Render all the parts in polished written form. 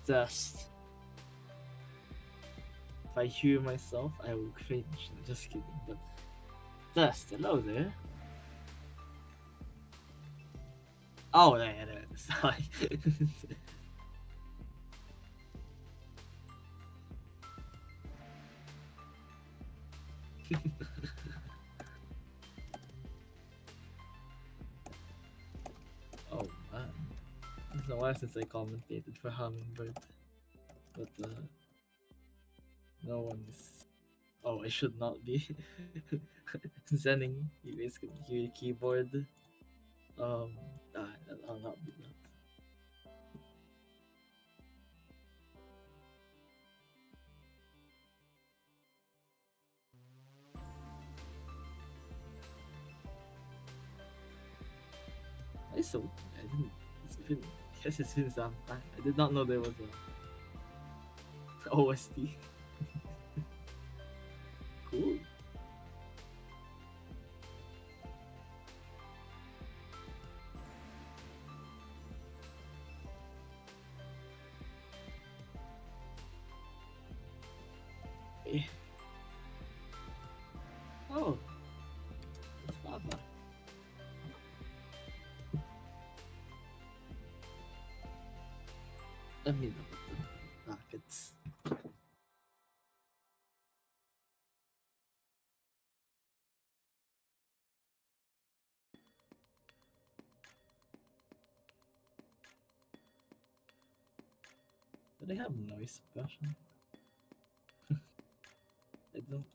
Test. If I hear myself, I will cringe. No, just kidding. But Test, hello there. Oh, there it is. Sorry. Oh man, it's been a while since I commentated for Hummingbird, but no one is. Oh, I should not be sending. You guys can hear your keyboard. Um, I'll not do that. I saw. I didn't. It's been. Guess it's been some time. I did not know there was a OST. Cool. Eh. Oh, it's Baba. Let me look at the brackets. Do they have noise suppression? I don't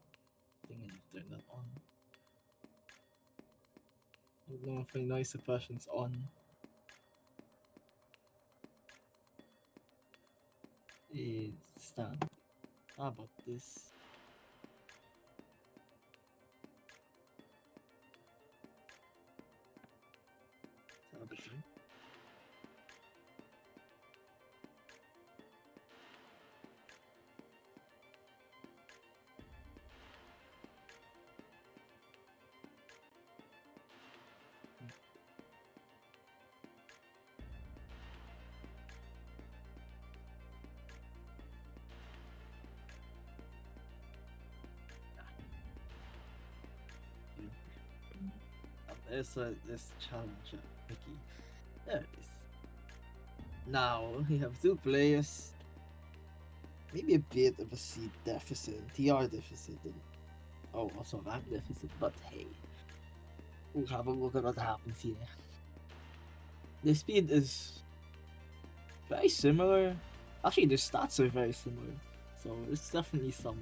think I need to turn that on. I don't know if my noise suppression's on. It's done. How about this? Television. There's challenge, Mickey. There it is. Now we have two players. Maybe a bit of a seed deficit, TR deficit, and also rank deficit. But hey, we'll have a look at what happens here. The speed is very similar. Actually, the stats are very similar. So there's definitely some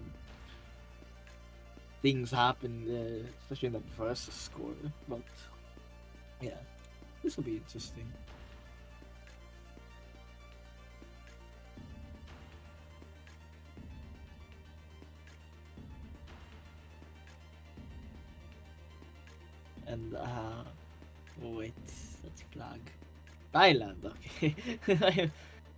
things happen there, especially in the first score. But yeah, this will be interesting. And wait, that's flag. Thailand, okay.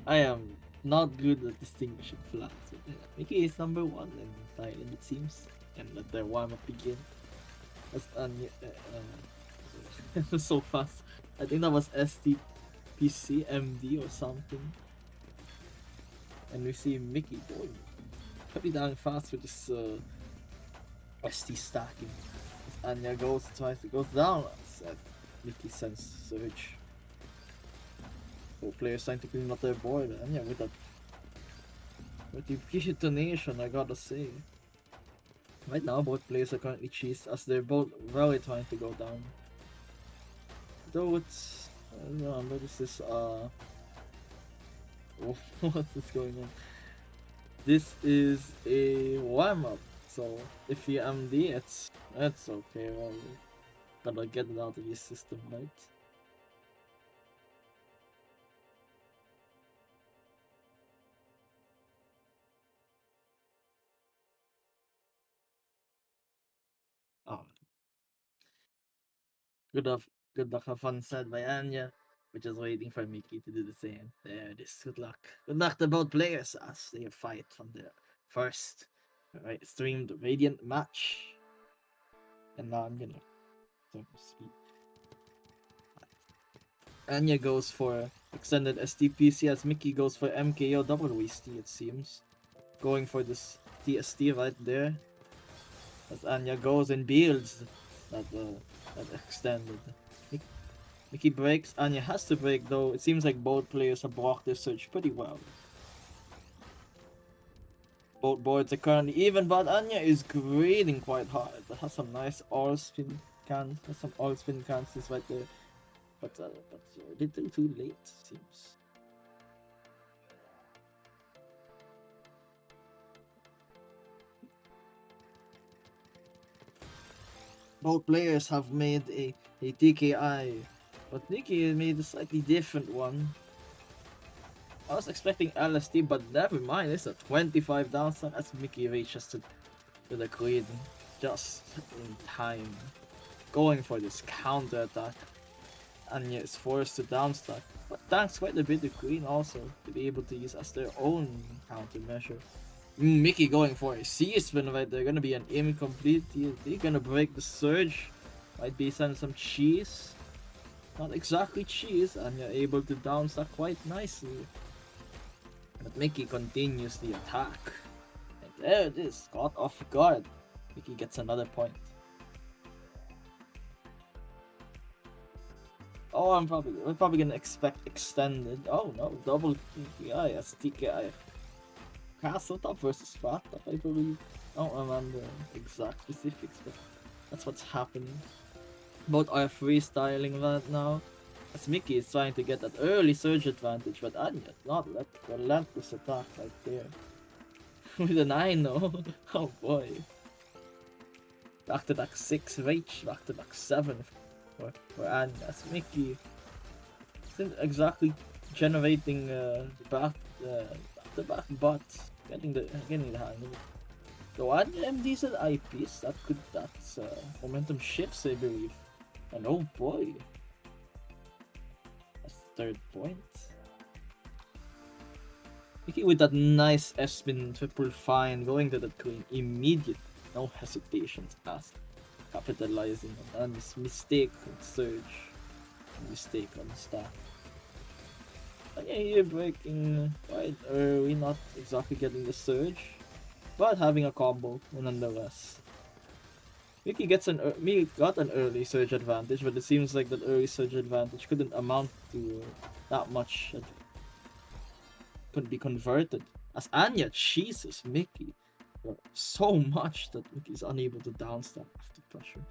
I am not good at distinguishing flags. Mickey is number one in Thailand, it seems. And let their warm up begin. That's so fast. I think that was STPC MD or something. And we see Mickey going pretty damn fast with this ST stacking. As Anya tries to go down. Mickey sends Surge. So players trying to clean up their board. Anya with the pure detonation, I gotta say. Right now, both players are currently cheesed as they're both really trying to go down. Though it's, I don't know, this is what's this going on? This is a warm up, so if you MD, that's okay. Well, gotta get it out of your system, right? Oh, good luck, good luck, have fun said by Anya. We're just waiting for Mickey to do the same. There it is. Good luck. Good luck to both players as they fight from the first streamed Radiant match. And now I'm gonna speed. Anya goes for a extended STPC as Mickey goes for MKO double wasty, it seems. Going for this TST right there. As Anya goes and builds that extended. Mickey breaks, Anya has to break though. It seems like both players have blocked their surge pretty well. Both boards are currently even, but Anya is grading quite hard. That has some nice all spin cans, has some all spin cancels right there. But a little too late, seems. Both players have made a TKI, but Nikki made a slightly different one. I was expecting LST, but never mind. It's a 25 downside as Mickey reaches to the queen just in time. Going for this counter attack. Anya is forced to downstack, but thanks quite a bit to Queen also to be able to use as their own countermeasure. Mickey going for a C-spin right there, gonna be an incomplete TNT, gonna break the surge. Might be some cheese. Not exactly cheese, Anya able to downstack quite nicely. But Mickey continues the attack. And there it is, caught off guard. Mickey gets another point. Oh, we're probably gonna expect extended. Oh no, double TKI as TKI. Castle top versus flat top, I believe. I don't remember exact specifics, but that's what's happening. Both are freestyling right now. As Mickey is trying to get that early surge advantage, but Anya not let relentless attack right there. With an 9-0. Oh boy. Back to back 6 reach, back to back 7 for Anya. As Mickey isn't exactly generating back to back bots. Getting the hang of it. So Anya MD's at IPs, that's momentum shifts, I believe. And oh boy. That's the 3rd point. Mickey with that nice S-spin triple fine, going to the queen immediate, no hesitations asked. Capitalizing on Anya's mistake on surge. Mistake on stack. Anya here breaking quite early, not exactly getting the surge, but having a combo nonetheless. Mickey got an early surge advantage, but it seems like that early surge advantage couldn't amount to that much. Couldn't be converted. As Anya cheeses Mickey so much that Mickey's unable to downstep after pressure.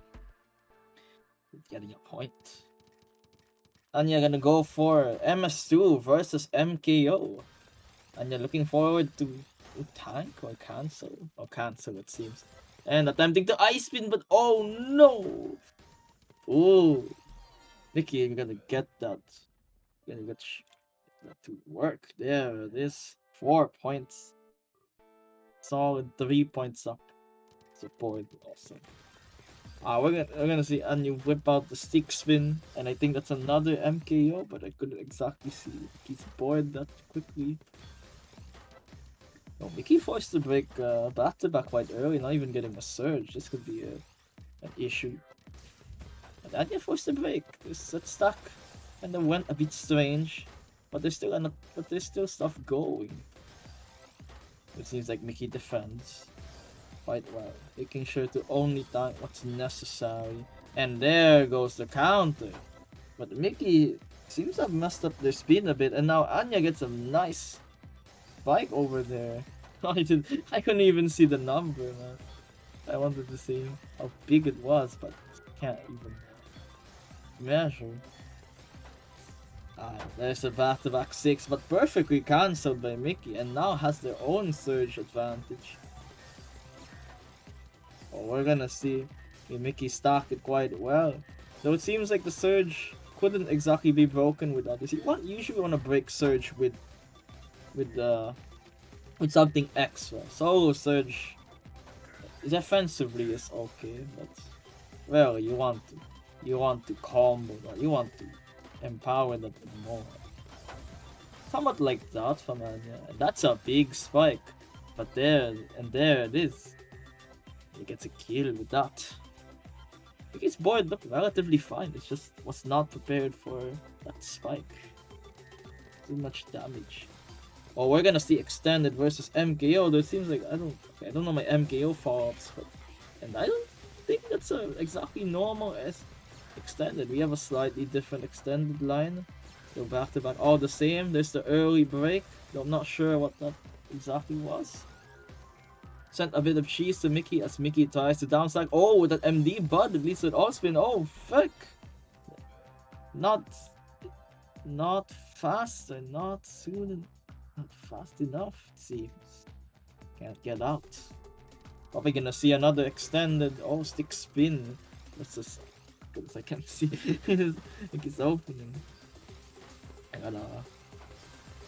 Getting a point. Anya gonna go for MS2 versus MKO. Anya looking forward to tank or cancel? Or cancel, it seems. And attempting to ice spin, but oh no! Ooh. Mickey, you're gonna get that. You're gonna get that to work. There it is. 4 points. Solid 3 points up. Support also. We're gonna see Anya whip out the stick spin, and I think that's another MKO, but I couldn't exactly see. He's bored that quickly. Oh, Mickey forced to break back to back quite early, not even getting a surge. This could be an issue. And Anya forced to break. It's stuck, and then went a bit strange, but there's still stuff going. It seems like Mickey defends quite well, making sure to only tank what's necessary. And there goes the counter. But Mickey seems to have messed up their spin a bit, and now Anya gets a nice spike over there. I couldn't even see the number, man. I wanted to see how big it was, but can't even measure. There's a back-to-back 6, but perfectly cancelled by Mickey, and now has their own surge advantage. Oh, we're gonna see Mickey stack it quite well. Though it seems like the surge couldn't exactly be broken with others. You usually want to break surge with something extra. Solo surge defensively is okay, but well, you want to combo that, you want to empower that more. Somewhat like that from Anya. That's a big spike, but there it is. He gets a kill with that. His board looked relatively fine. It just was not prepared for that spike. too much damage. Oh, we're gonna see extended versus MKO. There seems like I don't know my MKO follow-ups, and I don't think that's exactly normal as extended. We have a slightly different extended line. Go back to back, all the same. There's the early break. Though I'm not sure what that exactly was. Sent a bit of cheese to Mickey as Mickey tries to downstack. Oh, with that MD bud, it leads to an all-spin. Oh, fuck! Not fast and not soon. Not fast enough, it seems. Can't get out. Probably gonna see another extended stick spin. That's just because I can't see. Like it's opening. I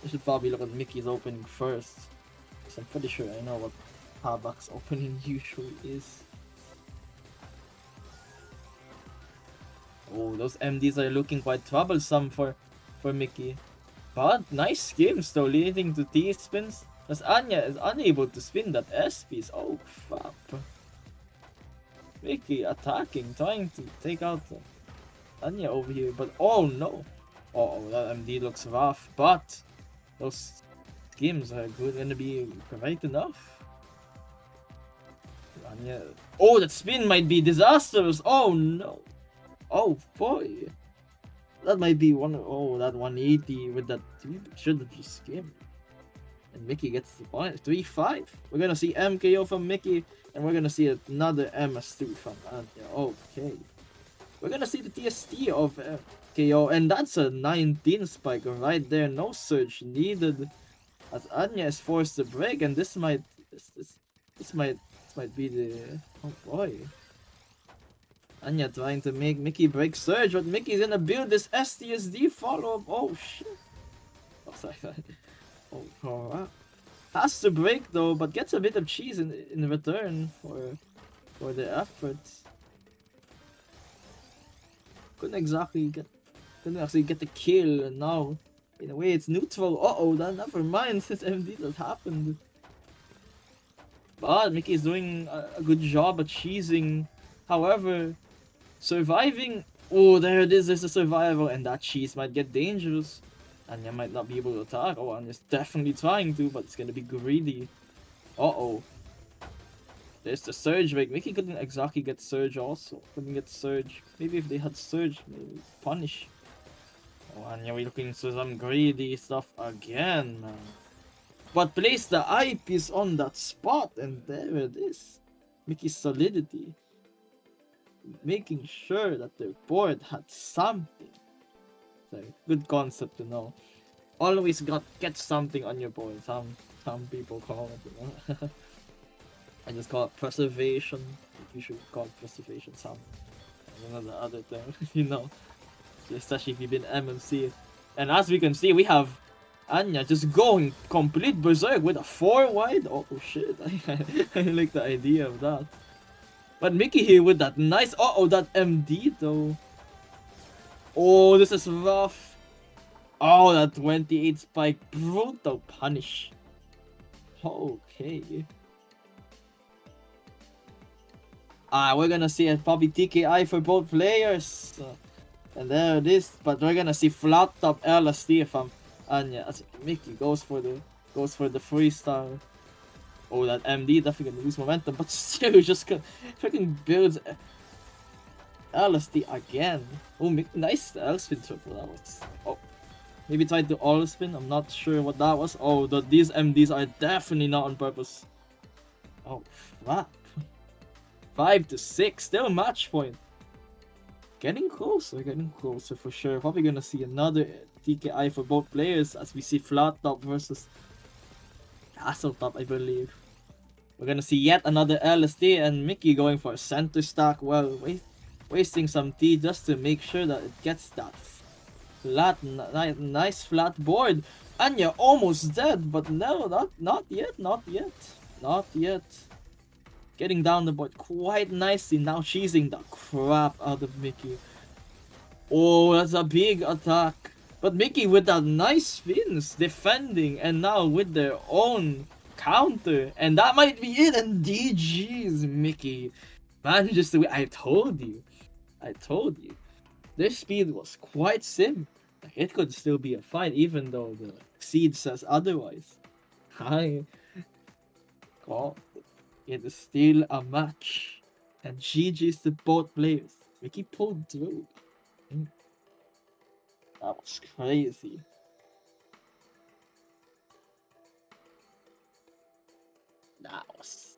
should probably look at Mickey's opening first. Because I'm pretty sure I know what Habak's opening usually is. Oh, those MDs are looking quite troublesome for Mickey. But nice schemes though, leading to T-spins. As Anya is unable to spin that S-piece. Oh, fuck. Mickey attacking, trying to take out Anya over here. But oh no. Oh, that MD looks rough. But those schemes are gonna be great enough. Anya. Oh, that spin might be disastrous. Oh no. Oh boy. That might be that 180 with that. Should have just skimmed. And Mickey gets the point. 3-5. We're gonna see MKO from Mickey, and we're gonna see another MS2 from Anya. Okay. We're gonna see the TST of KO, and that's a 19 spike right there. No surge needed, as Anya is forced to break, and this might be the oh boy. Anya trying to make Mickey break surge, but Mickey's gonna build this STSD follow-up. Oh shit. Oh, sorry. Oh, wow. Has to break though, but gets a bit of cheese in return for the efforts. Couldn't actually get the kill, and now in a way it's neutral. That never mind, since MD that happened. But Mickey is doing a good job at cheesing. However, surviving. Oh, there it is. There's a survival, and that cheese might get dangerous. Anya might not be able to attack. Oh, Anya's definitely trying to, but it's gonna be greedy. There's the surge break. Mickey couldn't exactly get surge also. Couldn't get surge. Maybe if they had surge, maybe punish. Oh, Anya, we're looking for some greedy stuff again, man. But place the eyepiece on that spot, and there it is. Mickey's solidity. Making sure that their board had something. It's a good concept to know. Always get something on your board. Some people call it, you know? I just call it preservation. You should call it preservation some. I don't know the other thing, you know. Especially if you've been MMC. And as we can see, we have Anya just going complete berserk with a 4 wide. Oh shit, I like the idea of that. But Mickey here with that nice, that MD though. Oh, this is rough. Oh, that 28 spike, brutal punish. Okay. We're gonna see a probably TKI for both players. And there it is. But we're gonna see flat top LSD from Anya as Mickey goes for the freestyle. Oh, that MD definitely gonna lose momentum, but still just freaking builds LSD again. Oh, nice L-spin triple. That was maybe tried to all-spin. I'm not sure what that was. Oh, these MDs are definitely not on purpose. Oh, crap. 5-6, still match point. Getting closer for sure. Probably gonna see another TKI for both players as we see flat top versus castle top, I believe. We're gonna see yet another LSD and Mickey going for a center stack while wasting some T just to make sure that it gets that flat, nice flat board. Anya almost dead, but no, not yet. Getting down the board quite nicely, now cheesing the crap out of Mickey. Oh, that's a big attack. But Mickey with that nice spins, defending, and now with their own counter. And that might be it, and GG's Mickey manages to win. I told you. Their speed was quite sim. It could still be a fight, even though the seed says otherwise. I call it is still a match. And GG's to both players. Mickey pulled through. That was crazy. That was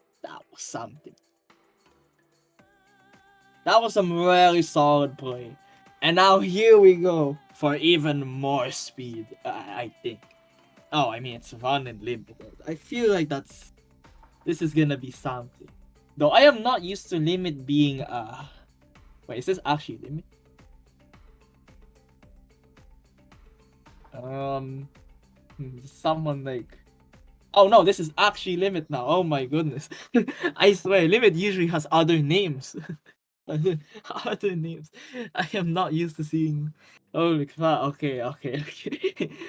something. That was some really solid play. And now here we go for even more speed, I think. Oh, I mean, it's run and limit. I feel like this is gonna be something. Though I am not used to limit being, wait, is this actually limit? Someone like, oh no, this is actually limit now. Oh my goodness. I swear, limit usually has other names. Other names. I am not used to seeing. Holy crap! Okay.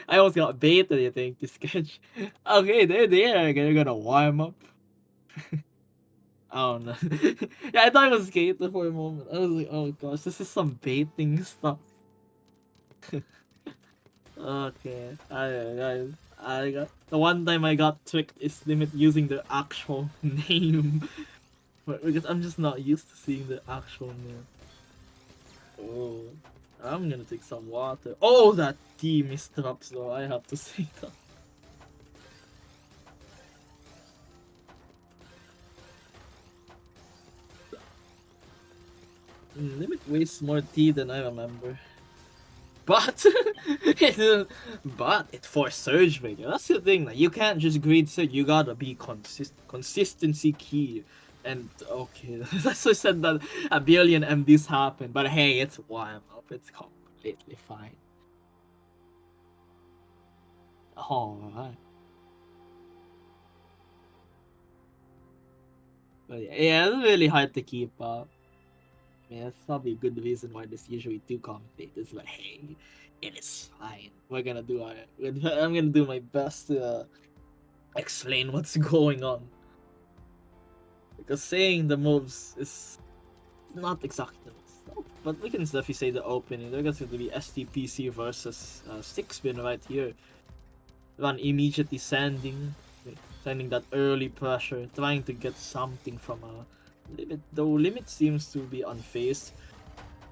I almost got baited. I think to sketch. Okay, they're there. They're gonna warm up. Oh no. Yeah, I thought it was skater for a moment. I was like, oh gosh, this is some baiting stuff. Okay, I got the one time I got tricked is limit using the actual name, but because I'm just not used to seeing the actual name. Oh, I'm gonna take some water. Oh, that tea misdrops though. I have to say that. Limit wastes more tea than I remember. But it forced Surge Breaker. That's the thing. Like, you can't just grade Surge. You gotta be consistency key. And okay, that's why I said that a billion MDs happen. But hey, it's warm up. It's completely fine. Alright. But yeah, it's really hard to keep up. I mean, that's probably a good reason why there's usually two commentators. Like, hey, it is fine. We're gonna do our. I'm gonna do my best to explain what's going on. Because saying the moves is not exactly the most. But we can definitely say the opening. There's going to be STPC versus 6-spin right here. Run immediately sending that early pressure, trying to get something from a limit. Though limit seems to be unfazed.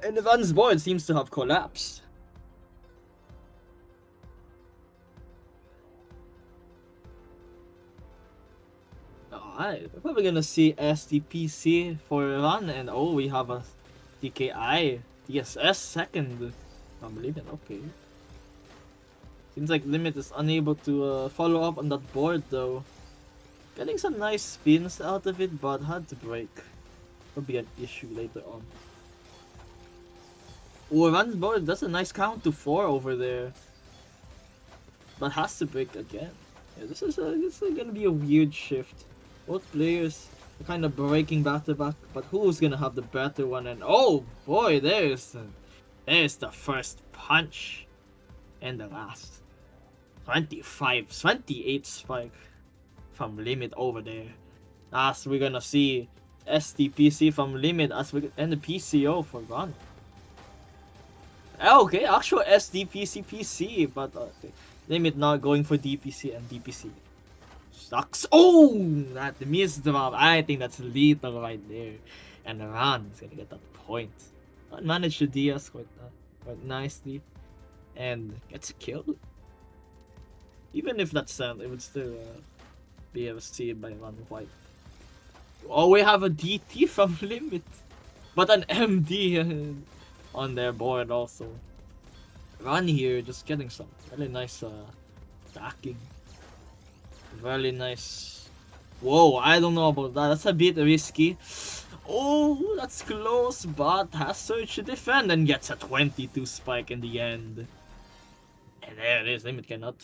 And Run's board seems to have collapsed. Alright, we're probably gonna see STPC for Run, and oh, we have a TKI. TSS second. Unbelievable, okay. Seems like Limit is unable to follow up on that board though. Getting some nice spins out of it, but had to break. Will be an issue later on. Oh, Run's board, that's a nice count to 4 over there. But has to break again. Yeah, this is gonna be a weird shift. Both players are kind of breaking back to back, but who's gonna have the better one? And oh boy, there's the first punch and the last. 28 spike from Limit over there. As we're gonna see STPC from Limit and the PCO for Run. Okay, actual SDPC PC, but okay. Limit not going for DPC and DPC. Sucks. Oh, that missed drop. I think that's lethal right there. And Run is gonna get that point. Managed to DS quite nicely. And gets killed. Even if that's sent, it would still be received by Run White. Oh, we have a DT from Limit. But an MD on their board also. Run here, just getting some really nice stacking. Really nice. Whoa, I don't know about that. That's a bit risky. Oh, that's close, but has Surge to defend and gets a 22 spike in the end. And there it is. Limit cannot.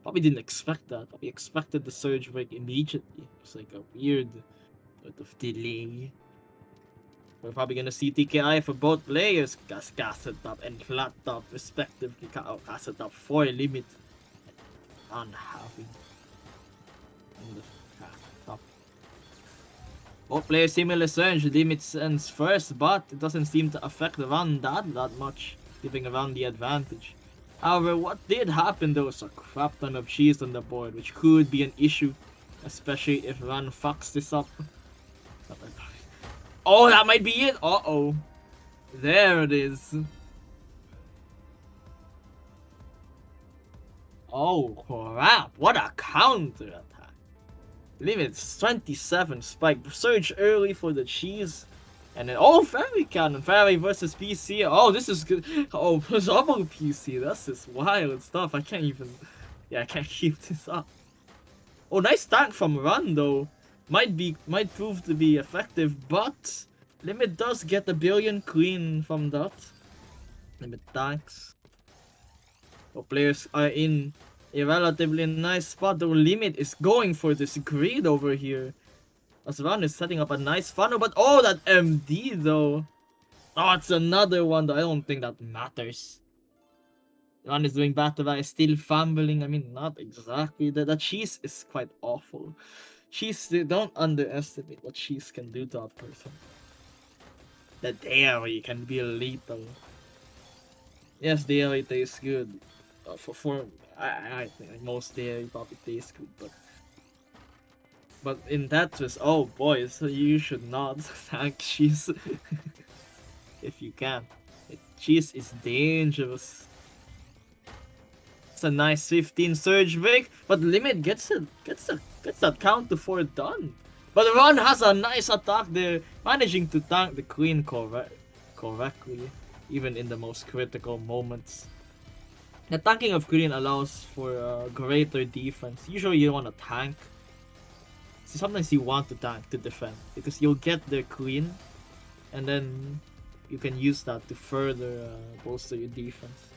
Probably didn't expect that. Probably expected the Surge break immediately. It's like a weird bit of delay. We're probably gonna see TKI for both players. Castle Top and Flat Top respectively. Castle Top for Limit. Unhappy. In the Castle Top. Both players similar surge. Limit sends first, but it doesn't seem to affect the Run that much. giving around the advantage. However, what did happen though was a crap ton of cheese on the board, which could be an issue, especially if Ran fucks this up. Oh, that might be it! Uh-oh. There it is. Oh, crap. What a counter attack. Limits 27 spike. Surge early for the cheese. And then, oh, Fairy Cannon. Fairy versus PC. Oh, this is good. Oh, double PC. That's just wild stuff. I can't even... Yeah, I can't keep this up. Oh, nice tank from Run, though. Might prove to be effective, but... Limit does get a billion clean from that. Limit tanks. Oh, players are in a relatively nice spot. The Limit is going for this greed over here. Asran is setting up a nice funnel, but oh, that MD though. Oh, it's another one that I don't think that matters. Ran is doing battle, is still fumbling. I mean, not exactly. The cheese is quite awful. Cheese, don't underestimate what cheese can do to a person. The dairy can be lethal. Yes, dairy tastes good. I think most dairy probably tastes good, but in Tetris, oh boy, so you should not thank cheese if you can. Cheese is dangerous. It's a nice 15 surge break, but Limit gets that count to 4 done. But Ron has a nice attack there, managing to tank the queen correctly, even in the most critical moments. The tanking of queen allows for greater defense. Usually you want to tank. So sometimes you want to tank to defend, because you'll get their queen, and then you can use that to further bolster your defense.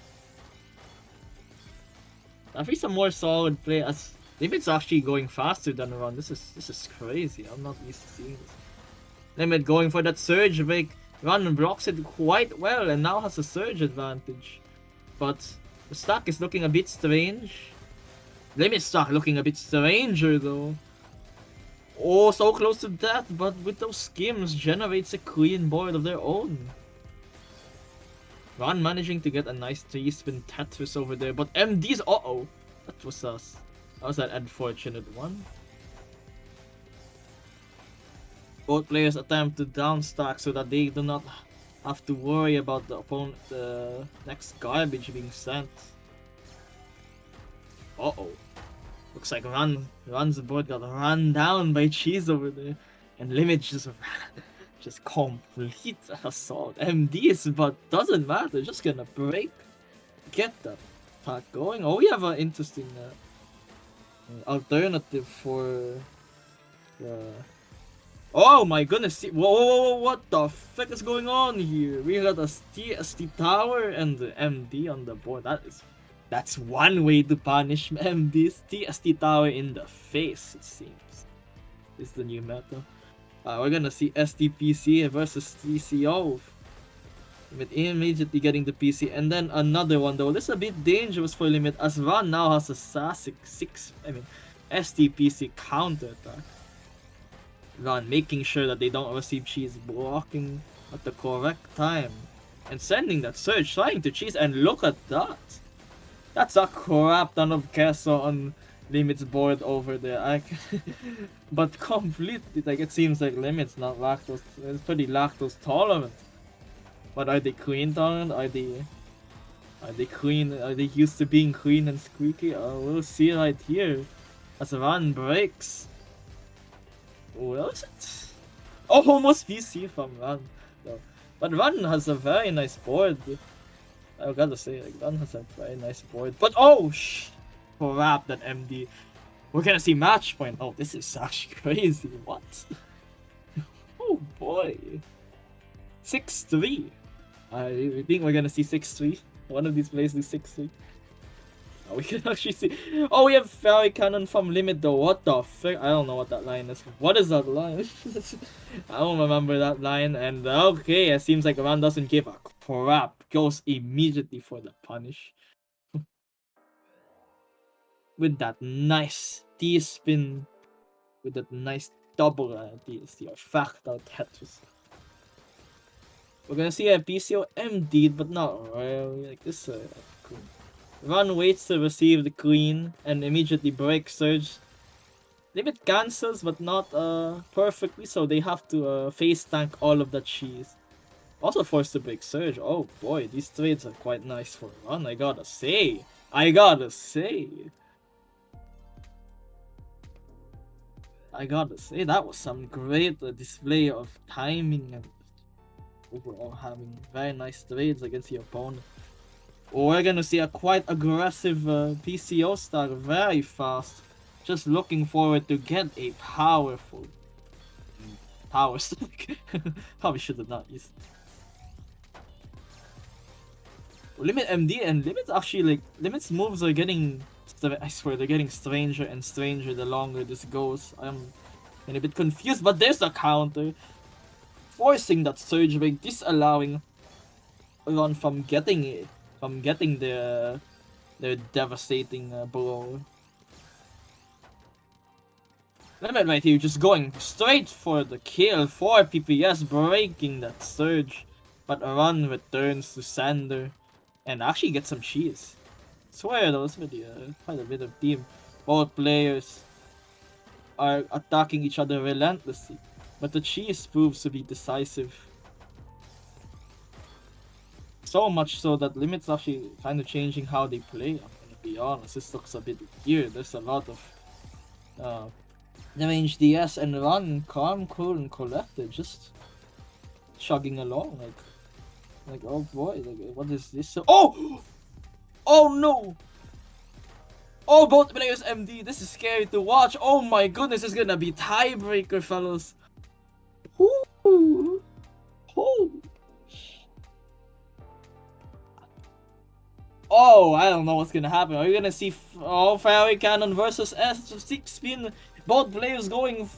I think some more solid play as Limit's actually going faster than Ron. This is crazy. I'm not used to seeing this. Limit going for that surge break. Ron blocks it quite well and now has a surge advantage. But the stack is looking a bit strange. Limit's stack looking a bit stranger though. Oh, so close to death, but with those skims generates a clean board of their own. Ron managing to get a nice 3-spin Tetris over there, but MD's uh-oh. That was us. That was an unfortunate one. Both players attempt to downstack so that they do not have to worry about the opponent, next garbage being sent. Uh-oh. Looks like Run's board got run down by Cheese over there. And Limit just complete assault. MDs, but doesn't matter. Just gonna break. Get that attack going. Oh, we have an interesting alternative for... Oh my goodness. Whoa, what the fuck is going on here? We got a ST tower and the MD on the board. That's one way to punish MD's TST tower in the face, it seems. This is the new meta. We're gonna see STPC versus TCO. Limit immediately getting the PC, and then another one though. This is a bit dangerous for Limit as Ron now has a STPC counter attack. Ron making sure that they don't receive cheese, blocking at the correct time, and sending that surge, trying to cheese, and look at that. That's a crap ton of queso on Limit's board over there. But completely, like, it seems like Limit's not lactose. It's pretty lactose tolerant. But are they clean tolerant? Are they clean? Are they used to being clean and squeaky? We'll see right here as Ron breaks. What is it? Oh, almost VC from Ron. No. But Ron has a very nice board. I gotta say, like, Ron has a very nice board. But oh, crap, that MD. We're gonna see match point. Oh, this is actually crazy. What? Oh boy. 6-3. I think we're gonna see 6-3. One of these players do 6-3. We can actually see. Oh, we have Fairy Cannon from Limit though. What the frick? I don't know what that line is. What is that line? I don't remember that line. And okay, it seems like Ron doesn't give a crap. Goes immediately for the punish. With that nice T-spin. With that nice double TST or fractal Tetris. We're gonna see a PCO MD, but not really. Like this, cool. Run waits to receive the queen and immediately break surge. Limit cancels, but not perfectly, so they have to face tank all of the cheese. Also forced to break surge. Oh boy, these trades are quite nice for Run. I gotta say. I gotta say, that was some great display of timing and overall having very nice trades against the opponent. We're gonna see a quite aggressive PCO start very fast. Just looking forward to get a powerful power stack. Probably should have not used Limit MD, and Limit's actually like Limit's moves are getting, I swear they're getting stranger and stranger the longer this goes. I'm a bit confused, but there's a counter. Forcing that surge break, disallowing Ron from getting it, from getting their devastating blow. Limit right here, just going straight for the kill, 4 PPS, breaking that surge. But Ron returns to Sander and actually gets some cheese. I swear that was really quite a bit of team. Both players are attacking each other relentlessly, but the cheese proves to be decisive. So much so that Limit's actually kind of changing how they play. I'm gonna be honest, this looks a bit weird. There's a lot of range DS and Run calm, cool, and collected, just chugging along like oh boy, like what is this? Oh! Oh no! Oh, both players MD. This is scary to watch. Oh my goodness, it's gonna be tiebreaker, fellas. Ooh. Oh. Oh, I don't know what's gonna happen. Are you gonna see Fairy Cannon versus S6 spin? Both players going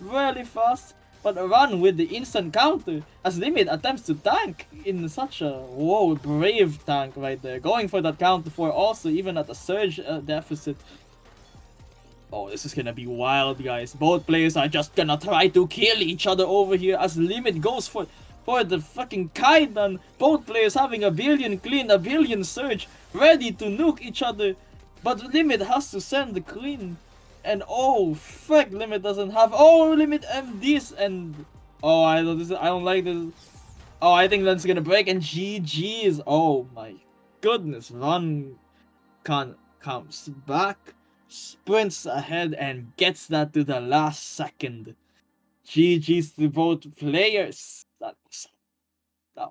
really fast, but Run with the instant counter as Limit attempts to tank in such a brave tank right there, going for that counter for also even at a surge deficit. Oh, this is gonna be wild, guys. Both players are just gonna try to kill each other over here as Limit goes for the fucking Kaidan. Both players having a billion clean, a billion surge, ready to nuke each other. But Limit has to send the queen. And oh frick, Limit doesn't have. Oh, Limit MDs and oh, I don't like this. Oh, I think that's gonna break and GG's. Oh my goodness, Run comes back, sprints ahead and gets that to the last second. GG's to both players. That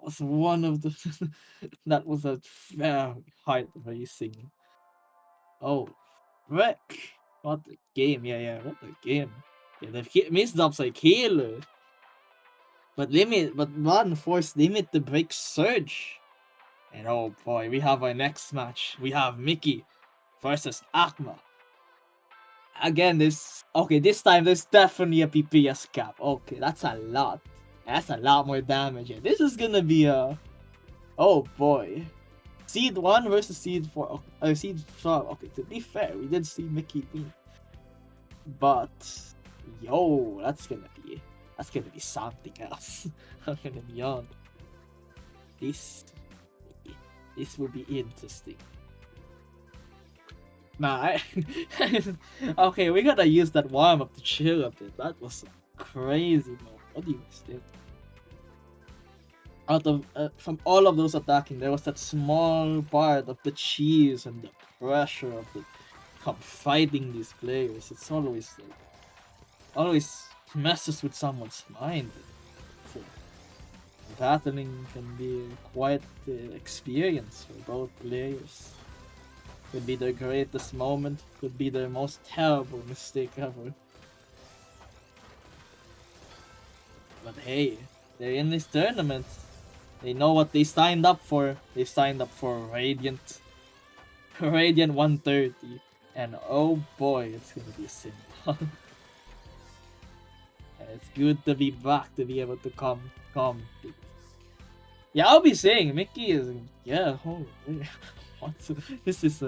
was one of the that was a very heart racing. Oh frick. What a game, yeah, what a game. Yeah, the misdubs like healer. But Run forced Limit to break Surge. And oh boy, we have our next match. We have Mickey versus Akma. Again, this time there's definitely a PPS cap. Okay, that's a lot. That's a lot more damage here. This is gonna be a oh boy. Seed 1 versus Seed 4. Seed 4. Okay, to be fair, we did see Mickey win. But yo, that's gonna be something else. I'm gonna be on. This will be interesting. Nah, okay, we gotta use that warm up to chill a bit. That was crazy, man. What do you guys think? Out of from all of those attacking, there was that small part of the cheese and the pressure of the fighting these players. It's always messes with someone's mind. So, battling can be quite the experience for both players. Could be their greatest moment, could be their most terrible mistake ever. But hey, they're in this tournament. They know what they signed up for. They signed up for Radiant. Radiant 130. And oh boy, it's gonna be a sin. It's good to be back to be able to come. Yeah, I'll be saying Mickey is this is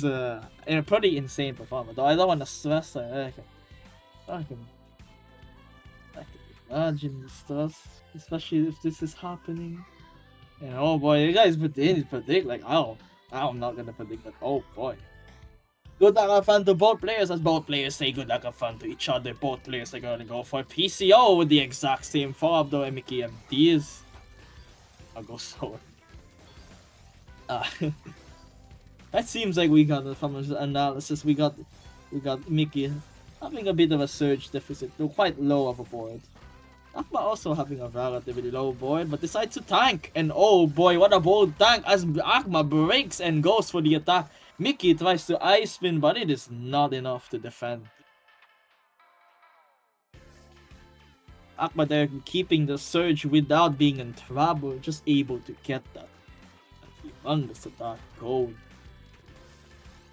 a pretty insane performance. Though I don't want to stress. Imagine the stress, especially if this is happening. And oh boy, you guys predict like I'm not gonna predict that. Oh boy. Good luck have fun to both players, as both players say good luck have fun to each other. Both players are gonna go for PCO with the exact same follow-up though Mickey MDs. I'll go slower. That seems like we got from analysis we got Mickey having a bit of a surge deficit, though quite low of a board. Akma also having a relatively low board, but decides to tank. And oh boy, what a bold tank as Akma breaks and goes for the attack. Mickey tries to ice spin, but it is not enough to defend. Akma there keeping the surge without being in trouble, just able to get that humongous attack gold.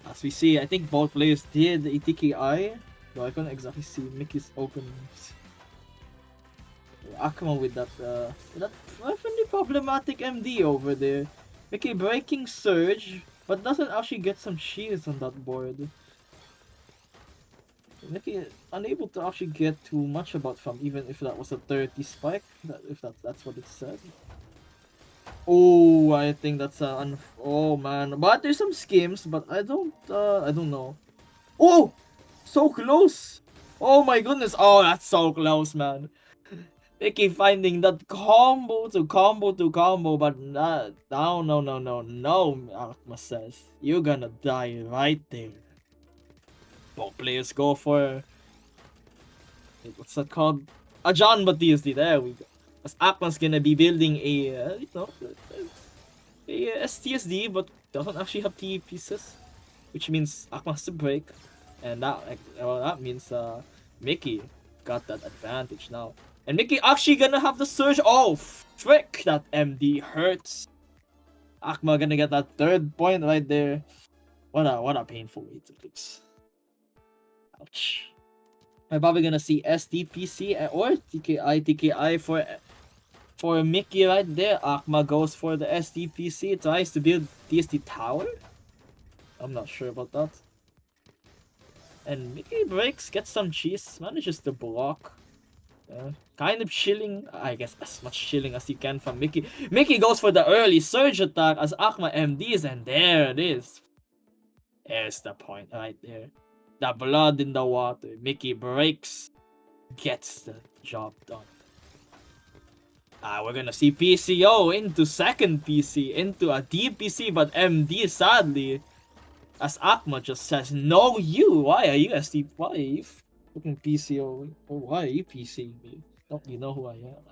As we see, I think both players did a TKI, though I couldn't exactly see Mickey's openings. Akma with that definitely problematic MD over there. Mickey breaking surge, but doesn't actually get some shields on that board. Mickey unable to actually get too much about from, even if that was a 30 spike, if that's what it said. Oh, I think that's oh man, but there's some schemes, but I don't know. Oh, so close! Oh my goodness! Oh, that's so close, man. Mickey finding that combo to combo to combo, but no, Akma says. You're gonna die right there. Both players go for... what's that called? A John Batiste, there we go. As Akma's gonna be building a, a STSD, but doesn't actually have TE pieces. Which means Akma has to break. And that means Mickey got that advantage now. And Mickey actually gonna have the surge. Oh, frick! That MD hurts. Akma gonna get that third point right there. What a painful way to lose. Ouch. I'm probably gonna see STPC or TKI for Mickey right there. Akma goes for the STPC, tries to build TST tower. I'm not sure about that. And Mickey breaks, gets some cheese, manages to block. Kind of chilling, I guess as much chilling as you can from Mickey. Mickey goes for the early surge attack as Akma MDs, and there it is. There's the point right there. The blood in the water. Mickey breaks, gets the job done. We're gonna see PCO into second PC, into a DPC, but MD sadly, as Akma just says, no you, why are you SD, why are you fucking PCO, or why are you PCing me? Don't you know who I am?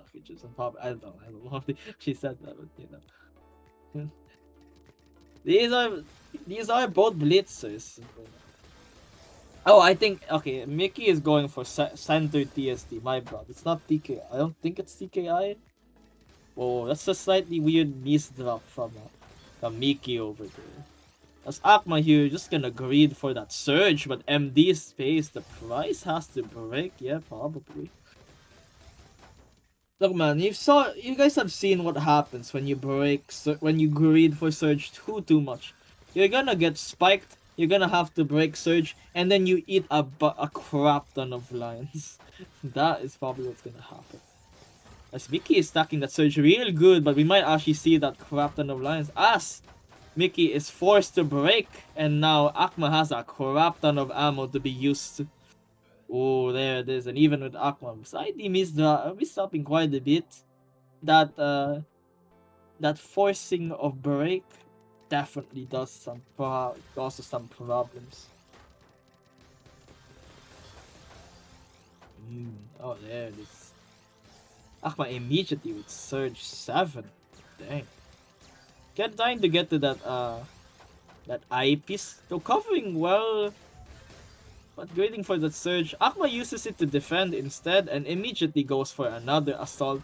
I don't know if she said that, but you know. These are both blitzers. Oh, I think, okay, Mickey is going for center TSD, my bad. It's not TKI. I don't think it's TKI. Oh, that's a slightly weird miss drop from Mickey over there. As Akma here, just gonna greed for that surge, but MD space, the price has to break, yeah, probably. Look man, you guys have seen what happens when you when you greed for surge too much. You're gonna get spiked, you're gonna have to break surge, and then you eat a crap ton of lines. That is probably what's gonna happen. As Mickey is stacking that surge real good, but we might actually see that crap ton of lines as Mickey is forced to break, and now Akma has a crap ton of ammo to be used to. Oh, there it is, and even with Akma, beside he misstopping quite a bit. That forcing of break definitely does causes some problems. Oh, there it is. Akma immediately with Surge 7. Dang. Trying to get to that eyepiece. Though covering well, but waiting for that surge. Akma uses it to defend instead and immediately goes for another assault.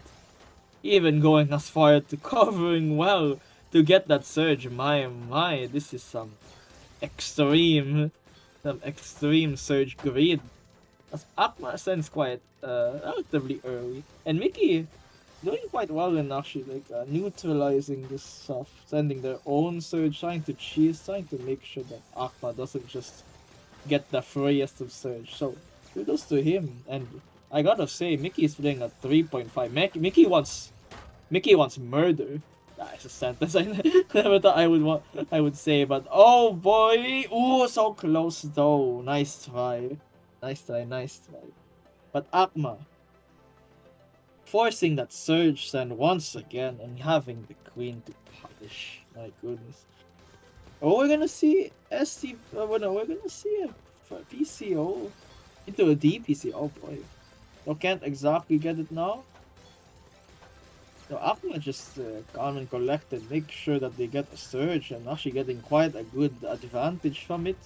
Even going as far to covering well to get that surge. My, this is some extreme surge greed. As Akma sends quite relatively early. And Mickey doing quite well in actually neutralizing this stuff, sending their own surge, trying to cheese, trying to make sure that Akma doesn't just get the freest of surge. So kudos to him, and I gotta say, Mickey is playing a 3.5. Mickey wants murder. That's a sentence I never thought I would say, but oh boy, ooh, so close though. Nice try, nice try. But Akma forcing that surge send once again and having the queen to punish. My goodness. Oh, we're gonna see ST. Well, no, we're gonna see a PCO into a DPC. Oh boy, you can't exactly get it now. So Akma just calm and collected, make sure that they get a surge and actually getting quite a good advantage from it.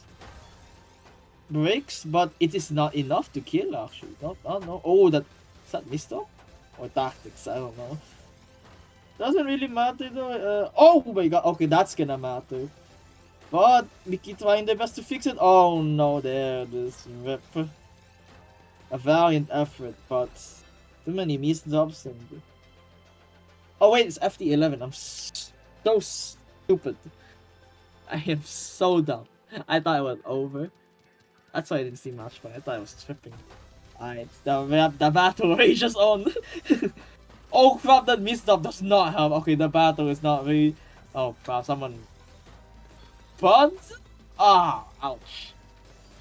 Breaks, but it is not enough to kill actually. No. Oh, is that missed up? Or tactics, I don't know. Doesn't really matter though. Oh my god, okay, that's gonna matter. But Mickey trying their best to fix it. Oh no, there it is. Rip. A valiant effort, but too many misdrops and... Oh wait, it's FD11. I'm so stupid. I am so dumb. I thought it was over. That's why I didn't see much fun. I thought I was tripping. Alright, the battle rages on. Oh crap, that misstop does not help. Okay, the battle is not really... Oh crap, someone... But... Ah, ouch.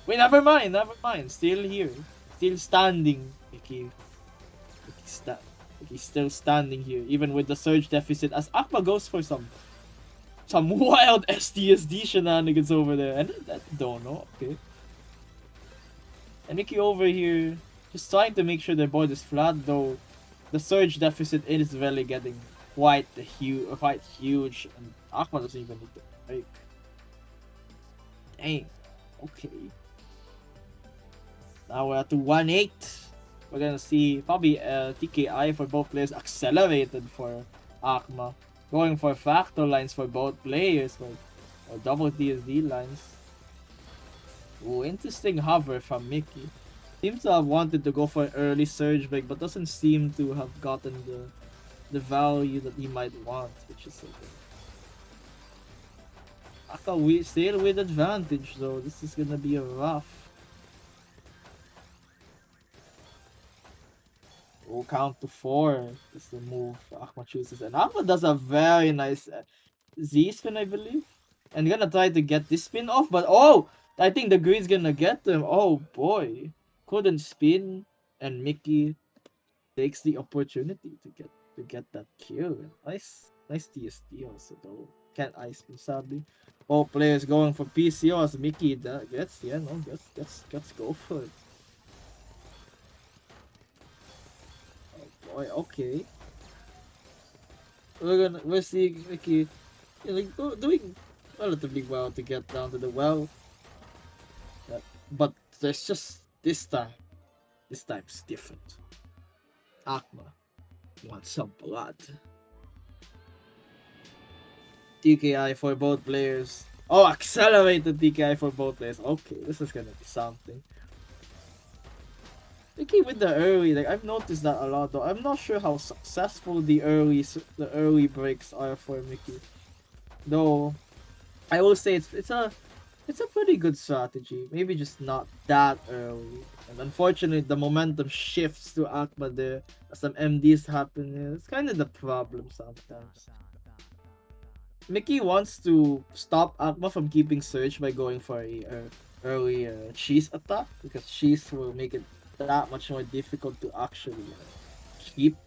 Wait, never mind. Still here. Still standing. Mickey's still standing here, even with the surge deficit, as Akma goes for some wild SDSD shenanigans over there. And I don't know, okay. And Mickey over here, just trying to make sure their board is flat, though the surge deficit is really getting quite huge, and Akma doesn't even need to break. Dang, okay. Now we're at 1-8. We're gonna see probably TKI for both players, accelerated for Akma. Going for factor lines for both players, or double DSD lines. Ooh, interesting hover from Mickey. Seems to have wanted to go for an early surge break, but doesn't seem to have gotten the value that he might want, which is so good. Akma we still with advantage though. This is gonna be a rough. We'll count to 4 is the move Akma chooses. And Akma does a very nice Z spin, I believe. And gonna try to get this spin off, but oh! I think the green's gonna get them. Oh boy. Couldn't spin, and Mickey takes the opportunity to get that kill. Nice TSD also though. Can't ice spin sadly. All players going for PCO as Mickey gets go for it. Boy, okay. We're seeing Mickey doing relatively well to get down to the well. But there's just this time's different. Akma wants some blood. TKI for both players. Oh, accelerated TKI for both players. Okay, this is gonna be something. Mickey with the early, like I've noticed that a lot though. I'm not sure how successful the early breaks are for Mickey. Though I will say it's a pretty good strategy. Maybe just not that early. And unfortunately the momentum shifts to Akma there as some MDs happen. It's kind of the problem sometimes. Mickey wants to stop Akma from keeping surge by going for a early cheese attack, because cheese will make it that much more difficult to actually keep,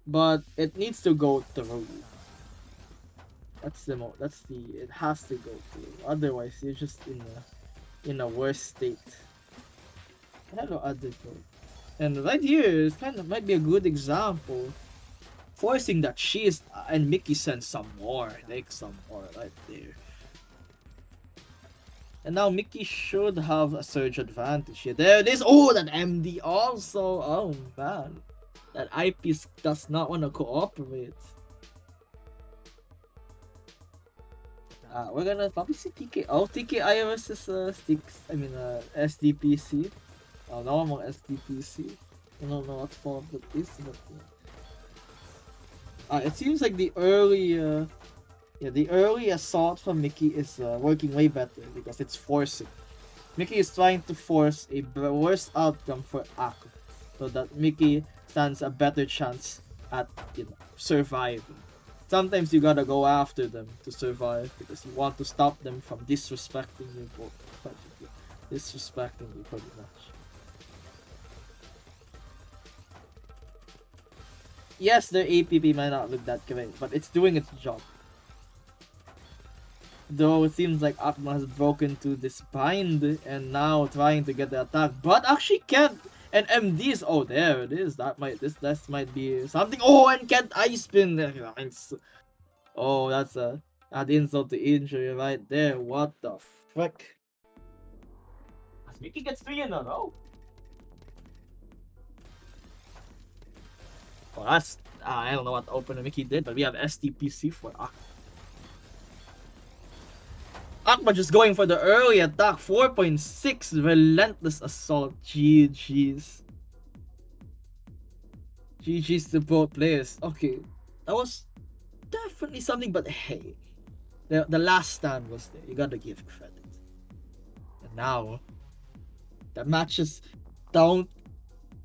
but it needs to go through. It has to go through. Otherwise, you're just in a worse state. Hello, Adito. And right here, it kind of might be a good example, forcing that cheese and Mickey sends some more, like some more right there. And now Mickey should have a surge advantage here. There it is. Oh, that MD also. Oh man. That eyepiece does not want to cooperate. We're gonna probably see TK. Oh, TKI versus SDPC. Oh, normal SDPC. I don't know what form that is, but it seems like the early the early assault from Mickey is working way better because it's forcing Mickey is trying to force a worse outcome for Aku, so that Mickey stands a better chance at, surviving. Sometimes you gotta go after them to survive because you want to stop them from disrespecting you, disrespecting you pretty much. Yes, their APP might not look that great, but it's doing its job. Though it seems like Akma has broken to this bind and now trying to get the attack, but actually can't. And MD is, oh, there it is. That might be something. Oh, and can't ice spin. Oh, that's a add insult to injury right there. What the frick? As Mickey gets 3 in a row. Well, that's I don't know what opener Mickey did, but we have STPC for Akma. Akma just going for the early attack. 4.6 relentless assault. GG's. GG's to both players. Okay, that was definitely something, but hey, the last stand was there. You gotta give credit. And now, the matches don't.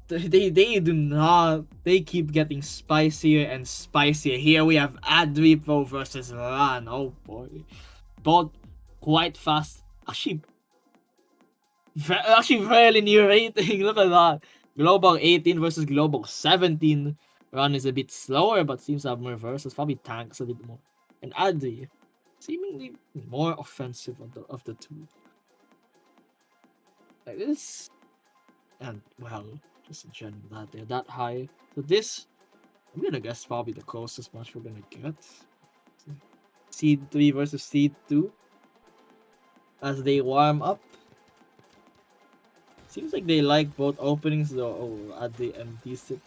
They do not. They keep getting spicier and spicier. Here we have Adripo versus Ran. Oh boy, both quite fast. Actually, fairly near rating. Look at that. Global 18 versus Global 17. Run is a bit slower, but seems to have more versus. Probably tanks a bit more. And Adri, seemingly more offensive of the two. Like this, and well, just in general, that they're that high. So this, I'm gonna guess probably the closest match we're gonna get. Seed 3 versus Seed 2. As they warm up. Seems like they like both openings though. Oh, Adri empties it.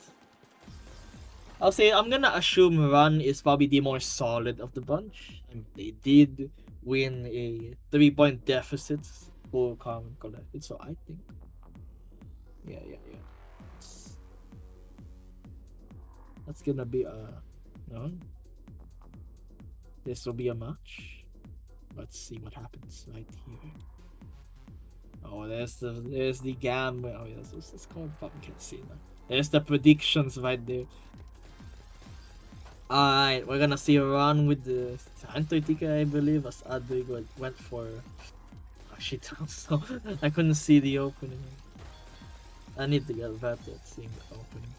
I'll say I'm gonna assume Run is probably the more solid of the bunch. And they did win a 3-point deficit for Common Collected, so I think. Yeah. That's gonna be no. This will be a match. Let's see what happens right here. Oh, there's the gam. Oh, yeah, that's called. Fucking can't see that. There's the predictions right there. Alright, we're gonna see a run with the Antarctica, I believe, as Adrig went for. Actually, so I couldn't see the opening. I need to get better at seeing the opening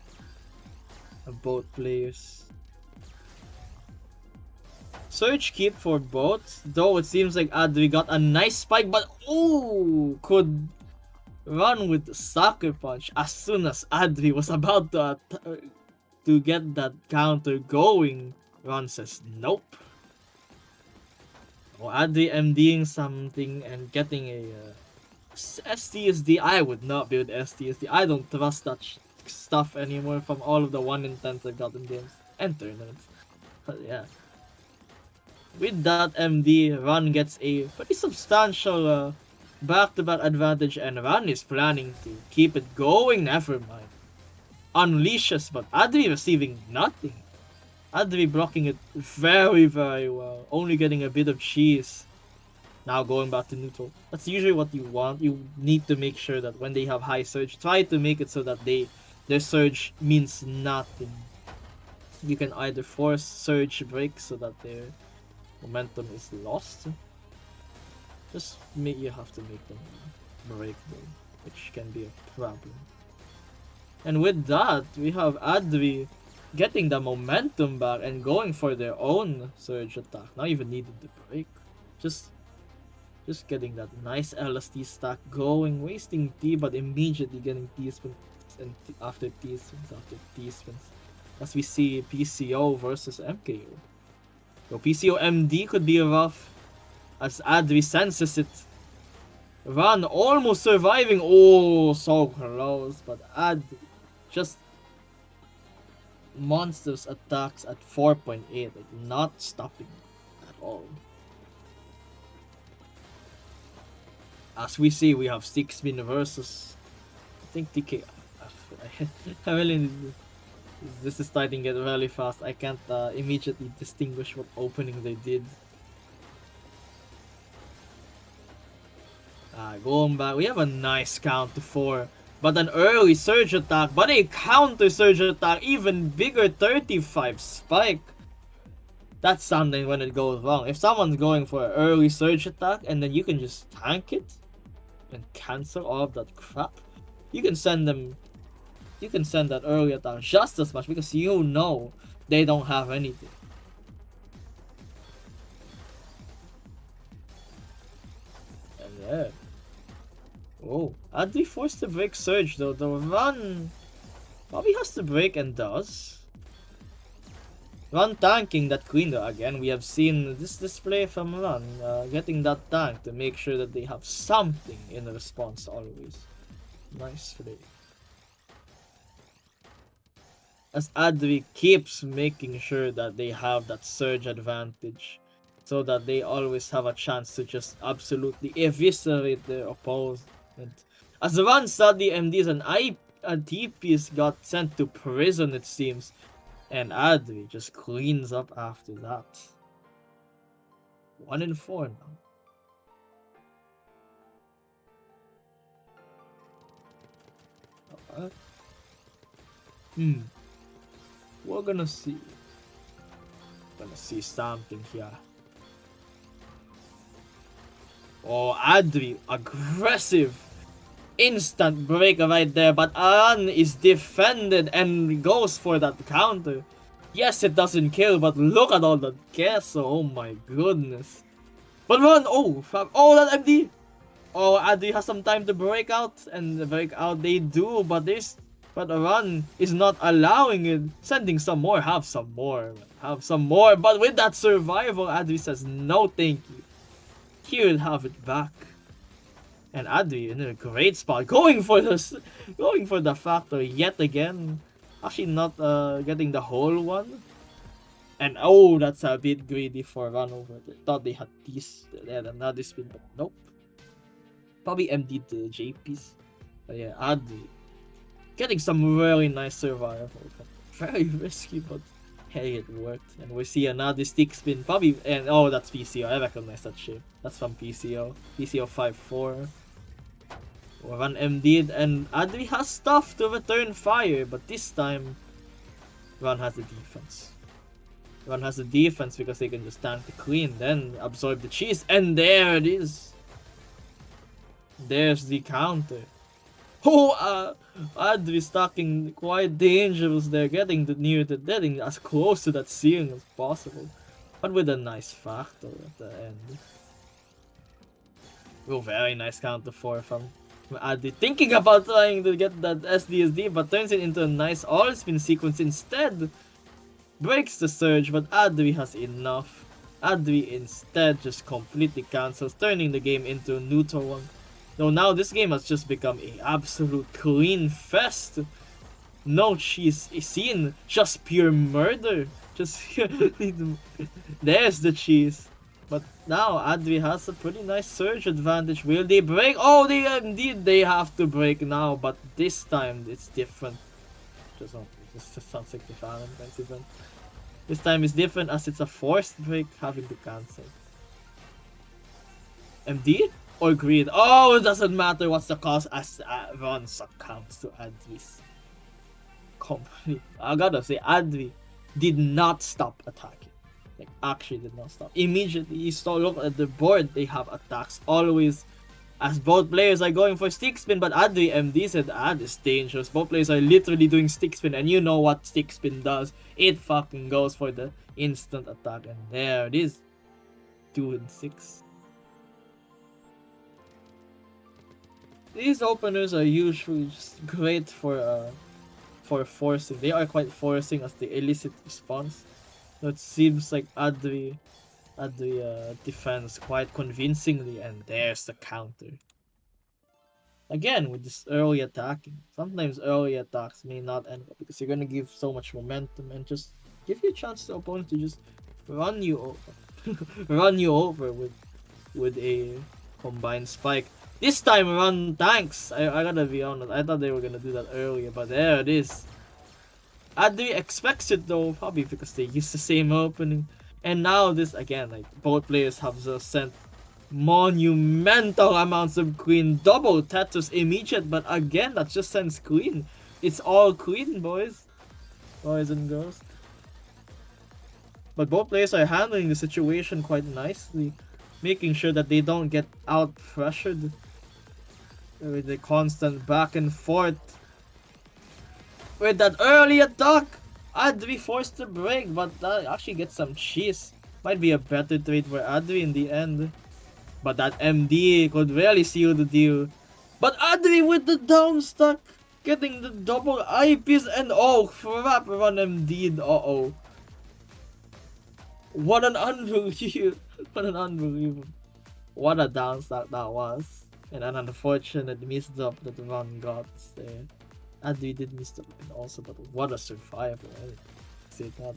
of both players. Surge keep for both, though it seems like Adri got a nice spike, but ooh, could run with the sucker punch as soon as Adri was about to get that counter going. Ron says nope. Oh, Adri MDing something and getting a STSD. I would not build STSD. I don't trust that stuff anymore from all of the 1 in 10s I've got in games and tournaments. But yeah. With that MD, Ron gets a pretty substantial back-to-back advantage, and Ron is planning to keep it going. Never mind. Unleashes, but Adri receiving nothing. Adri blocking it very, very well. Only getting a bit of cheese. Now going back to neutral. That's usually what you want. You need to make sure that when they have high surge, try to make it so that their surge means nothing. You can either force surge break so that their momentum is lost. You have to make them break though, which can be a problem. And with that, we have Adri getting the momentum back and going for their own surge attack. Not even needed the break. Just getting that nice LST stack going, wasting T, but immediately getting T spins and after T spins. As we see PCO versus MKO. So PCO MD could be rough as Adri senses it. Ran almost surviving. Oh, so close, but Adri just monsters attacks at 4.8, like not stopping at all. As we see, we have 6-min versus I think TK. I really this is starting to get really fast. I can't immediately distinguish what opening they did. Going back, we have a nice count to 4. But an early surge attack, but a counter surge attack, even bigger 35 spike. That's something when it goes wrong. If someone's going for an early surge attack and then you can just tank it and cancel all of that crap, you can send that early attack just as much because you know they don't have anything. And yeah. Oh, Adri forced to break surge though. The run probably has to break and does. Run tanking that queen though. Again, we have seen this display from Run getting that tank to make sure that they have something in response always. Nice play. As Adri keeps making sure that they have that surge advantage so that they always have a chance to just absolutely eviscerate their opponent. As Run study MDs and TPs got sent to prison it seems, and Adri just cleans up after that. 1 in 4 now. We're gonna see. Gonna see something here. Oh, Adri, aggressive. Instant break right there, but Aran is defended and goes for that counter. Yes, it doesn't kill, but look at all that queso. Oh my goodness. But Run, oh, fuck. Oh, that MD. Oh, Adri has some time to break out, and break out they do, but Run is not allowing it. Sending some more, have some more. But with that survival, Adri says no thank you. He will have it back. And Adri in a great spot, going for the factor yet again. Actually not getting the whole one. And oh, that's a bit greedy for Run over there. Thought they had another spin, but nope. Probably emptied the JPs. But yeah, Adri getting some really nice survival. Very risky, but hey, it worked. And we see another stick spin. Probably, and oh, that's PCO. I recognize that shape. That's from PCO. PCO 5-4. Run MD'd, and Adri has stuff to return fire, but this time, Run has the defense. Run has the defense because they can just tank the queen, then absorb the cheese, and there it is. There's the counter. Oh, Adri stacking quite dangerous there, getting as close to that ceiling as possible, but with a nice factor at the end. Oh, very nice counter 4 from Adri, thinking about trying to get that SDSD, but turns it into a nice all-spin sequence instead. Breaks the surge, but Adri has enough. Adri instead just completely cancels, turning the game into a neutral one. Though now this game has just become an absolute clean fest. No cheese seen, just pure murder. Just there's the cheese. But now Adri has a pretty nice surge advantage. Will they break? Oh, they have to break now, but this time it's different. Just sounds like the Valentine's event. This time is different as it's a forced break having to cancel. MD or greed? Oh, it doesn't matter what's the cost as Run succumbs to Adri's complete. I gotta say, Adri did not stop attacking. Like, actually did not stop. Immediately, you saw, look at the board, they have attacks always as both players are going for stick spin, but Adri MD said is dangerous. Both players are literally doing stick spin, and you know what stick spin does. It fucking goes for the instant attack, and there it is. 2 and 6. These openers are usually just great for forcing. They are quite forcing as they elicit response. So it seems like Adri defends quite convincingly, and there's the counter. Again, with this early attacking. Sometimes early attacks may not end up because you're gonna give so much momentum and just give you a chance to the opponent to just run you over. Run you over with a combined spike. This time Run tanks. I gotta be honest, I thought they were gonna do that earlier, but there it is. Adri expects it though, probably because they used the same opening. And now this again, like both players have just sent monumental amounts of queen. Double Tetris immediate, but again, that just sends queen. It's all queen, boys and girls. But both players are handling the situation quite nicely, making sure that they don't get out pressured with the constant back and forth. With that early attack, Adri forced to break, but that actually gets some cheese. Might be a better trade for Adri in the end. But that MD could really seal the deal. But Adri with the down stuck, getting the double eyepiece, and oh crap, run MD'd. Uh-oh. What an unbelievable, what a down stack that was. And an unfortunate misstep that Ron got there. Adri did miss the win also, but what a survival. Say that.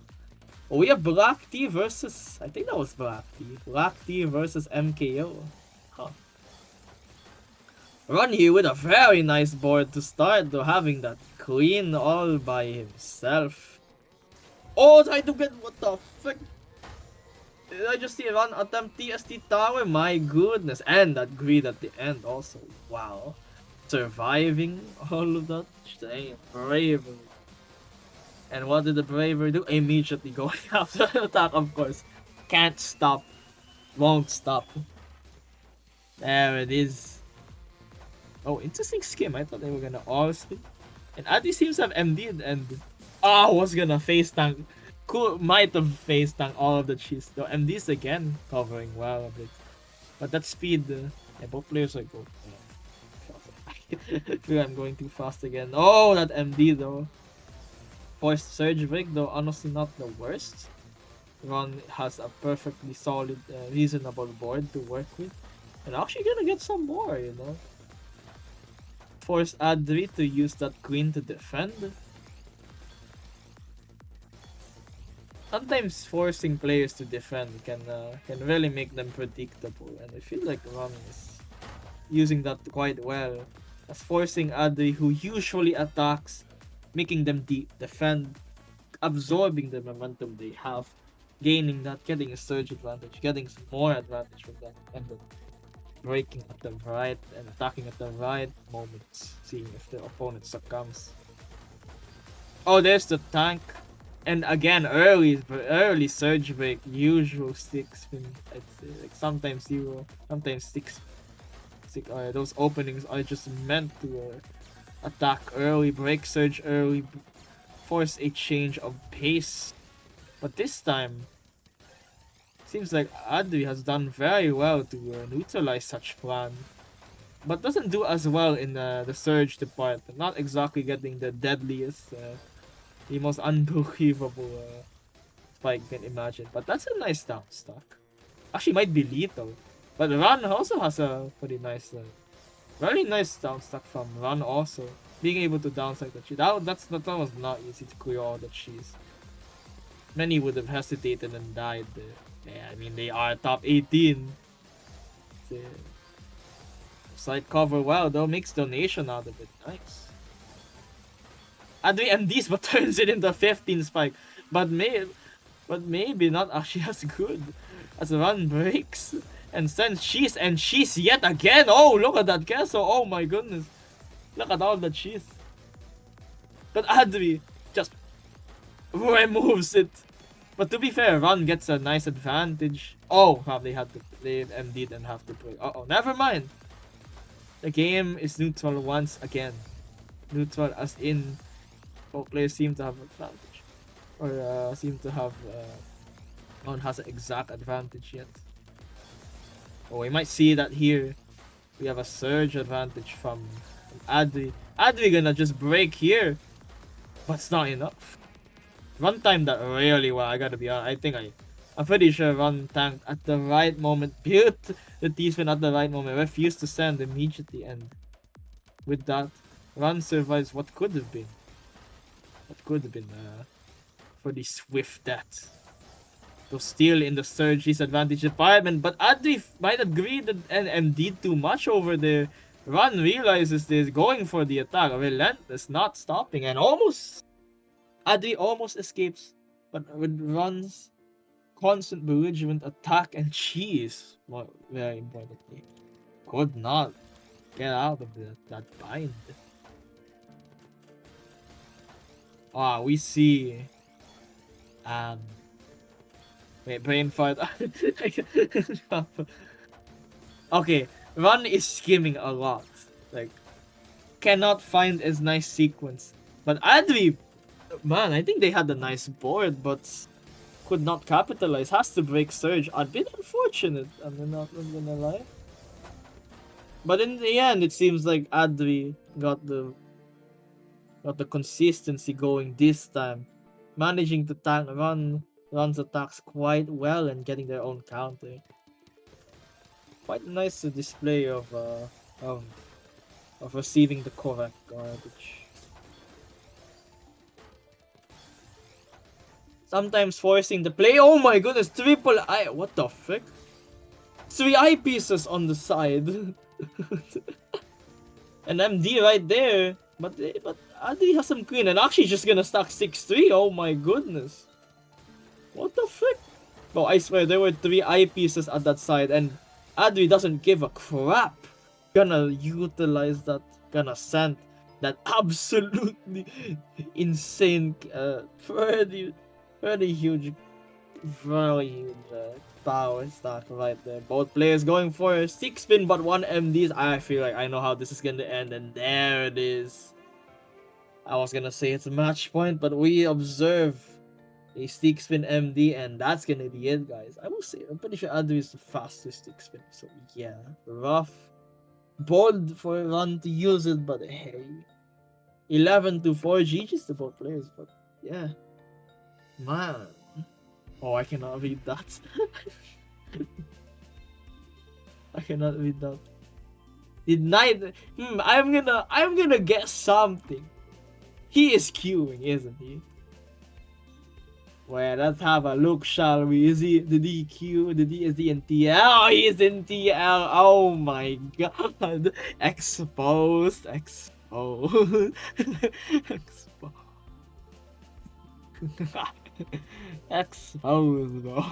Oh, we have Black T versus, I think that was Black T. Black T versus MKO. Huh. Ron here with a very nice board to start, though, having that queen all by himself. Oh, trying to get, what the frick? Did I just see Ron attempt TST tower? My goodness. And that greed at the end also. Wow. Surviving all of that. Dang, bravery. And what did the bravery do? Immediately going after the attack, of course. Can't stop. Won't stop. There it is. Oh, interesting skim. I thought they were gonna all spin. And Adi seems to have MD'd and... Oh, was gonna face tank. Cool, might have face tank all of the cheese. Though MD's again covering well a bit. But that speed... yeah, both players are good. I feel I'm going too fast again. Oh, that MD though. Forced surge break though, honestly not the worst. Ron has a perfectly solid, reasonable board to work with. And actually gonna get some more, you know. Force Adri to use that queen to defend. Sometimes forcing players to defend can really make them predictable. And I feel like Ron is using that quite well. As forcing Adri, who usually attacks, making them defend, absorbing the momentum they have, gaining that, getting a surge advantage, getting some more advantage from that, and then breaking at the right and attacking at the right moments, seeing if the opponent succumbs. Oh, there's the tank. And again, early surge break, usual 6 spin, I'd say, like sometimes 0, sometimes 6. Those openings are just meant to attack early, break surge early, force a change of pace. But this time, seems like Adri has done very well to neutralize such plan. But doesn't do as well in the surge department. Not exactly getting the deadliest, the most unbelievable spike you can imagine. But that's a nice down stack. Actually, might be lethal. But Ran also has a pretty nice, very nice down stack from Ran also. Being able to downstack the cheese. That was not easy to clear all the cheese. Many would have hesitated and died there. Yeah, I mean, they are top 18. Side cover well though, makes donation out of it. Nice. Adri MDs but turns it into 15 spike. But maybe not actually as good. As Ran breaks and sends cheese and cheese yet again. Oh, look at that queso. Oh my goodness. Look at all the cheese. But Adri just removes it. But to be fair, Ron gets a nice advantage. Oh, crap, they MD'd and have to play. Uh-oh, never mind. The game is neutral once again. Neutral as in both players seem to have advantage. Or seem to have no one has an exact advantage yet. Oh, we might see that here. We have a surge advantage from Adri. Adri gonna just break here. But it's not enough. Run timed that really well, I gotta be honest. I'm pretty sure Ron tanked at the right moment, built the T-spin at the right moment, refused to send immediately, and with that, Ron survives what could have been. For the swift death. To steal in the surge disadvantage department, but Adri might have greeded and MD'd too much over there. Ron realizes this, going for the attack, relentless, not stopping, and Adri almost escapes, but with Ron's constant belligerent attack and cheese. Well, very importantly. Could not get out of that bind. Ah, we see. Wait, brain fart. Okay, Run is skimming a lot. Like, cannot find as nice sequence. But Adri, man, I think they had a nice board, but could not capitalize. Has to break Surge. A bit unfortunate, I'm not gonna lie. But in the end, it seems like Adri got the consistency going this time, managing to tank Run's attacks quite well and getting their own counter. Quite a nice display of receiving the correct garbage. Sometimes forcing the play. Oh my goodness, triple I. What the frick? 3 eyepieces on the side. An MD right there. But Adri has some queen and actually just gonna stack 6-3. Oh my goodness. What the frick? Bro, I swear there were 3 eyepieces at that side and Adri doesn't give a crap. Gonna utilize that. Gonna send that absolutely insane, pretty huge, very huge power stack right there. Both players going for a 6-spin but 1 MDs. I feel like I know how this is gonna end, and there it is. I was gonna say it's a match point, but we observe a 6-spin MD, and that's gonna be it, guys. I will say, I'm pretty sure Adri is the fastest 6-spin, so yeah. Rough. Bold for Run to use it, but hey. 11-4 GG's to both players, but yeah. Man. Oh, I cannot read that. I cannot read that. Did Knight... I'm gonna guess something. He is queuing, isn't he? Well, let's have a look, shall we? Did he queue? Is he in TL? Oh, he's in TL! Oh my god! Exposed. Exposed, bro.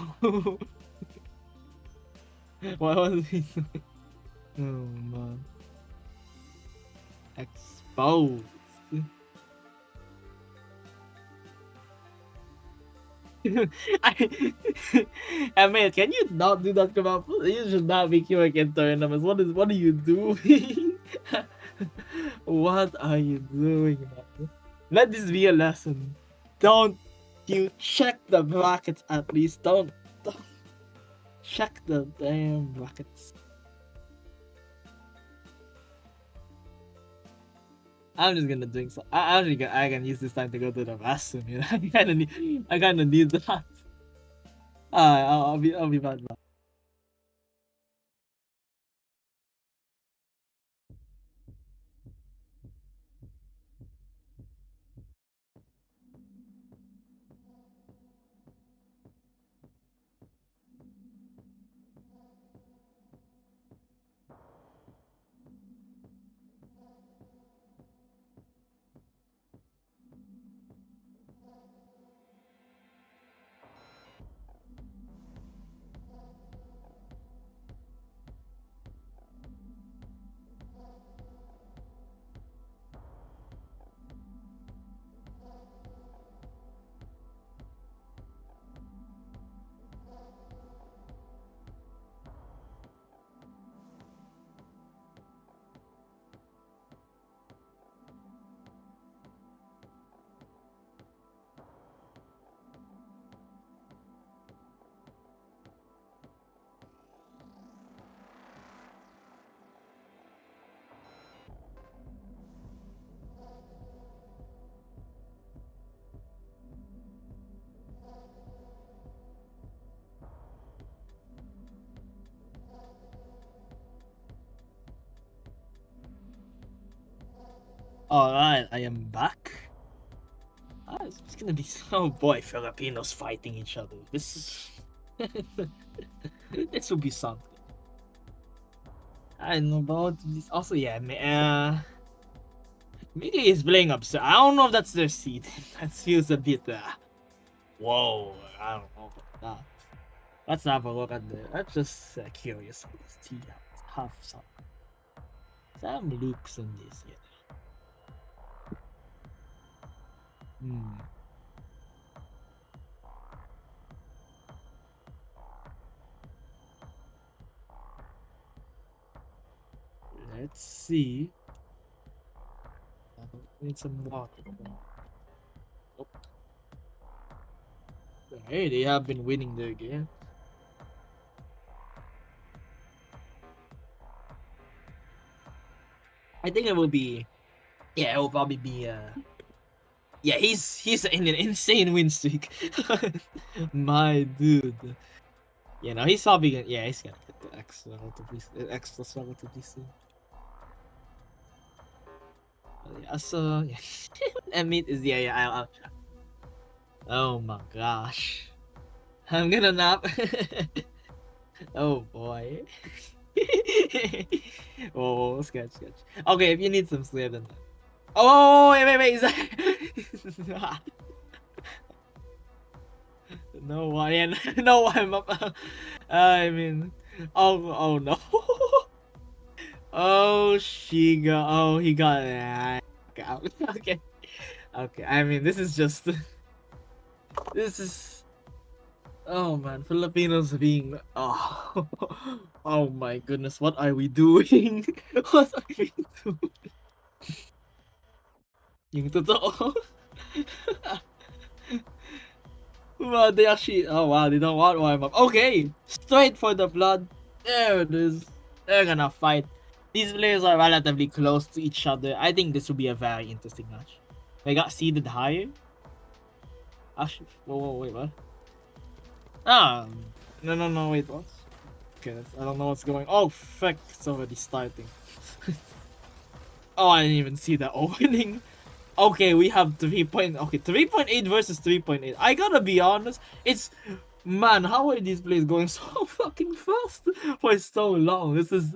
What was he doing? Oh man. Exposed. I mean, can you not do that command? You should not be queuing in tournaments. What are you doing? What are you doing, man? Let this be a lesson. Don't you check the brackets at least. Don't check the damn brackets. I'm just gonna drink some. I can use this time to go to the bathroom. You know, I kinda need that. I'll be back. Alright, I am back. It's gonna be oh boy, Filipinos fighting each other. This is this will be something. I don't know about this. Also, yeah, Mickey is playing absurd. I don't know if that's their seed. That feels a bit whoa, I don't know about that. Let's have a look at the. I'm just curious because he have some looks on this. Yeah. Hmm. Let's see. Need some water. Oh. Hey, they have been winning their game. I think it will be. Yeah, it will probably be. Yeah, he's in an insane win streak. My dude. Yeah, no, he's probably gonna. Yeah, he's gonna get the X X plus relatively soon. Yeah, so yeah. Emmett is yeah. I'll oh my gosh, I'm gonna nap. Oh boy. Oh, sketch. Okay, if you need some sleep, then. Oh wait, is that? No one, yeah, no, I'm up. I mean, oh no. Oh, he got it. Okay, okay. I mean, this is just, this is. Oh man, Filipinos being. Oh, oh my goodness, what are we doing? What are we doing? Yung totoo. Wow, they actually. Oh wow, they don't want warm up. Okay, straight for the blood. There it is. They're gonna fight. These players are relatively close to each other. I think this will be a very interesting match. They got seeded higher. Actually, wait, what? Ah, no, wait, what? Okay, I don't know what's going. Oh, fuck! It's already starting. Oh, I didn't even see the opening. Okay, we have 3.8 versus 3.8. I gotta be honest, it's man, how are these plays going so fucking fast for so long? This is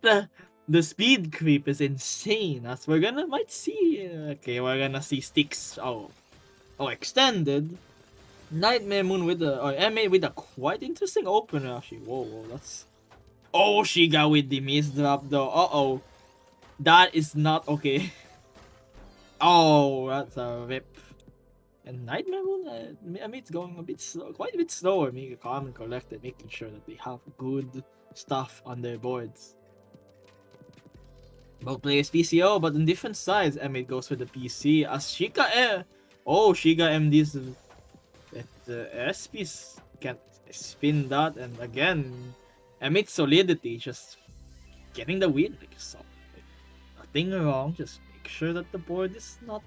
the the speed creep is insane. As we're gonna might see. Okay, we're gonna see sticks. Oh, extended. Nightmare Moon with the or MA with a quite interesting opener actually. Whoa, that's. Oh, Shiga with the miss drop though. Oh, that is not okay. Oh, that's a rip. And Nightmare Moon, I mean, it's going a bit slow, quite a bit slower, making calm and collected, making sure that they have good stuff on their boards. Both players PCO, but on different sides. Emit goes for the PC as Shika. Oh, Shiga MD's the SPs can't spin that, and again, Emit's solidity just getting the win. Like so, nothing wrong. Just make sure that the board is not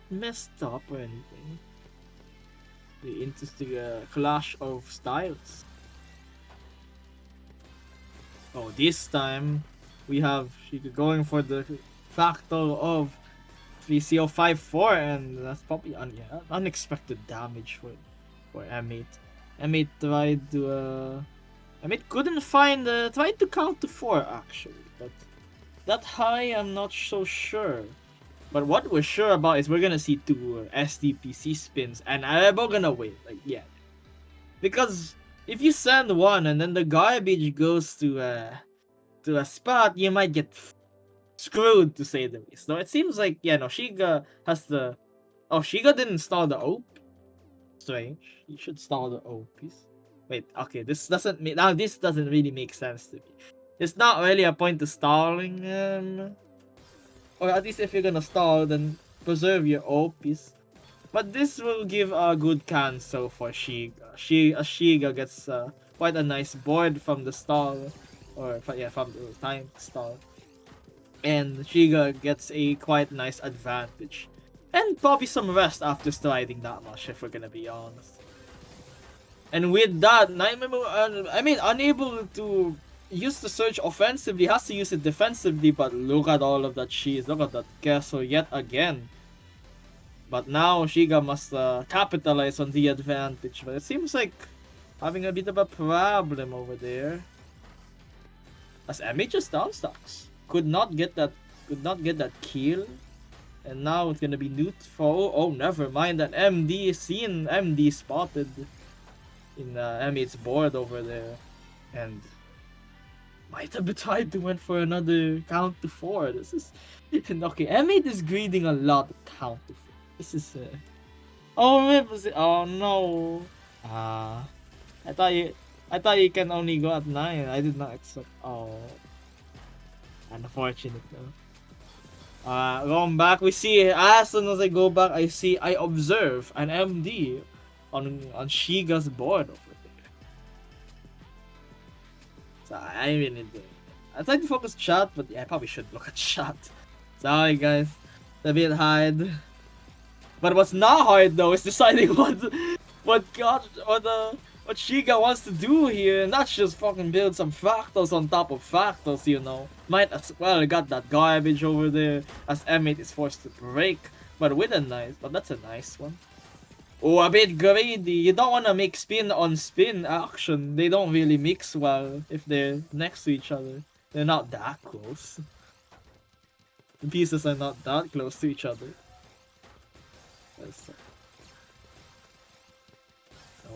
messed up or anything. The interesting clash of styles. Oh, this time we have Shika going for the factor of 3CO54, and that's probably unexpected damage for M8. M8 tried to M8 couldn't find tried to count to 4 actually, but that high I'm not so sure. But what we're sure about is we're gonna see 2 SDPC spins, and I'm gonna wait. Like yeah, because if you send 1 and then the garbage goes to a spot, you might get screwed to say the least. So it seems like no, Shiga has the. Oh, Shiga didn't stall the OP. Strange. You should stall the OPs. Wait, okay, this doesn't really make sense to me. It's not really a point to stalling, or at least if you're gonna stall, then preserve your OPs. But this will give a good cancel for Shiga. Shiga gets quite a nice board from the stall, or from the time stall. And Shiga gets a quite nice advantage. And probably some rest after striding that much, if we're gonna be honest. And with that, unable to use the surge offensively, has to use it defensively, but look at all of that cheese, look at that Gesso yet again. But now Shiga must capitalize on the advantage, but it seems like having a bit of a problem over there. As Emi just downstocks. Could not get that kill. And now it's gonna be Newt for. Oh, never mind. That MD spotted. in M8's board over there, and might have tried to went for another count to 4. This is okay. M8 is greeding a lot of count to 4. This is oh, oh no. Ah, I thought you can only go at 9. I did not expect. Oh, unfortunate though. Going back, we see as soon as I go back, I observe an MD on Shiga's board over there. So I really do. I tried to focus chat, but yeah, I probably should look at chat. Sorry guys, it's a bit hard. But what's not hard though is deciding what Shiga wants to do here, not just fucking build some fractals on top of fractals, you know. Might as well got that garbage over there as M8 is forced to break, but with a nice, but that's a nice one. Oh, a bit greedy. You don't want to make spin on spin action. They don't really mix well if they're next to each other. They're not that close. The pieces are not that close to each other.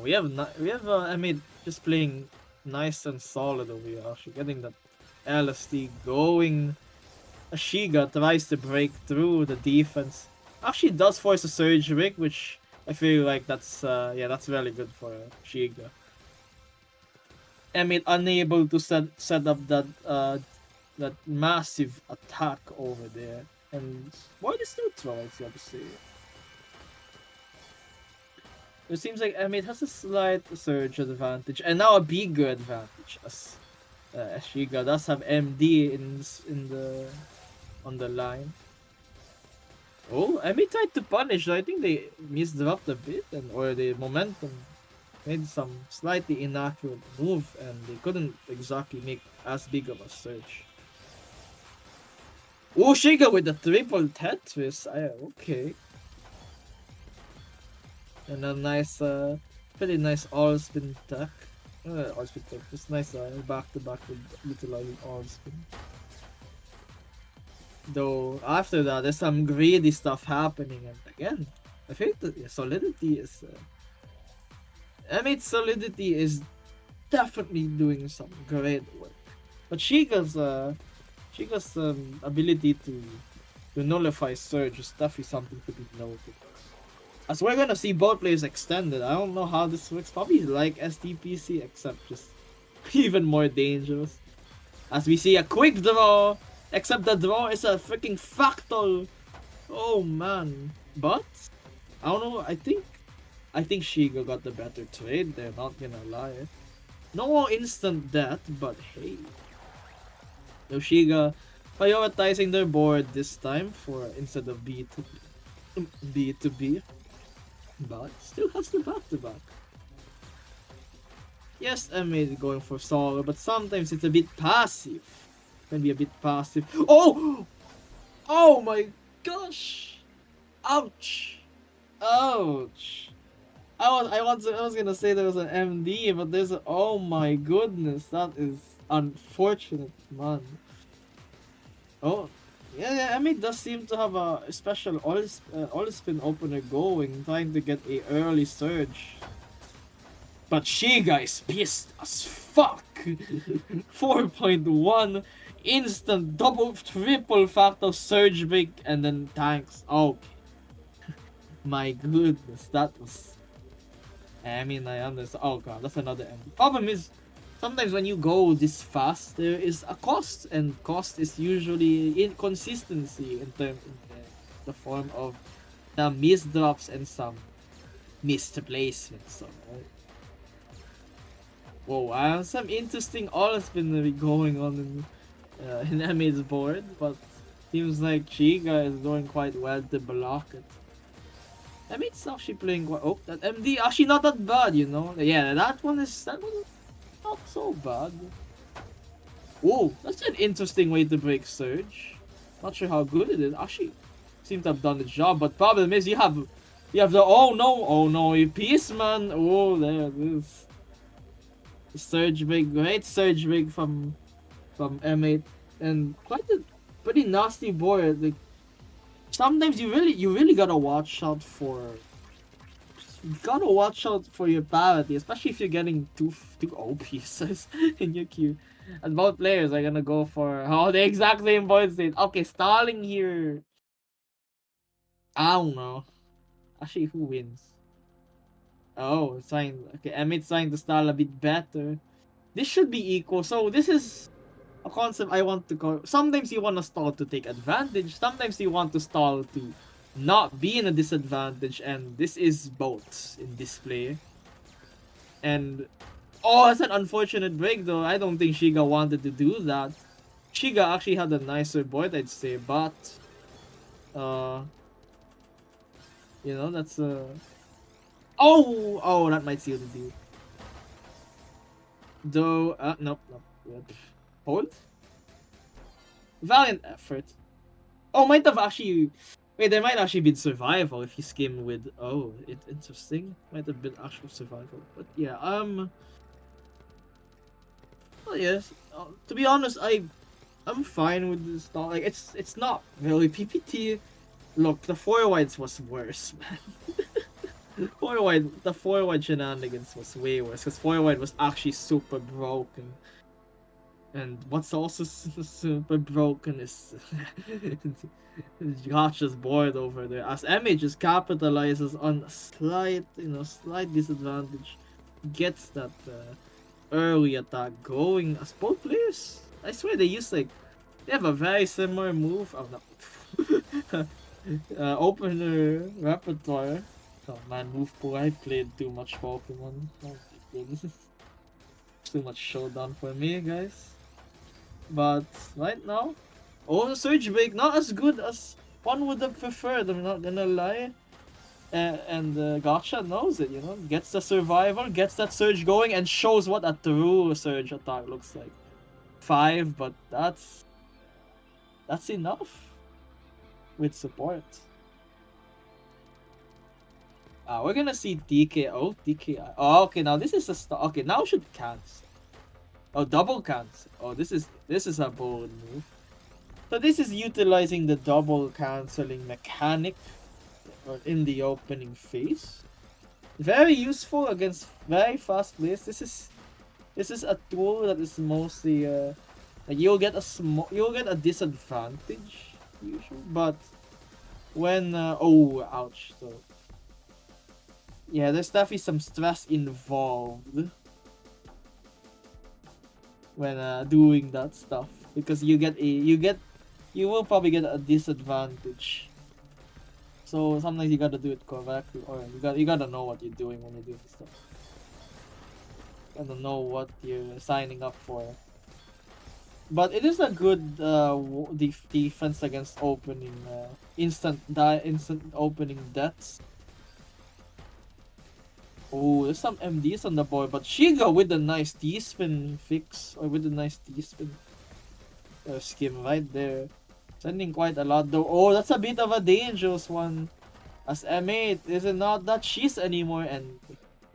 We have M8 just playing nice and solid over here. Actually getting that LSD going. Shiga tries to break through the defense. Actually does force a surge rig, which I feel like that's that's really good for Shiga. M8 unable to set up that massive attack over there, and board is neutral, I have to say. It seems like M8 has a slight surge advantage, and now a bigger advantage as Shiga does have MD on the line. Oh, M8 tried to punish. I think they misdropped a bit, or the momentum made some slightly inaccurate move, and they couldn't exactly make as big of a surge. Oh, Shiga with the triple Tetris. Okay. And a nice, pretty nice all spin tech. All spin tech. Just nice back to back with utilizing all spin. Though after that, there's some greedy stuff happening, and again, I think the solidity is. M8's solidity is definitely doing some great work, but Shiga's ability to nullify surge is definitely something to be noted. As we're gonna see both players extended, I don't know how this works. Probably like STPC, except just even more dangerous. As we see a quick draw, except the draw is a freaking fractal. Oh man. But I don't know, I think Shiga got the better trade, they're not gonna lie. No instant death, but hey. Shiga prioritizing their board this time for instead of B to B. But still has the back-to-back. Yes, M8 is going for solo, but sometimes it's a bit passive. Can be a bit passive. Oh! Oh my gosh! Ouch! Ouch! I was gonna say there was an MD, but there's a, oh my goodness, that is unfortunate, man. Oh, yeah, M8 does seem to have a special all spin opener going, trying to get a early surge. But Shiga is pissed as fuck. 4.1 instant double triple fractal surge break and then tanks. Okay. My goodness, that was. I mean, I understand. Oh god, that's another MD. Problem is, sometimes when you go this fast, there is a cost, and cost is usually inconsistency in the form of the misdrops and some misplacements. So, whoa, some interesting all spin going on in M8's board, but seems like Shiga is doing quite well to block it. M8's actually playing quite. Oh, that MD actually not that bad, you know. Yeah, that one is not so bad. Whoa, that's an interesting way to break surge. Not sure how good it is. Actually, seems to have done the job, but problem is you have the oh no, you piece man. Oh, there it is. The surge break, great surge break from M8, and quite a pretty nasty board. Like sometimes you really gotta watch out for You gotta watch out for your parity, especially if you're getting two O pieces in your queue. And both players are gonna go for the exact same point state. Okay, stalling here. I don't know. Actually, who wins? Oh, it's trying. Okay, Emmett's trying to stall a bit better. This should be equal. So this is a concept I want to call. Sometimes you want to stall to take advantage. Sometimes you want to stall to not be in a disadvantage. And this is both in this play. And oh, it's an unfortunate break though. I don't think Shiga wanted to do that. Shiga actually had a nicer board, I'd say, but you know, that's oh, that might seal the deal. Though, nope. Hold? Valiant effort. Oh, might have actually... Wait, there might actually been survival if he skimmed with... Oh, interesting. Might have been actual survival. But yeah, well, yes. To be honest, I'm fine with this stall. Like, it's not really PPT. Look, the 4-wides was worse, man. The 4-wide shenanigans was way worse, because 4-wide was actually super broken. And what's also super broken is Gotcha's board over there, as MA just capitalizes on a slight disadvantage, gets that early attack going. As both players, I swear they have a very similar move. Oh no. Opener repertoire. Oh man, move pool. I played too much Pokemon. Oh my goodness. Too much showdown for me, guys. But right now, Surge Break, not as good as one would have preferred, I'm not gonna lie. And Gotcha knows it, you know, gets the survivor, gets that surge going, and shows what a true surge attack looks like. 5, but that's enough with support. We're gonna see TKO, TKI. Oh, okay, now this is a start. Okay, now should cancel. Oh, double cancel. Oh, this is a bold move. So this is utilizing the double canceling mechanic in the opening phase. Very useful against very fast players. This is a tool that is mostly like you'll get a disadvantage usually, but when oh ouch, so yeah, there's definitely some stress involved when doing that stuff, because you will probably get a disadvantage. So sometimes you gotta do it correctly, or you gotta know what you're doing when you do this stuff. You gotta know what you're signing up for. But it is a good defense against opening instant opening deaths. Oh, there's some MDs on the board, but Shiga with a nice D-spin fix, or with a nice D-spin skim right there. Sending quite a lot though. Oh, that's a bit of a dangerous one. As M8 is not that she's anymore, and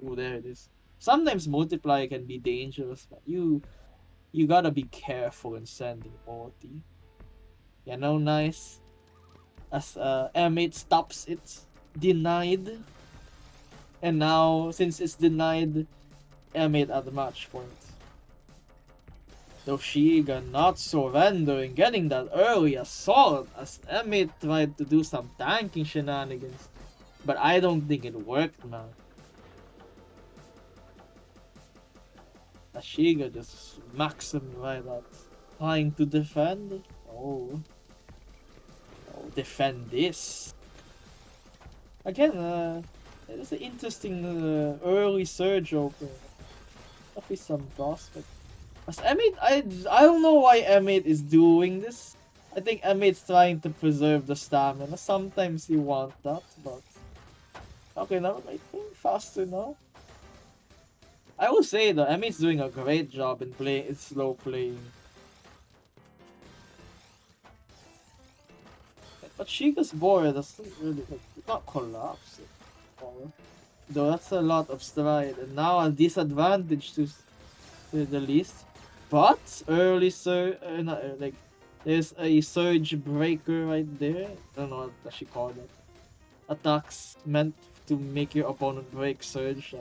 oh, there it is. Sometimes multiply can be dangerous, but you gotta be careful in sending multi. You know, nice. As M8 stops it, denied. And now, since it's denied, M8 at the match point. Though Shiga not surrendering, getting that early assault as M8 tried to do some tanking shenanigans. But I don't think it worked, man. As Shiga just smacks him right out. Trying to defend. Oh, defend this. Again, it is an interesting early surge open. Definitely some prospect. As M8, I don't know why M8 is doing this. I think M8's trying to preserve the stamina. Sometimes you want that, but okay, now I think faster now. I will say though, M8's doing a great job in slow playing. But Shiga's board doesn't really not collapse. Though that's a lot of stride, and now a disadvantage to the least. But early there's a surge breaker right there. I don't know what she called it. Attacks meant to make your opponent break surge.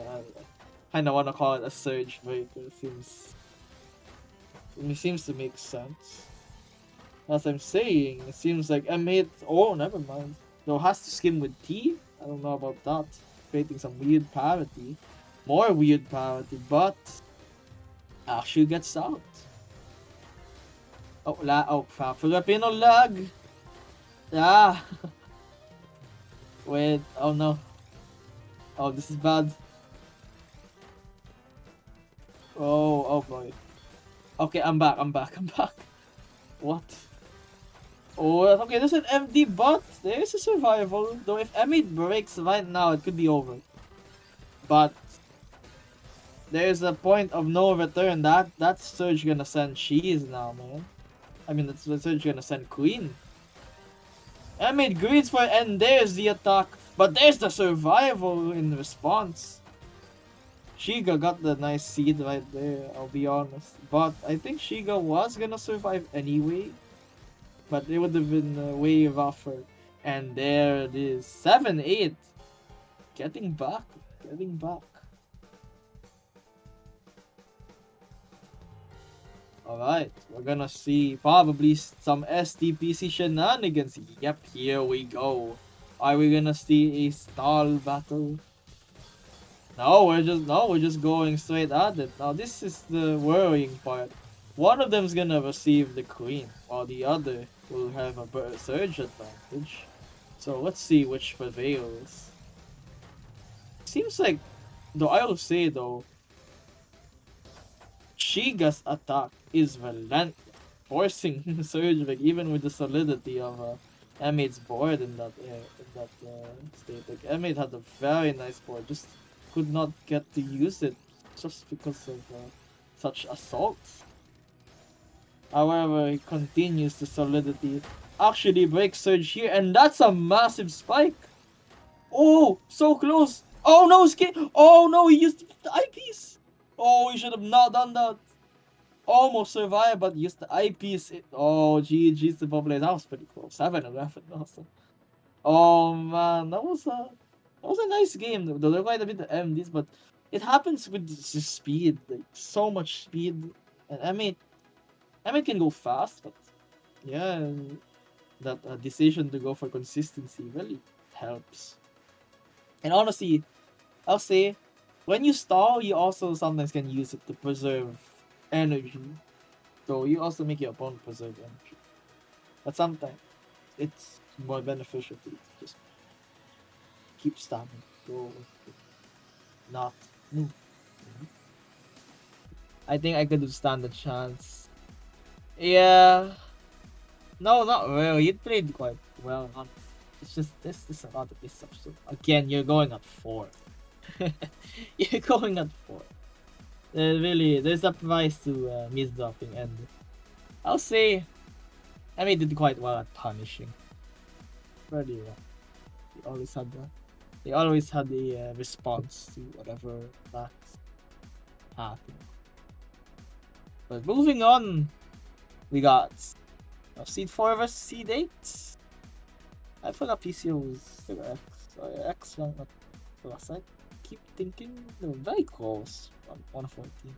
Kinda wanna call it a surge breaker. It seems to make sense. As I'm saying, it seems like M8. Oh, never mind. Though has to skim with T. I don't know about that. Creating some weird parity, more weird parity. But Ashu gets out. Oh, Filipino lag. Ah. Wait. Oh no. Oh, this is bad. Oh boy. Okay, I'm back. What? Oh, okay, there's an MD, but there is a survival. Though if M8 breaks right now, it could be over. But there's a point of no return. That's Surge gonna send Cheese now, man. I mean, that's Surge gonna send Queen. M8 greets for, and there's the attack. But there's the survival in response. Shiga got the nice seed right there, I'll be honest. But I think Shiga was gonna survive anyway. But it would have been way rougher. And there it is. 7-8. Getting back. Alright, we're gonna see probably some STPC shenanigans. Yep, here we go. Are we gonna see a stall battle? No, we're just going straight at it. Now this is the worrying part. One of them's gonna receive the queen, while the other will have a surge advantage. So let's see which prevails. Seems like, though I will say though, Shiga's attack is relentless, forcing Surge back even with the solidity of M8's board in that state. Like M8 had a very nice board, just could not get to use it just because of such assaults. However, he continues the solidity. Actually breaks Surge here, and that's a massive spike. Oh, so close. Oh no, oh no, he used the eyepiece. Oh, he should have not done that. Almost survived, but used the eyepiece. Oh, GG's the population. That was pretty close. 7-11 also. Oh man, that was a nice game. Though there were quite a bit of MDs, but it happens with just speed, like so much speed. And M8 can go fast, but yeah, that decision to go for consistency really helps. And honestly, I'll say, when you stall, you also sometimes can use it to preserve energy. So you also make your opponent preserve energy. But sometimes it's more beneficial to just keep standing, go, not move. I think I could stand a chance. Yeah. No, not really. You played quite well. It's just this is a lot of this stuff. So again, you're going at 4. You're going at 4. There's a price to miss dropping, and I'll say Emmy did quite well at punishing. Pretty well. They always had the response to whatever attacks happened. But moving on, we got Seed 4 versus Seed 8. I forgot PCO was still X. Sorry, X one, not plus. I keep thinking they were very close. 114.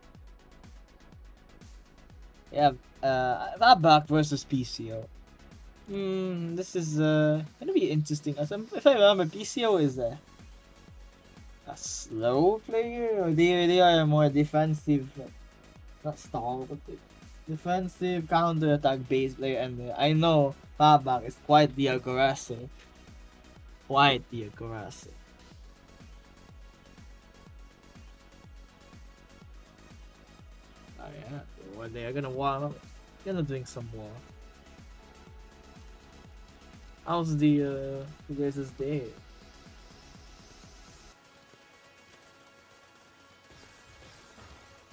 Yeah, Rabak versus PCO. This is gonna be interesting. If I remember, PCO is a slow player, or they are a more defensive, not stall, but defensive counter attack based player. And I know Rabak is quite the aggressor. Oh yeah, one day I'm gonna warm up. Gonna drink some more. How's the guys' day?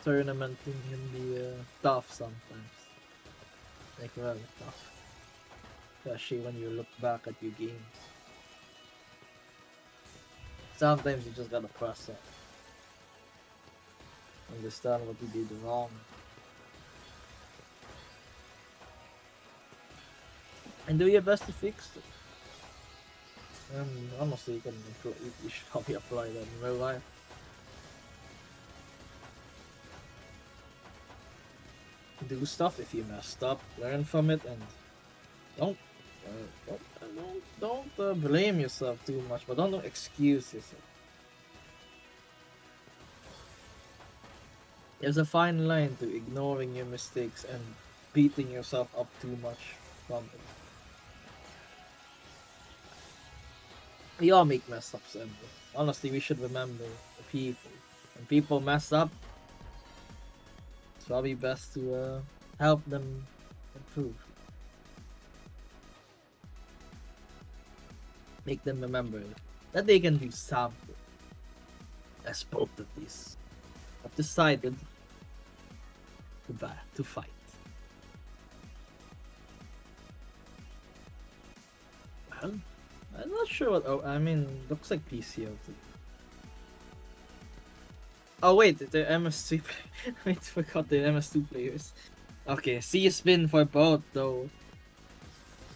Tournamenting can be tough sometimes. Like really tough. Especially when you look back at your games. Sometimes you just gotta press it. Understand what you did wrong. And do your best to fix it. And honestly, you should probably apply that in real life. Do stuff if you messed up, learn from it, and don't don't blame yourself too much, but don't excuse yourself. There's a fine line to ignoring your mistakes and beating yourself up too much from it. We all make mess ups, and honestly, we should remember the people. When people mess up, it's probably best to help them improve. Make them remember that they can do something. As both of these have decided to fight. Well, I'm not sure what. Oh, I mean, looks like PCO too. Oh wait, the MS2. Wait, forgot the MS2 players. Okay, C spin for both though.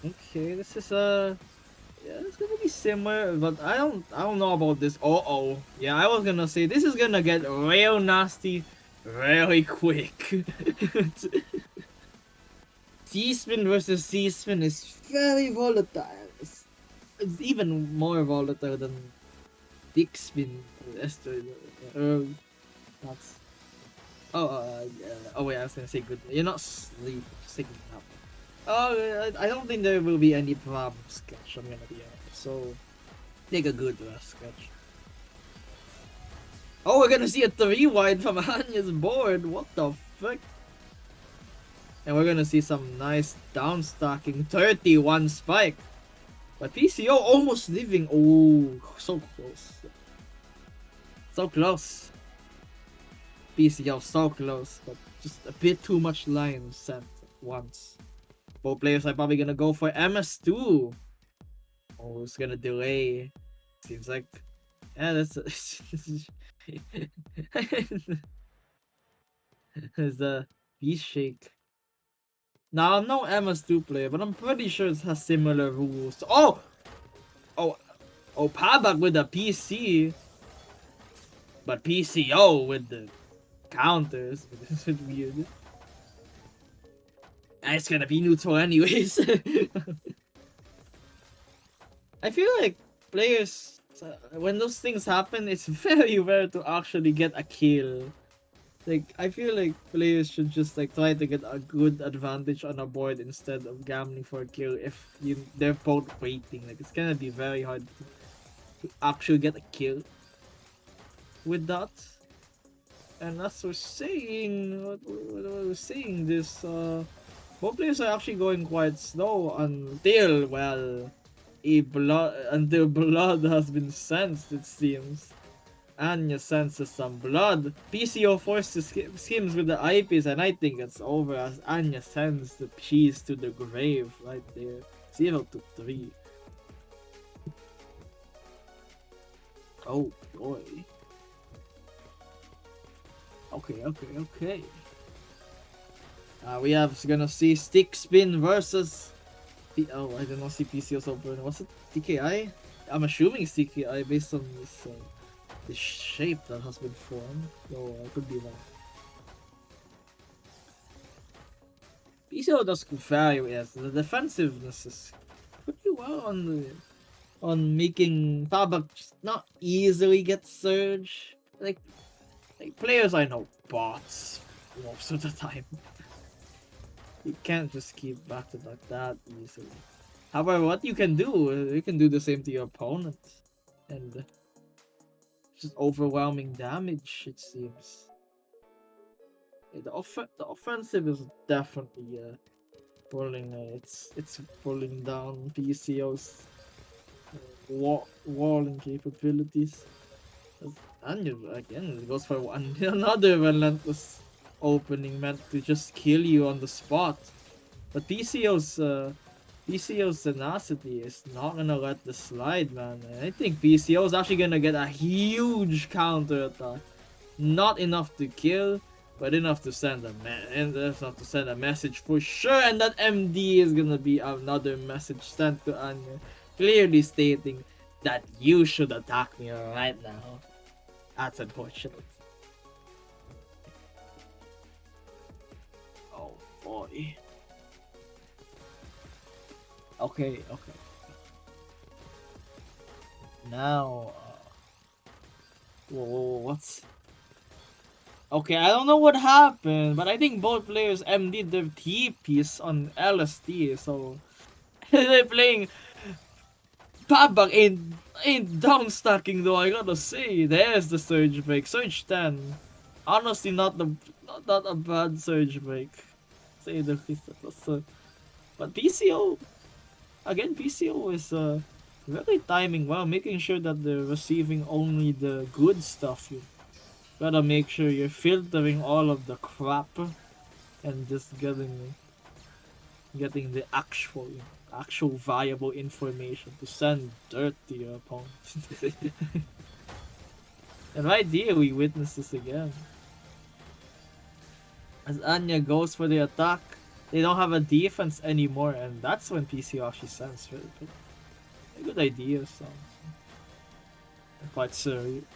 Okay, this is yeah, it's gonna be similar, but I don't know about this. Oh, yeah, I was gonna say this is gonna get real nasty, really quick. C spin versus C spin is very volatile. It's even more volatile than Dick spin. That's. Oh wait, I was gonna say good. You're not sleep, just taking a nap. Oh, I don't think there will be any problem sketch. I'm gonna be honest. So, take a good rest sketch. Oh, we're gonna see a 3 wide from Anya's board. What the fuck? And we're gonna see some nice down stacking. 31 spike. But PCO almost leaving. Oh, so close. So close. PCO so close, but just a bit too much line sent at once. Both players are probably gonna go for MS2. Oh, it's gonna delay. Seems like, yeah, that's it's a beast shake. Now I'm no MS2 player, but I'm pretty sure it has similar rules. Oh, Pabak with a PC, but PCO with the counters. This is weird. And it's gonna be neutral anyways. I feel like players, when those things happen, it's very rare to actually get a kill. Like, I feel like players should just like try to get a good advantage on a board instead of gambling for a kill if they're both waiting. Like, it's gonna be very hard to actually get a kill with that. And as we're saying, what we're saying, this both players are actually going quite slow until, well, until blood has been sensed, it seems. Anya senses some blood. PCO forced to skims with the eyepiece, and I think it's over as Anya sends the cheese to the grave right there. 0-3. Oh boy. Okay. We have gonna see stick spin versus. Oh, I don't know. See PCO's open. What's it? TKI? I'm assuming it's TKI based on this shape that has been formed. So I could be wrong. PCO does very yes. The defensiveness is pretty well on making Tabak not easily get surge. Like players I know bots most of the time. You can't just keep back to back that easily. However, what you can do the same to your opponent. And just overwhelming damage, it seems. Yeah, the offensive is definitely pulling it's pulling down PCO's walling capabilities. And again, it goes for another relentless opening meant to just kill you on the spot. But PCO's tenacity is not gonna let this slide, man. I think PCO is actually gonna get a huge counter attack. Not enough to kill, but enough to send a message for sure. And that MD is gonna be another message sent to Anya, clearly stating that you should attack me right now. That's unfortunate. Oh boy. Okay. Now, whoa, what's... Okay, I don't know what happened, but I think both players MD'd their T-piece on LSD, so... They're playing... Pabak ain't down stacking though, I gotta say. There's the Surge Break. Surge 10. Honestly, not a bad Surge Break. Say the least. But PCO... Again, PCO is really timing well, making sure that they're receiving only the good stuff. You gotta make sure you're filtering all of the crap and just getting the actual viable information to send dirt to your opponent. And right here we witness this again. As Anya goes for the attack, they don't have a defense anymore, and that's when PCO actually sends a good idea. So quite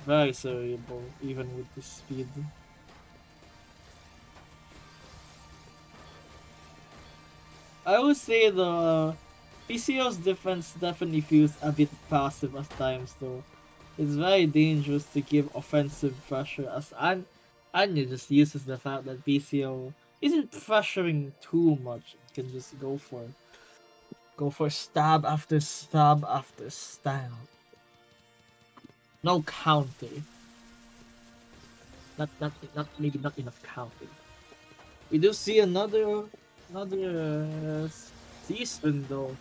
very cerebral, even with the speed. I would say the PCO's defense definitely feels a bit passive at times, though. It's very dangerous to give offensive pressure, as Anya just uses the fact that PCO isn't pressuring too much. It can just go for stab after stab after stab. No counter. Maybe not enough counter. We do see another C-spin though.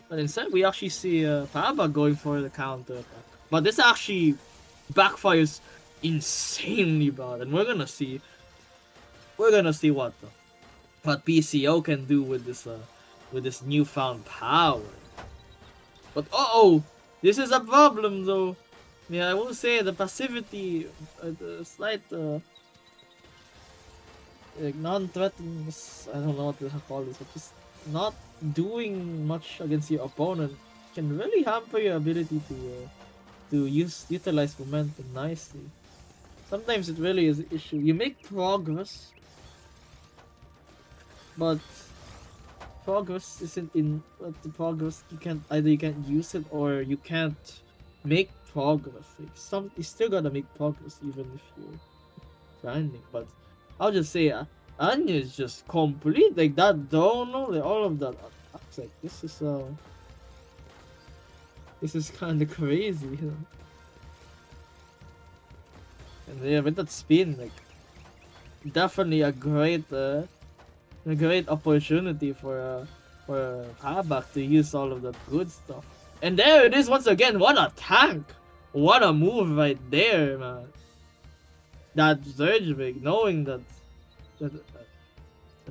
But instead we actually see Paba going for the counter attack. But this actually backfires insanely bad, and we're gonna see what PCO can do with this newfound power. But this is a problem though. Yeah, I will say the passivity, the slight like non-threatening, I don't know what to call this, but just not doing much against your opponent can really hamper your ability to utilize momentum nicely. Sometimes it really is an issue. You make progress, but progress isn't in the progress. You can't use it, or you can't make progress. Like you still gotta make progress even if you're grinding. But I'll just say, Anya is just complete, like that dono, like all of that. I was like, this is kind of crazy. You know? And yeah, with that spin, like definitely a great opportunity for Habak to use all of that good stuff. And there it is once again. What a tank! What a move right there, man. That surge break, knowing that the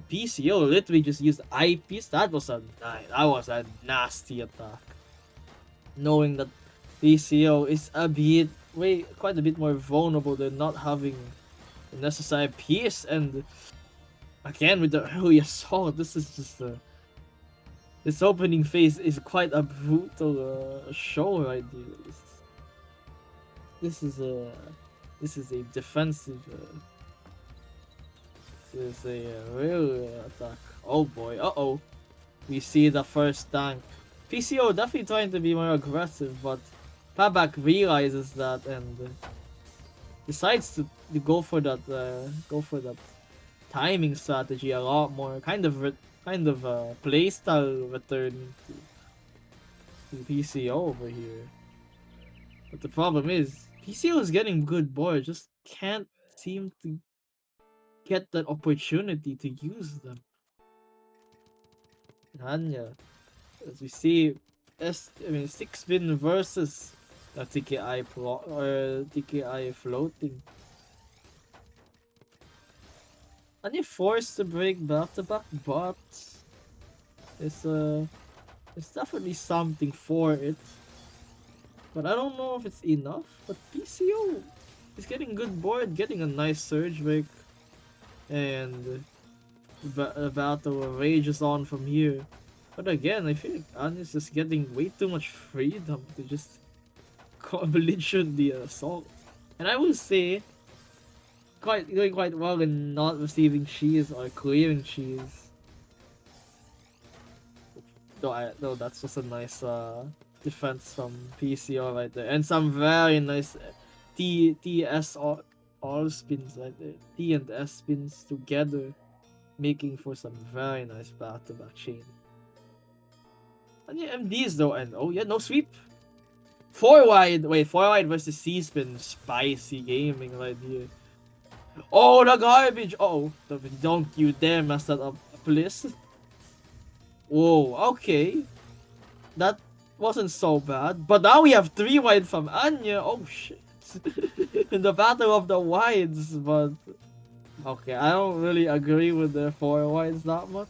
PCO literally just used eyepiece. That was a nasty attack. Knowing that PCO is quite a bit more vulnerable than not having the necessary piece, and again with the early assault, this is just this opening phase is quite a brutal show right here. This is a defensive. This is a real attack. Oh boy! We see the first tank. PCO definitely trying to be more aggressive, but Pabak realizes that and decides to go for that timing strategy a lot more. Kind of playstyle return to PCO over here. But the problem is PCO is getting good boards, just can't seem to get that opportunity to use them. Anya, as we see, 6-win versus a TKI floating. Anya forced to break back-to-back, but there's definitely something for it. But I don't know if it's enough. But PCO is getting good board, getting a nice surge break, and the battle rages on from here. But again, I feel like Anya's just getting way too much freedom to just belligerent the assault. And I will say, doing quite well in not receiving cheese or clearing cheese. Though that's just a nice defense from PCO right there, and some very nice TS all spins right there. T and S spins together, making for some very nice back-to-back chain. And yeah, MDs though, and oh yeah, no sweep. 4 wide. Wait, 4 wide versus C spin. Spicy gaming right here. Oh, the garbage. Oh, don't you dare mess that up, please. Whoa, okay. That wasn't so bad. But now we have 3 wide from Anya. Oh shit. In the battle of the wides, but okay, I don't really agree with the 4 wides that much.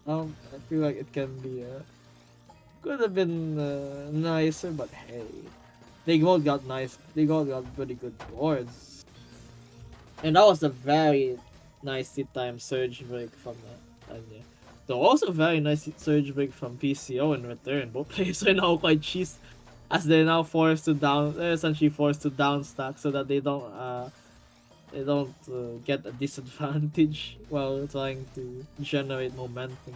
I feel like it can be could have been nicer, but hey, they both got nice. They both got pretty good boards, and that was a very nice hit time surge break from Anya. Though also very nice surge break from PCO in return. Both players are now quite cheesed, as they're now forced to they're essentially forced to down stack so that they don't get a disadvantage while trying to generate momentum.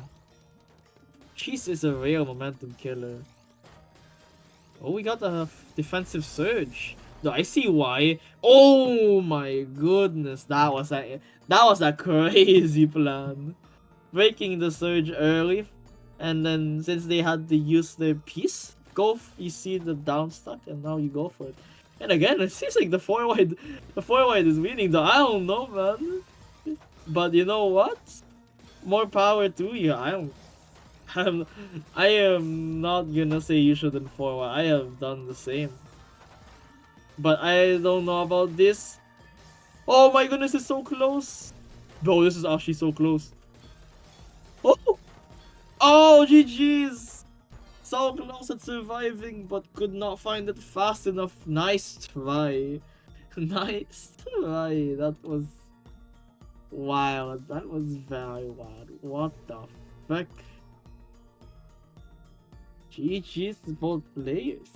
Cheese is a real momentum killer. Oh, we got a defensive surge. Do I see why? Oh my goodness, that was a crazy plan. Breaking the surge early, and then since they had to use their piece, you see the down stack, and now you go for it. And again, it seems like the 4 wide is winning though. I don't know, man. But you know what? More power to you. I am not gonna say you shouldn't 4 wide. I have done the same. But I don't know about this. Oh my goodness, it's so close. Bro, this is actually so close. Oh! Oh, GG's! So close at surviving, but could not find it fast enough. Nice try. Nice try. That was wild. That was very wild. What the fuck? GG's to both players.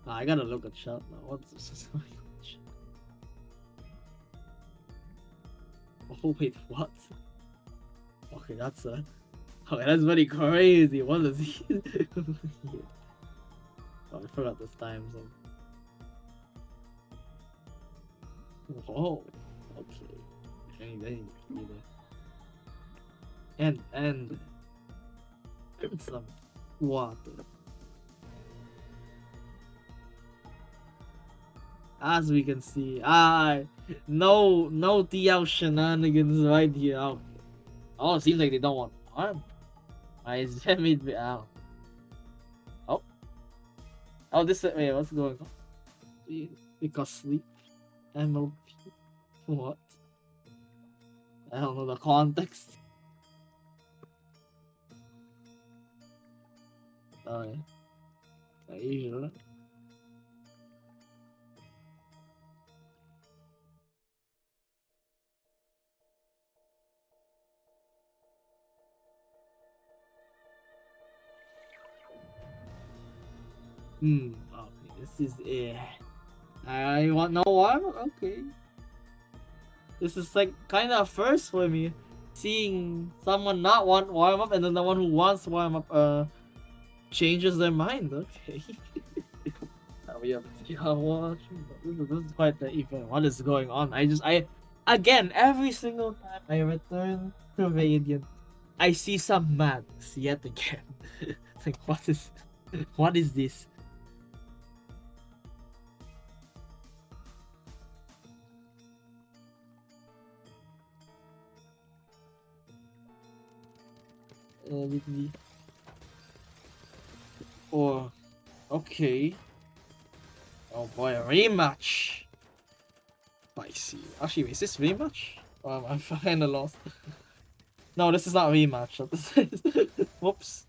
I gotta look at chat now. What's this? Oh wait, what? Okay, that's very crazy. What is he? Oh, I forgot this time zone. Oh, okay. And some water. As we can see, no TL shenanigans right here. Oh, it seems like they don't want arm. I made me out. Oh, this wait, what's going on? Because sleep, MLP, what? I don't know the context. Oh yeah, usually. Okay, this is I want no warm. Okay, this is like kind of a first for me, seeing someone not want warm up, and then the one who wants warm up changes their mind. Okay. We have this is quite the event. What is going on? Again, every single time I return to Radiant, I see some madness yet again. Like what is this? Oh, okay. Oh boy, a rematch. Spicy. Actually, wait, is this rematch? I'm kinda lost. No, this is not rematch. Whoops.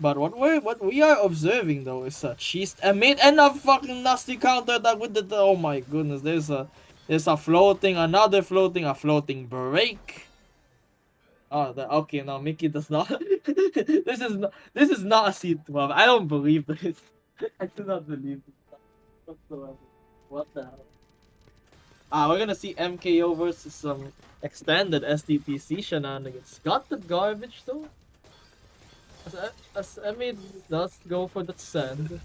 But what we are observing though is a cheese and made and a fucking nasty counter that with the oh my goodness, there's a floating, a floating break. Oh, okay, now Mickey does not. This is not a C12. I don't believe this. I do not believe it whatsoever. What the hell? We're gonna see MKO versus some extended SDPC shenanigans. Got the garbage though? As Emmy does go for the send,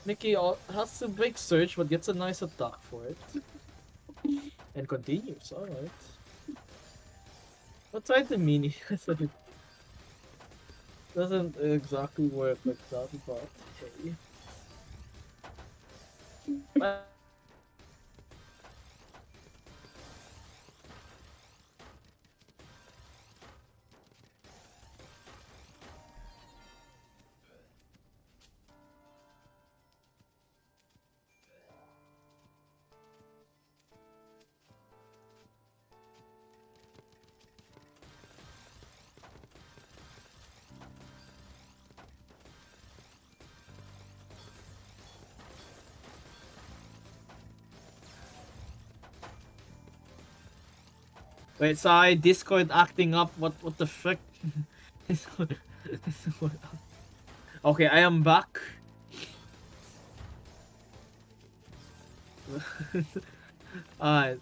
Mickey has to break Surge but gets a nice attack for it. And continues, alright. I'll try the mini. Doesn't exactly work like that, but okay. Wait, sorry, Discord acting up. What the frick? Okay, I am back. Alright.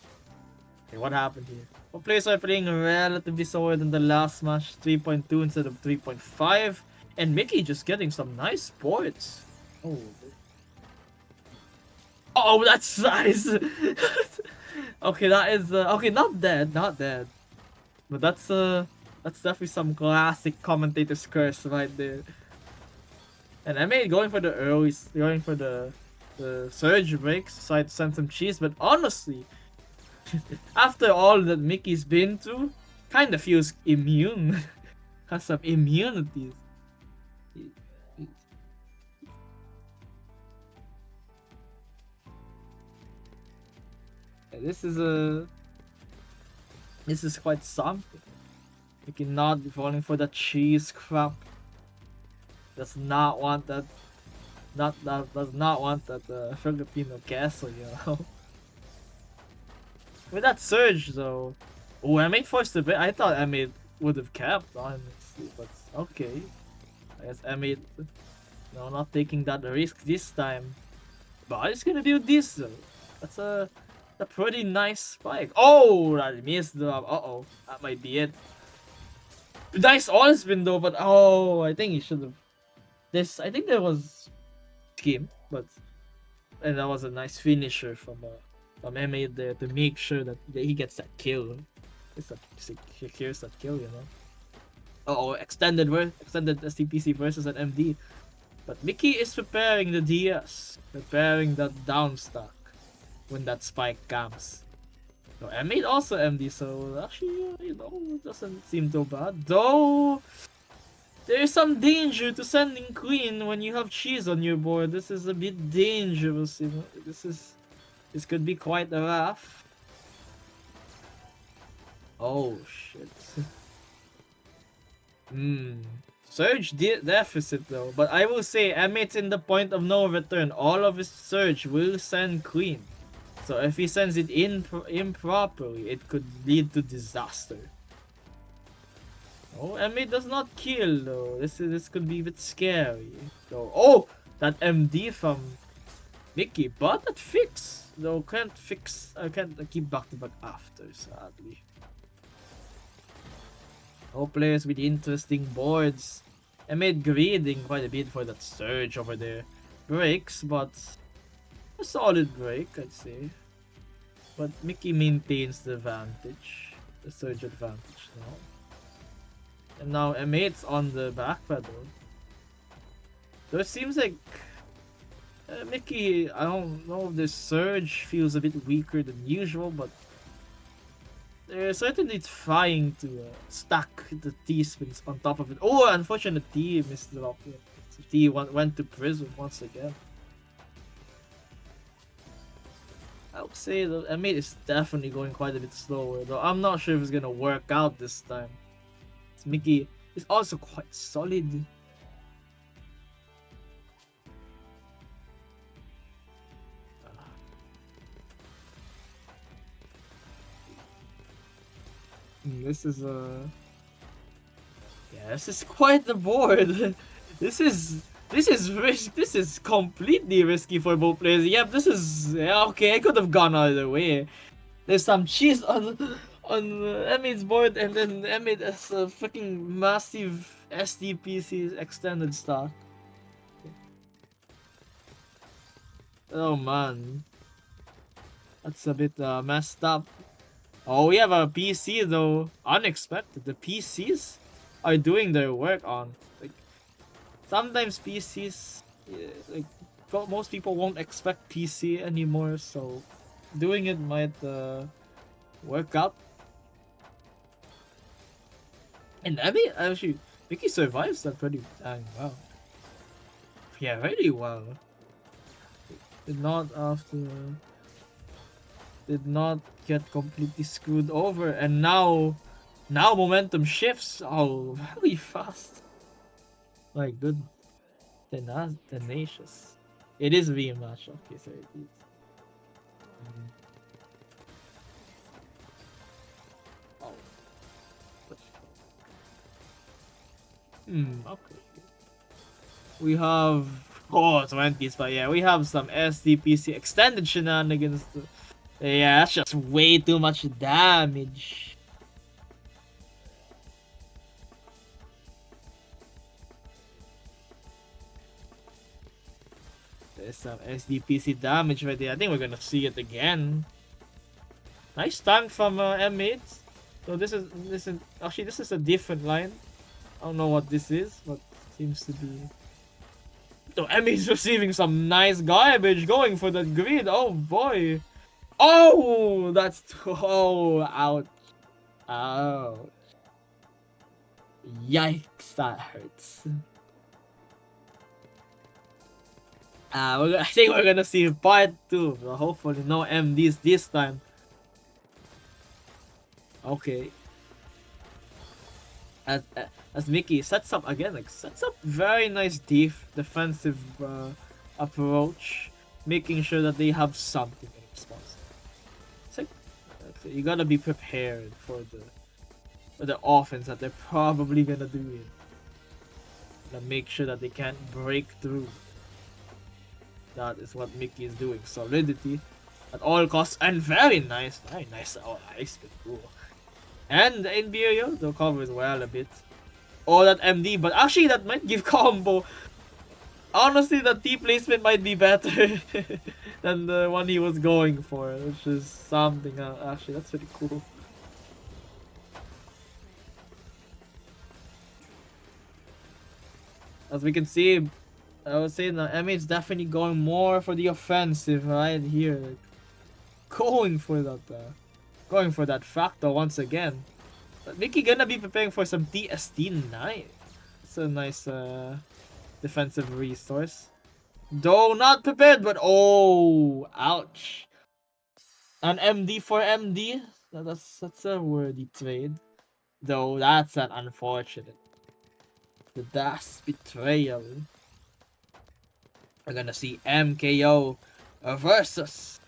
Okay, what happened here? Well, players are playing relatively slower than the last match, 3.2 instead of 3.5. And Mickey just getting some nice boards. Oh. Oh, that's nice! Okay, that is okay, not dead, not dead. But that's definitely some classic commentator's curse right there. And I mean going for the early, going for the surge breaks, so to send some cheese, but honestly, after all that Mickey's been through, kinda feels immune. Has some immunities. This is quite something. You cannot be falling for the cheese crap. Does not want that. Does not want that Filipino castle, you know. With that surge though. Oh, I made forced a bit. I thought I made would have kept honestly, but okay. I guess I made no, not taking that risk this time. But it's gonna do this though. That's a pretty nice spike. Oh, that missed the. Uh-oh, that might be it. Nice on spin though, but oh, I think he should have. I think there was scheme, but and that was a nice finisher from MA there to make sure that he gets that kill. It's secures that kill, you know. Uh oh, extended STPC versus an MD. But Mickey is preparing the DS, preparing that down stack when that spike comes. So I made also MD, so actually, you know, it doesn't seem too bad. Though, there's some danger to sending Queen when you have cheese on your board. This is a bit dangerous, you know. This could be quite rough. Oh, shit. Surge deficit though, but I will say Emmett's in the point of no return. All of his surge will send Queen. So if he sends it improperly, it could lead to disaster. Oh, Emmett does not kill though. This could be a bit scary. So, oh, that MD from Mickey, but that fix though can't fix. I can't keep back to back after, sadly. Oh, players with interesting boards. Emmett greeding quite a bit for that surge over there. Breaks, but a solid break, I'd say. But Mickey maintains the advantage. The surge advantage now. And now Emmett's on the back pedal. So it seems like Mickey, I don't know if the surge feels a bit weaker than usual, but they're certainly trying to stack the T-spins on top of it. Oh, unfortunately, T missed the up. So T went to prison once again. I would say that Emmett is definitely going quite a bit slower, though I'm not sure if it's gonna work out this time. Mickey is also quite solid. This is yeah, this is quite the board. This is This is completely risky for both players. Yep, this is okay. I could have gone either way. There's some cheese on Emmy's board, and then Emmy has a freaking massive SDPC extended stock. Oh man, that's a bit messed up. Oh, we have a PC though. Unexpected. The PCs are doing their work on. Like sometimes PCs, like most people won't expect PC anymore, so doing it might work out. And I mean, actually, Mickey survives that pretty dang well. Yeah, really well. Did not after. Did not get completely screwed over, and now momentum shifts. Oh, very fast. My goodness. Tenacious. It is rematch. Okay, so it is. Oh. Okay. We have 20s, but yeah, we have some SDPC extended shenanigans. Yeah, that's just way too much damage. There's some SDPC damage right there. I think we're gonna see it again. Nice tank from M8. So this is actually this is a different line. I don't know what this is, but seems to be. So M8's receiving some nice garbage going for the grid. Oh boy. Oh, that's ouch. Ouch. Yikes, that hurts. I think we're gonna see part 2. But hopefully no MDs this time. Okay. As Mickey sets up again, like sets up very nice defensive approach, making sure that they have something in response. It's like you gotta be prepared for the offense that they're probably gonna do it. Gotta make sure that they can't break through. That is what Mickey is doing. Solidity at all costs, and very nice. Oh, ice bit cool. And the Imperial, though, covers well a bit. Oh, that MD, but actually that might give combo. Honestly, the T placement might be better than the one he was going for, which is something. Actually, that's pretty cool. As we can see, I would say the MH definitely going more for the offensive right here. Like, going for that factor once again. But Mickey gonna be preparing for some TST9. It's a nice defensive resource. Though not prepared, but oh, ouch. An MD for MD? That's a worthy trade. Though that's an unfortunate. The Das betrayal. We're gonna see MKO versus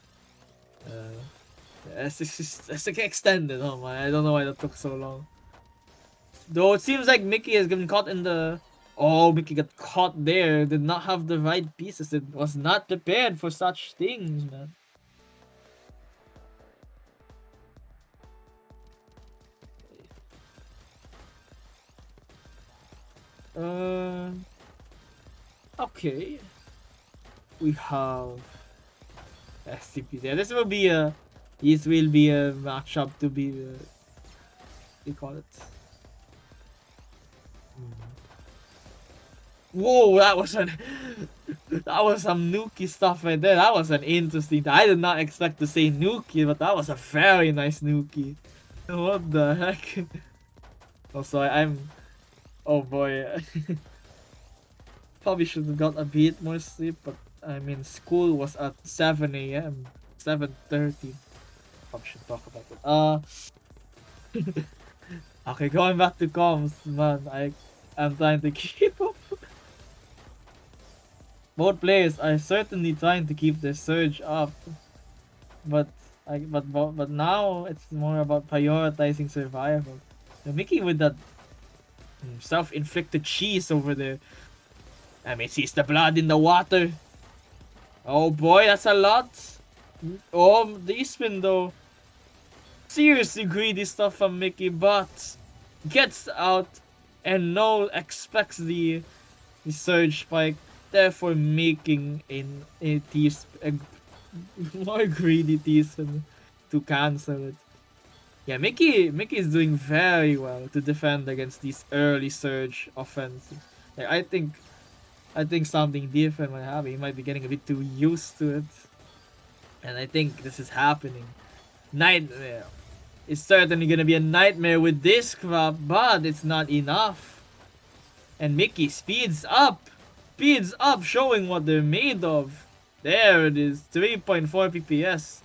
it's extended. Oh my, I don't know why that took so long. Though it seems like Mickey has been caught in the. Oh, Mickey got caught there. Did not have the right pieces. It was not prepared for such things, man. Okay. We have SCPs. Yeah, this will be a matchup to be we call it. Whoa, that was some Nuki stuff right there. That was an interesting. I did not expect to say Nuki, but that was a very nice Nuki. What the heck? Also, oh boy. Probably should have got a bit more sleep, but I mean, school was at 7 a.m. 7:30. Probably should talk about it. Okay, going back to comms, man. I'm trying to keep up. Both players are certainly trying to keep their surge up, but now it's more about prioritizing survival. Mickey with that self-inflicted cheese over there. Emmett sees the blood in the water. Oh boy, that's a lot. Oh, the spin though. Seriously greedy stuff from Mickey, but gets out and no expects the surge spike, therefore making a more greedy Teaspoon to cancel it. Yeah, Mickey is doing very well to defend against these early surge offenses. Like, I think something different might happen. He might be getting a bit too used to it. And I think this is happening. Nightmare. It's certainly gonna be a nightmare with this crop, but it's not enough. And Mickey speeds up, showing what they're made of. There it is, 3.4 PPS.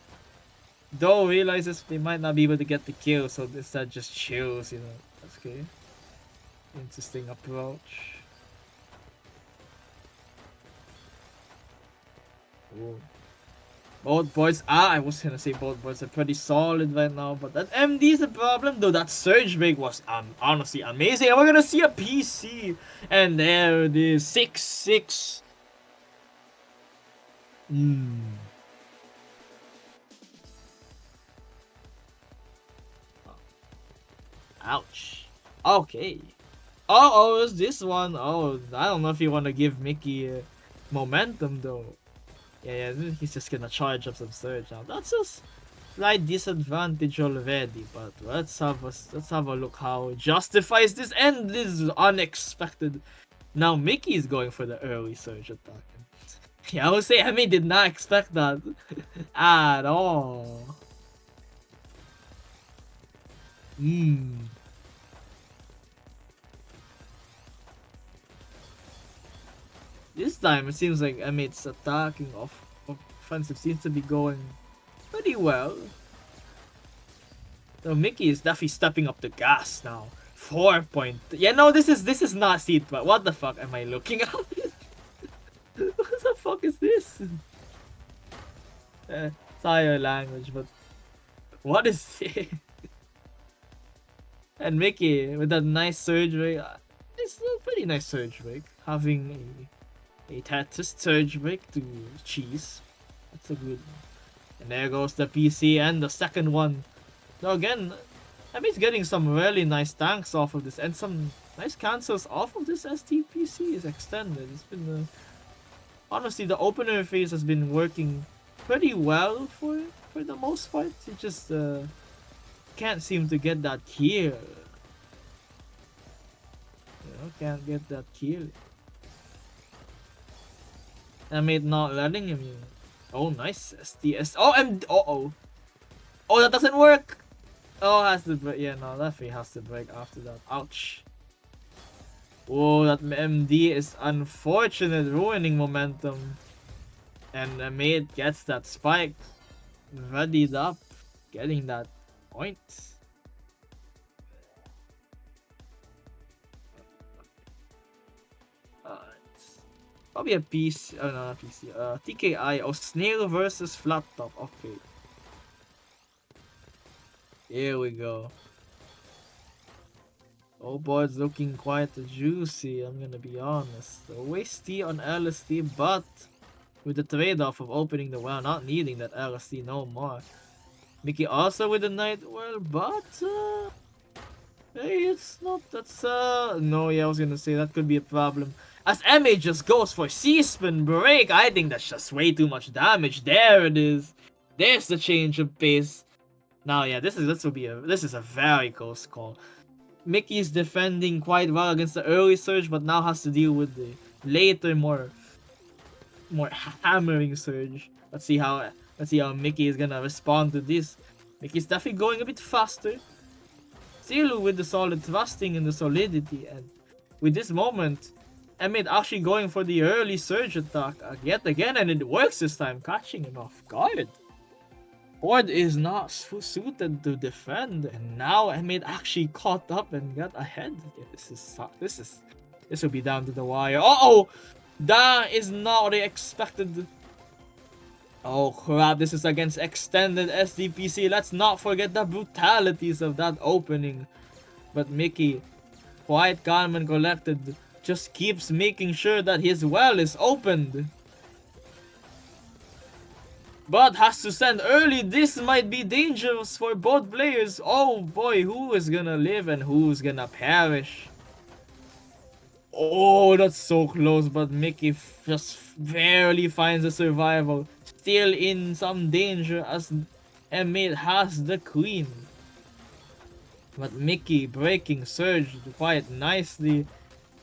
Though realizes they might not be able to get the kill, so instead just chills, you know. That's okay. Interesting approach. Ooh. Both boards, I was gonna say both boards are pretty solid right now, but that MD is the problem, though that surge break was honestly amazing. And we're gonna see a PC, and there it is, 6-6. Ouch. Okay. Oh, it's this one. Oh, I don't know if you want to give Mickey momentum though. Yeah, he's just gonna charge up some surge now. That's a slight disadvantage already, but let's have a look how it justifies this, and this is unexpected. Now Mickey is going for the early surge attack. Yeah, I would say Emmy did not expect that at all. This time it seems like Emmett's attacking offensive seems to be going pretty well. So Mickey is definitely stepping up the gas now. 4 point. Yeah, no, this is not seat, but what the fuck am I looking at? What the fuck is this? Sorry your language, but what is it? And Mickey with that nice surge break. It's a pretty nice surge break. Having a Tetris surge break to cheese. That's a good one. And there goes the PC and the second one. So again, I mean, it's getting some really nice tanks off of this and some nice cancels off of this STPC is extended. It's been honestly, the opener phase has been working pretty well for the most part. It just can't seem to get that kill. You know, can't get that kill. I mean, not letting him. Oh, nice STS. Oh, oh, that doesn't work. Oh, has to break. Yeah, no, that thing has to break after that. Ouch. Oh, that MD is unfortunate, ruining momentum. And Mate gets that spike. Readied up, getting that point. Probably a piece. Oh, no, not PC. TKI. Oh, Snail versus Flat Top. Okay. Here we go. Oh boy, it's looking quite juicy, I'm gonna be honest. OST on LST, but with the trade-off of opening the well, not needing that LST no more. Mickey also with the Night Well, but hey, it's not, that's no, yeah, I was gonna say that could be a problem. As MA just goes for C-spin break, I think that's just way too much damage. There it is. There's the change of pace. Now, yeah, this is a very close call. Mickey's defending quite well against the early surge, but now has to deal with the later, more hammering surge. Let's see how Mickey is gonna respond to this. Mickey's definitely going a bit faster. Still with the solid thrusting and the solidity, and with this moment, Emmett actually going for the early surge attack yet again, and it works this time, catching him off guard. Board is not suited to defend, and now Emmett actually caught up and got ahead. Yeah, this will be down to the wire. Uh-oh! That is not what I expected. Oh crap, this is against extended SDPC. Let's not forget the brutalities of that opening. But Mickey, quite calm and collected, just keeps making sure that his well is opened. But has to send early. This might be dangerous for both players. Oh boy, who is gonna live and who's gonna perish? Oh, that's so close, but Mickey just barely finds a survival. Still in some danger as Emmett has the queen. But Mickey breaking Surge quite nicely,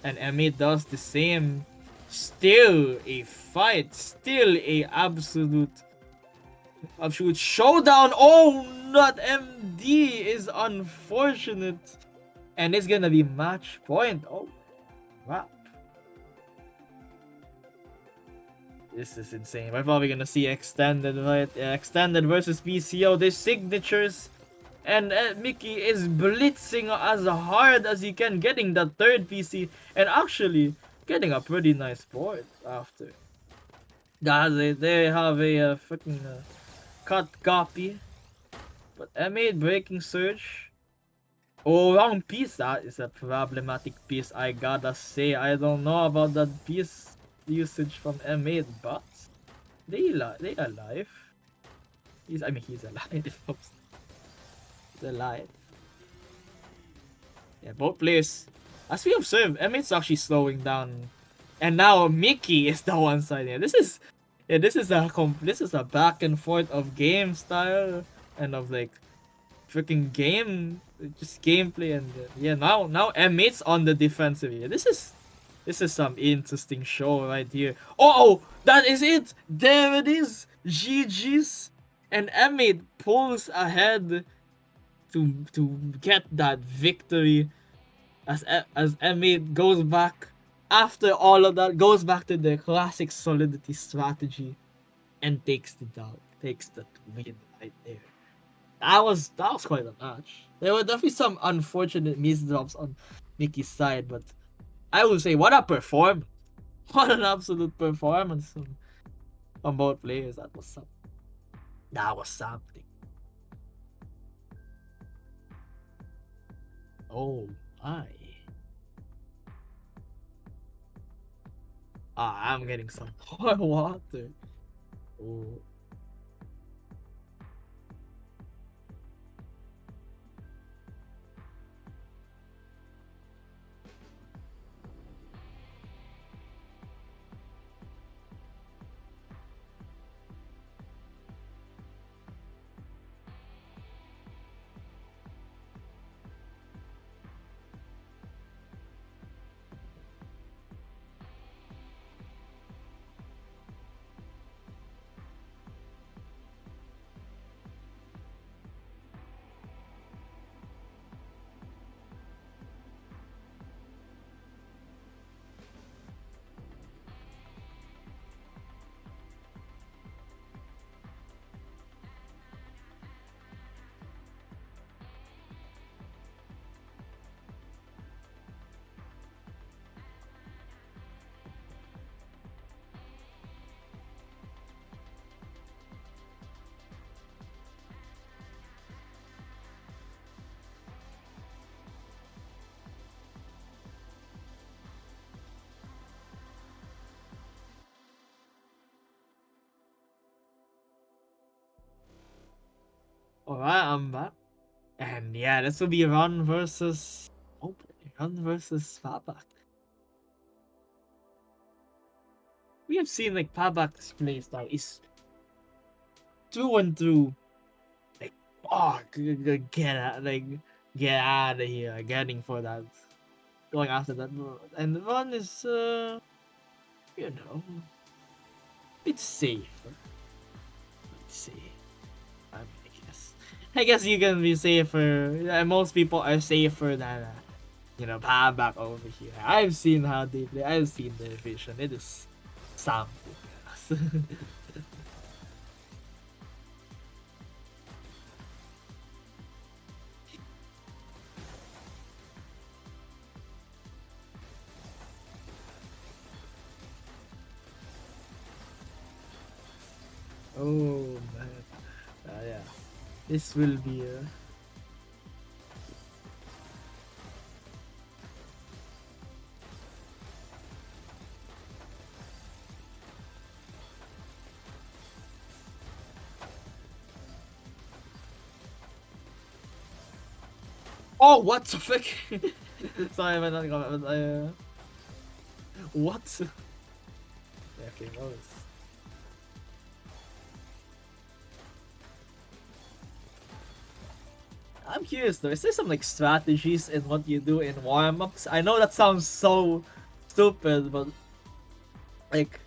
and Emmett does the same. Still a fight, still a absolute showdown. Oh, not MD is unfortunate. And it's gonna be match point. Oh, wow. This is insane. We're probably gonna see extended, right? Extended versus PCO. There's signatures. And Mickey is blitzing as hard as he can, getting that third PC. And actually getting a pretty nice board after. They have a freaking cut copy. But M8 breaking Surge. Oh, wrong piece. That is a problematic piece, I gotta say. I don't know about that piece usage from M8, but they alive. He's alive. He's alive. Yeah, both players. As we observe, M8's actually slowing down, and now Mickey is the one side. Yeah, this is a back and forth of game style and of like freaking game, just gameplay, and yeah, now M8's on the defensive. Yeah, this is some interesting show right here. Oh, that is it. There it is. GG's, and M8 pulls ahead to get that victory as M8 goes back after all of that, goes back to the classic solidity strategy and takes the win right there. That was quite a match. There were definitely some unfortunate misdrops on Mickey's side, but I would say what a performance. What an absolute performance on both players. That was something. Oh my. I'm getting some more water. Oh. Alright, I'm back. And yeah, this will be Run versus Fabak. We have seen like Fabak's playstyle is through and through like, oh, get out of here, getting for that, going after that, and the Run is you know, it's safe. Let's see. I guess you can be safer. Most people are safer than, Pabak over here. I've seen how they play. I've seen their vision. It is something else. Oh man. Yeah. This will be. Oh, what the fuck? Sorry, I'm not gonna. What? Yeah, okay, that was. I'm curious though, is there some like strategies in what you do in warm-ups? I know that sounds so stupid, but like,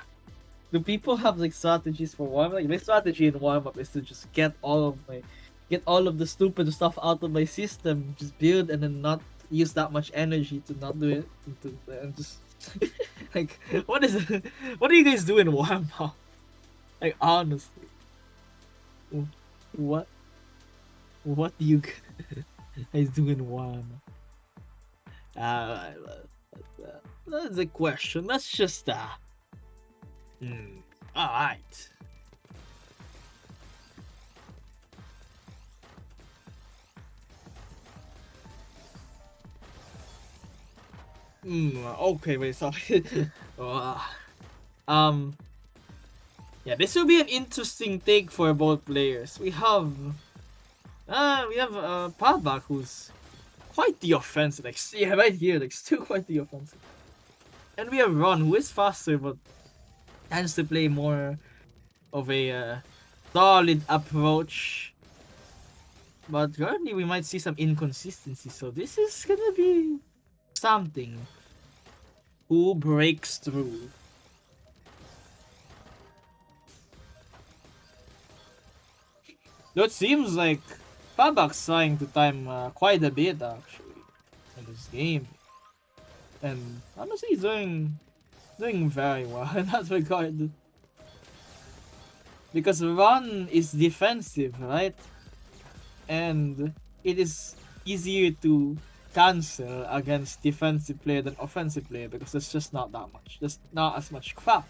do people have like strategies for warm-up? Like my strategy in warm-up is to just get all of the stupid stuff out of my system, just build and then not use that much energy to not do it, and just like what is it? What do you guys do in warm-up? Like honestly, what what do you guys do in warm-up? Uh, that's a question. Let's just all right. Okay, wait, sorry. Uh, um, yeah, this will be an interesting take for both players. We have Padback, who's quite the offensive. Like, yeah, right here, like still quite the offensive. And we have Ron, who is faster but tends to play more of a solid approach. But currently, we might see some inconsistency. So this is gonna be something. Who breaks through? Though it seems like Pabak's trying to time quite a bit actually in this game. And honestly he's doing very well in that regard. Because Ron is defensive, right? And it is easier to cancel against defensive player than offensive player because there's just not that much. There's not as much crap.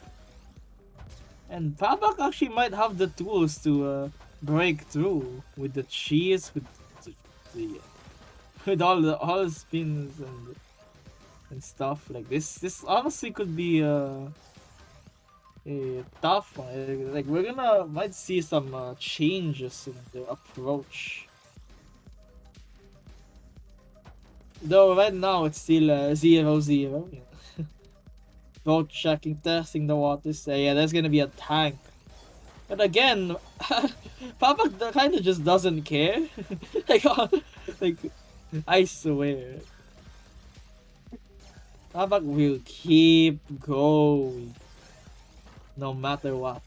And Pabak actually might have the tools to break through with the cheese, with the with all the spins and stuff like this. This honestly could be a tough one. Like we're gonna might see some changes in the approach. Though right now it's still 0-0. Yeah. Both checking, testing the waters. Yeah, there's gonna be a tank. But again, Papa kind of just doesn't care. like, like, I swear. Papa will keep going. No matter what.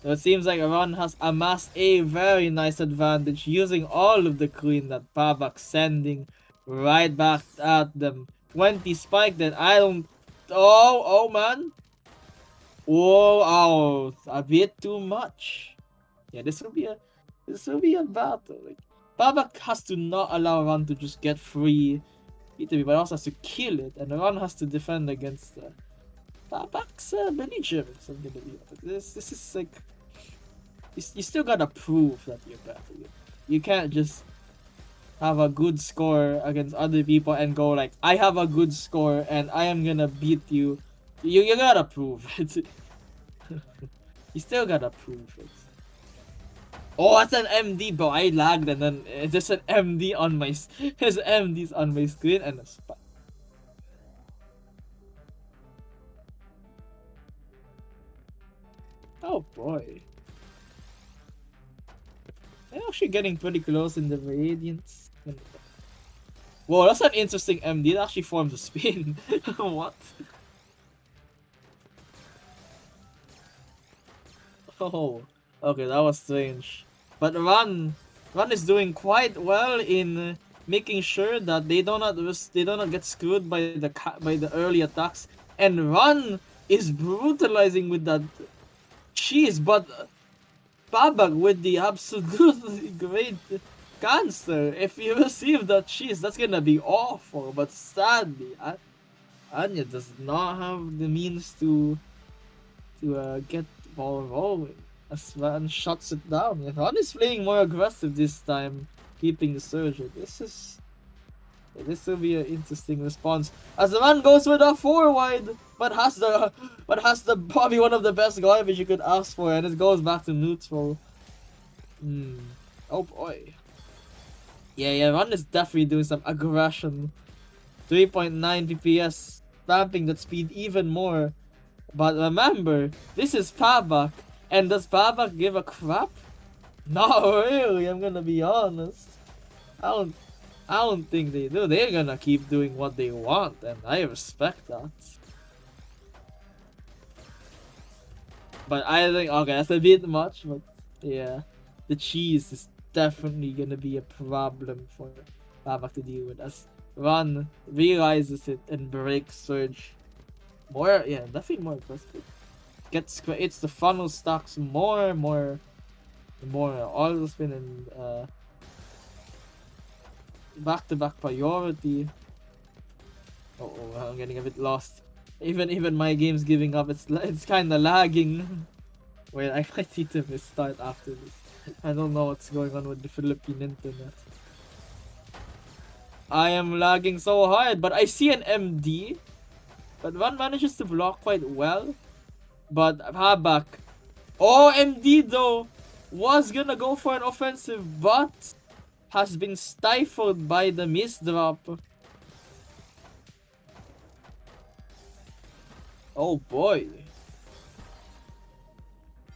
So it seems like Ron has amassed a very nice advantage using all of the queen that Pavak's sending right back at them. 20 spike, then I don't... Oh man. Whoa, oh, a bit too much. Yeah, this will be a battle. Like, Pavak has to not allow Ron to just get free, but also has to kill it, and Ron has to defend against Pavak's belligerence. This is like you still gotta prove that you're better. You can't just have a good score against other people and go like, I have a good score and I am gonna beat you. You gotta prove it. You still gotta prove it. Oh, that's an MD, bro. I lagged and then there's an MD on my his MD's on my screen and a spot. Oh boy. They're actually getting pretty close in the Radiance. Whoa, that's an interesting MD. It actually forms a spin. What? Oh, okay, that was strange. But Ron is doing quite well in making sure that they do not get screwed by the early attacks. And Ron is brutalizing with that cheese, but Babak with the absolutely great cancer. If you receive that cheese, that's gonna be awful. But sadly, Anya does not have the means to get the ball rolling. As Ron shuts it down. Ron is playing more aggressive this time, keeping the surge. This will be an interesting response as the man goes with a 4-wide, but has the probably one of the best garbage you could ask for, and it goes back to neutral. Oh boy. Yeah, Run is definitely doing some aggression. 3.9 PPS, ramping that speed even more. But remember, this is Pabak, and does Pabak give a crap? Not really, I'm gonna be honest. I don't I don't think they do. They're gonna keep doing what they want, and I respect that. But I think, okay, that's a bit much, but yeah. The cheese is definitely gonna be a problem for Babak to deal with as Ron realizes it and breaks Surge. More, yeah, definitely more aggressive. Creates the funnel stocks more all spin and back-to-back priority. Oh, I'm getting a bit lost. Even my game's giving up. It's kind of lagging. Wait, I might need to restart after this. I don't know what's going on with the Philippine internet. I am lagging so hard, but I see an MD. But one manages to block quite well. But Habak, oh, MD though, was gonna go for an offensive, but has been stifled by the misdrop. Oh boy.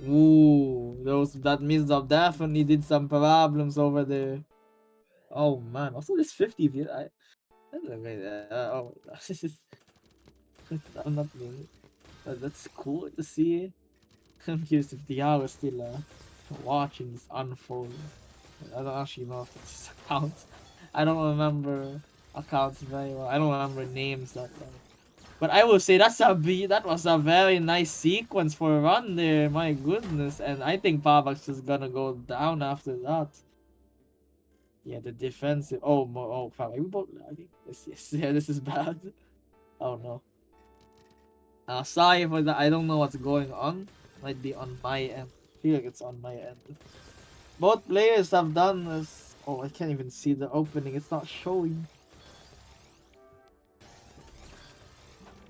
Ooh, that misdrop definitely did some problems over there. Oh man, also this 50 view, oh, this is, I'm not being, that's cool to see. I'm curious if Diao is still watching this unfold. I don't actually know if it's his account. I don't remember accounts very well. I don't remember names that well. But I will say that was a very nice sequence for a run there. My goodness, and I think Pavak's just gonna go down after that. Yeah, the defensive. Oh, fuck. Are we both lagging? Yes, yeah, this is bad. Oh no. Sorry for that. I don't know what's going on. Might be on my end. I feel like it's on my end. Both players have done this. Oh, I can't even see the opening. It's not showing.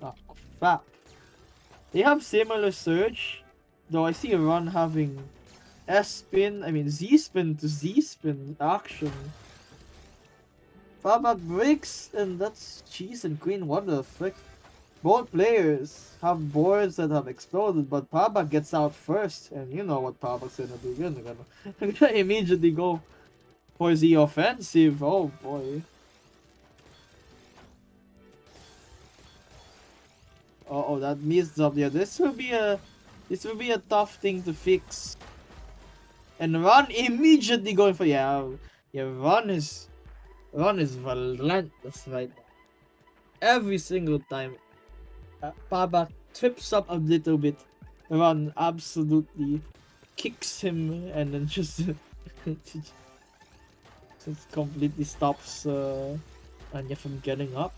Oh, crap. They have similar surge. Though I see a run having S-spin. I mean Z-spin to Z-spin action. Fabak breaks, and that's cheese and queen. What the frick? Both players have boards that have exploded, but Pabak gets out first, and you know what Pabak's gonna do. You're gonna immediately go for the offensive. Oh boy. Oh, that missed up. Yeah, this will be a tough thing to fix. And Ron immediately going for Ron is relentless right now. Every single time Pabak trips up a little bit, Ron absolutely kicks him and then just just completely stops Anya from getting up.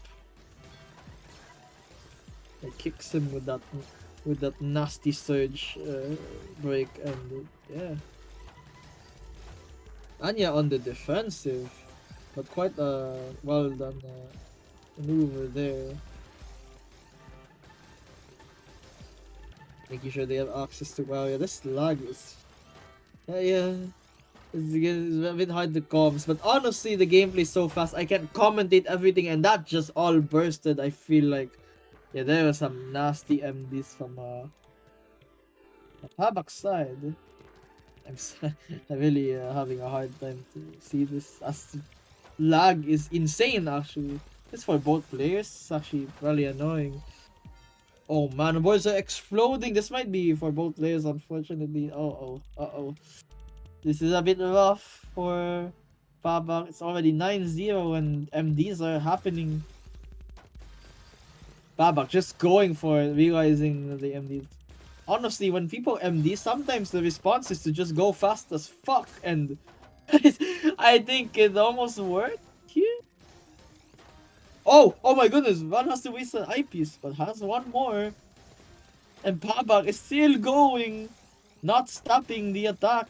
It kicks him with that nasty surge break, and yeah. Anya on the defensive, but quite a well done maneuver there. Making sure they have access to this lag is it's a bit hard to comms, but honestly the gameplay is so fast I can't commentate everything, and that just all bursted. I feel like there were some nasty MDs from Habak's side. I'm really having a hard time to see this, as lag is insane actually. It's for both players. It's actually really annoying. Oh man, the boards are exploding. This might be for both players, unfortunately. Uh-oh. This is a bit rough for Pabak. It's already 9-0 and MDs are happening. Pabak just going for it, realizing the MD. Honestly, when people MD, sometimes the response is to just go fast as fuck, and I think it almost worked here. Oh my goodness, Van has to waste an eyepiece, but has one more. And Pabak is still going, not stopping the attack.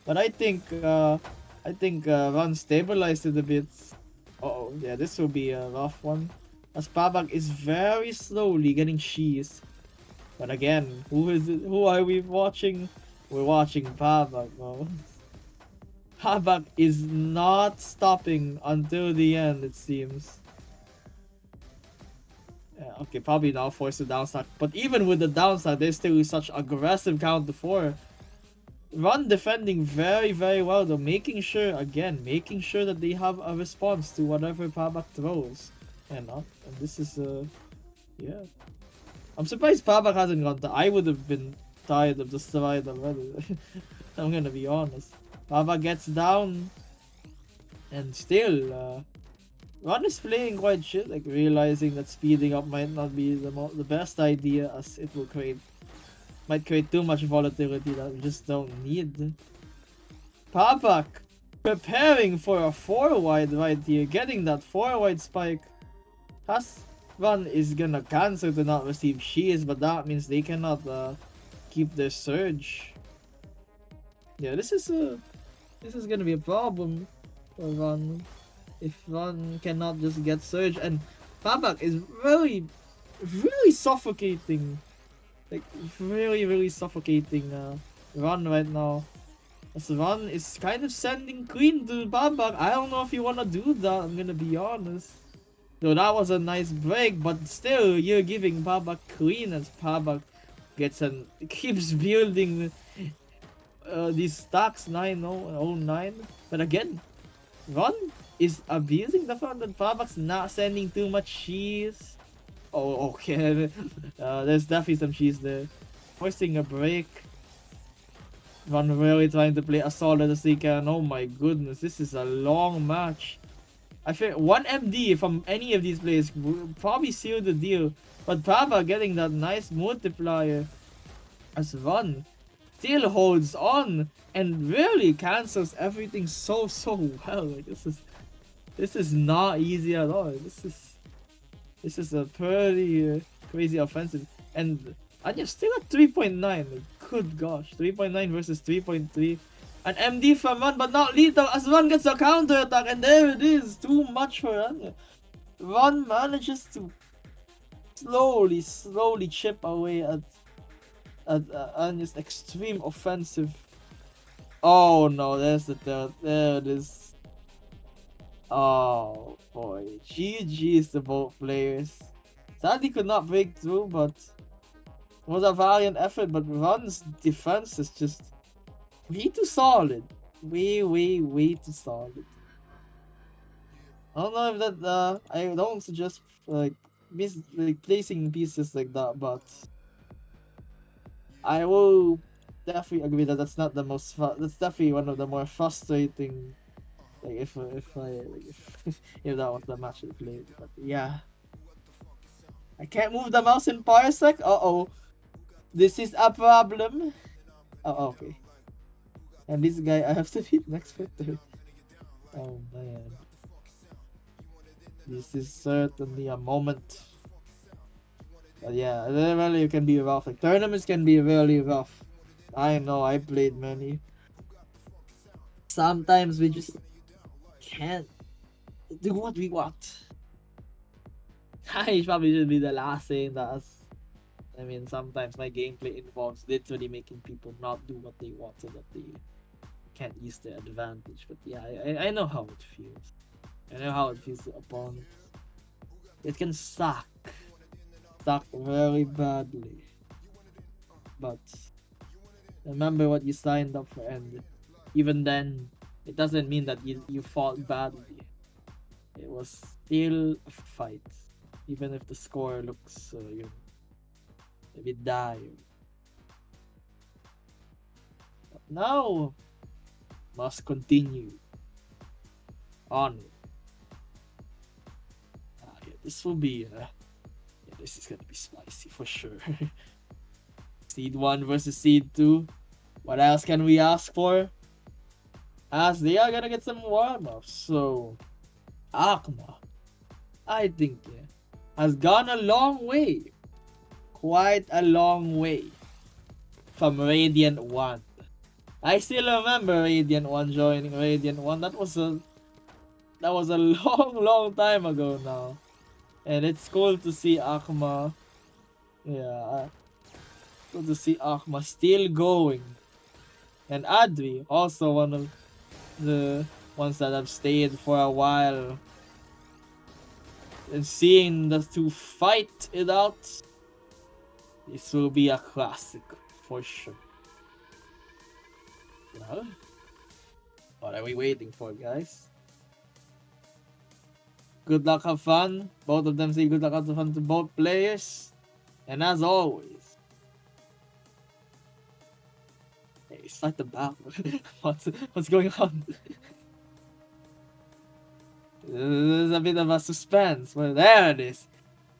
But I think Van stabilized it a bit. Yeah, this will be a rough one. As Pabak is very slowly getting cheese. But again, who is it? Who are we watching? We're watching Pabak, bro. Pabak is not stopping until the end, it seems. Okay, probably now force the downstack. But even with the downstack, there's still such aggressive count to 4. Run defending very, very well though. Making sure that they have a response to whatever Pabak throws. And this is, yeah. I'm surprised Pabak hasn't gone to. I would have been tired of the stride already. I'm gonna be honest. Pabak gets down. And still, Ron is playing quite shit, like realizing that speeding up might not be the best idea, as it will might create too much volatility that we just don't need. Pabak preparing for a 4-wide right here, getting that 4-wide spike. Ron is gonna cancel to not receive shears, but that means they cannot keep their surge. Yeah, this is gonna be a problem for Ron. If Ron cannot just get surge, and Pabak is really suffocating, like really suffocating Ron right now. As Ron is kind of sending Queen to Pabak. I don't know if you wanna do that, I'm gonna be honest. Though that was a nice break, but still you're giving Pabak Queen as Pabak keeps building these stacks 9-0-9. But again, Ron is abusing the fact that Pabak's not sending too much cheese. Oh, okay. There's definitely some cheese there. Forcing a break. Ron really trying to play as solid as he can. Oh my goodness, this is a long match. I feel 1 MD from any of these players would probably seal the deal. But Pabak getting that nice multiplier as Ron still holds on and really cancels everything so well. Like, this is not easy at all. This is a pretty crazy offensive. And Anya's still at 3.9. Like, good gosh, 3.9 versus 3.3. An MD from Ron, but not lethal as Ron gets a counter attack, and there it is. Too much for Anya. Ron manages to slowly chip away at Anya's extreme offensive. Oh no, there's the third. There it is. Oh boy, GG's to both players. Sadly could not break through, but it was a valiant effort. But Ron's defense is just way too solid. Way too solid. I don't know if that I don't suggest like placing pieces like that, but I will definitely agree that that's not the most that's definitely one of the more frustrating, like if if that was the match we played. But yeah, I can't move the mouse in Parsec. This is a problem. Oh, okay. And this guy, I have to beat next Victor. Oh man, this is certainly a moment. But yeah, really it can be rough. Like tournaments can be really rough. I know, I played many. Sometimes we just can't do what we want. I probably should be the last saying that. I mean, sometimes my gameplay involves literally making people not do what they want so that they can't use their advantage. But yeah, I know how it feels. I know how it feels to opponents. It can suck very badly. But remember what you signed up for, and even then, it doesn't mean that you fought badly. It was still a fight, even if the score looks a bit dire. But now, must continue on. Yeah, this will be this is gonna be spicy for sure. Seed 1 versus Seed 2. What else can we ask for? As they are gonna get some warm-ups. So, Akma, I think, has gone a long way. Quite a long way from Radiant 1. I still remember Radiant 1 joining Radiant 1. That was a long time ago now. And it's cool to see Akma. Yeah, cool to see Akma still going. And Adri, also one of the ones that have stayed for a while. And seeing the two fight it out, this will be a classic for sure. Well, what are we waiting for, guys? Good luck, have fun. Both of them say good luck, have fun to both players. And as always, hey, it's like the battle. what's going on? There's a bit of a suspense. Well, there it is.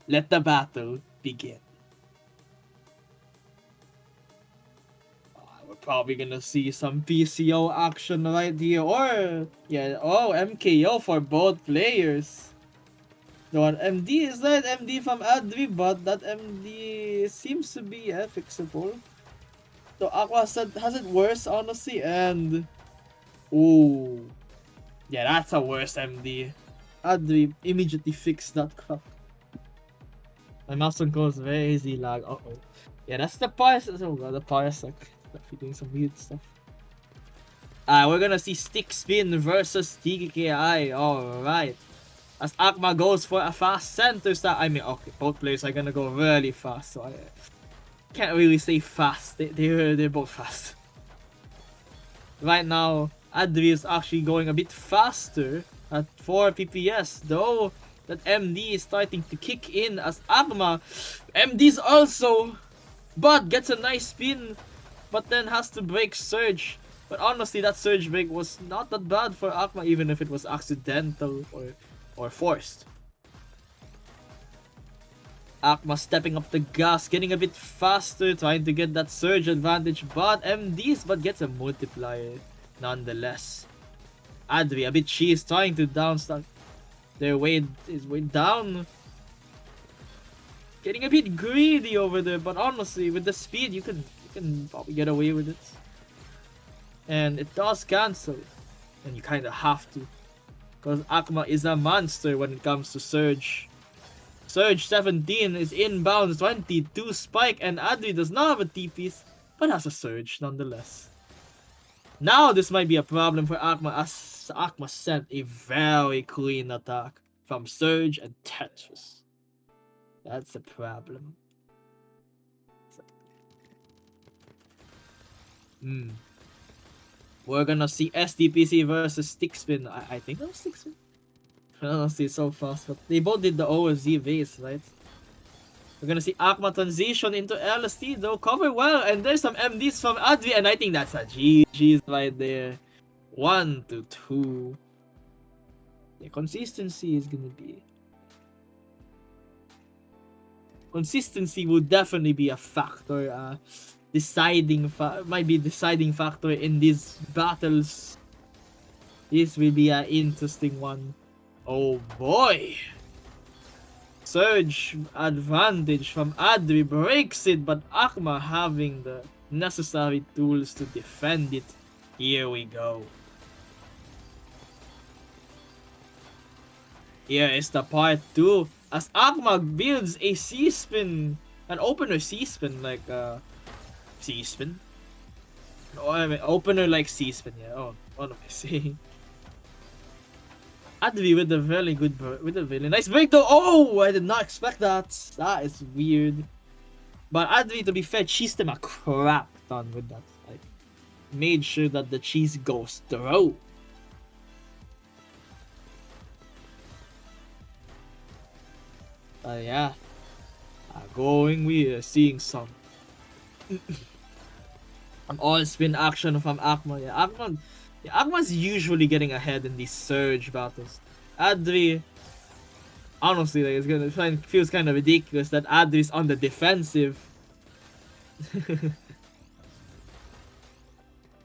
Let the battle begin. We're probably gonna see some PCO action right here. Or, yeah, oh, MKO for both players. The one MD is that MD from Adri, but that MD seems to be fixable. So Aqua has it worse, honestly, and ooh, yeah, that's a worse MD. Adri immediately fixed that crap. My mouse goes very easy lag. Uh oh, yeah, that's the Parsec. Oh god, the Parsec. Doing some weird stuff. We're gonna see Stick Spin versus TKI. Alright. As Akma goes for a fast center start. I mean, okay, both players are gonna go really fast, so I can't really say fast. They're both fast. Right now, Adri is actually going a bit faster at 4 PPS, though that MD is starting to kick in as Akma. MD's also, but gets a nice spin, but then has to break Surge. But honestly, that Surge break was not that bad for Akma, even if it was accidental or forced. Akma stepping up the gas, getting a bit faster, trying to get that surge advantage, but MDs but gets a multiplier nonetheless. Adri, a bit cheese, trying to downstack their way down. Getting a bit greedy over there, but honestly, with the speed, you can probably get away with it. And it does cancel, and you kind of have to. Because Akma is a monster when it comes to Surge. Surge 17 is inbound 22 spike, and Adri does not have a TPs, but has a Surge nonetheless. Now this might be a problem for Akma, as Akma sent a very clean attack from Surge and Tetris. That's a problem. We're gonna see SDPC versus Stickspin. I think that was Stickspin. I don't see so fast, but they both did the OSZ base, right? We're gonna see Akma transition into LST, though cover well, and there's some MDs from Adri, and I think that's a GG's right there. 1 to 2. Yeah, consistency is gonna be. Consistency would definitely be a factor. Might be deciding factor in these battles. This will be an interesting one. Oh boy! Surge advantage from Adri breaks it, but Akma having the necessary tools to defend it. Here we go. Here is the part 2. As Akma builds a C-spin, an opener C-spin, like C-spin? Oh, I mean, opener like C-spin, yeah. Oh, what am I saying? Advi with a very good, with a really nice break though. Oh, I did not expect that. That is weird. But Advi, to be fair, cheesed him a crap ton with that. Like, made sure that the cheese goes through. Yeah. We are seeing some an all-spin action from Akma. Yeah, Akma's usually getting ahead in these surge battles. Adri, honestly, like, feels kind of ridiculous that Adri's on the defensive.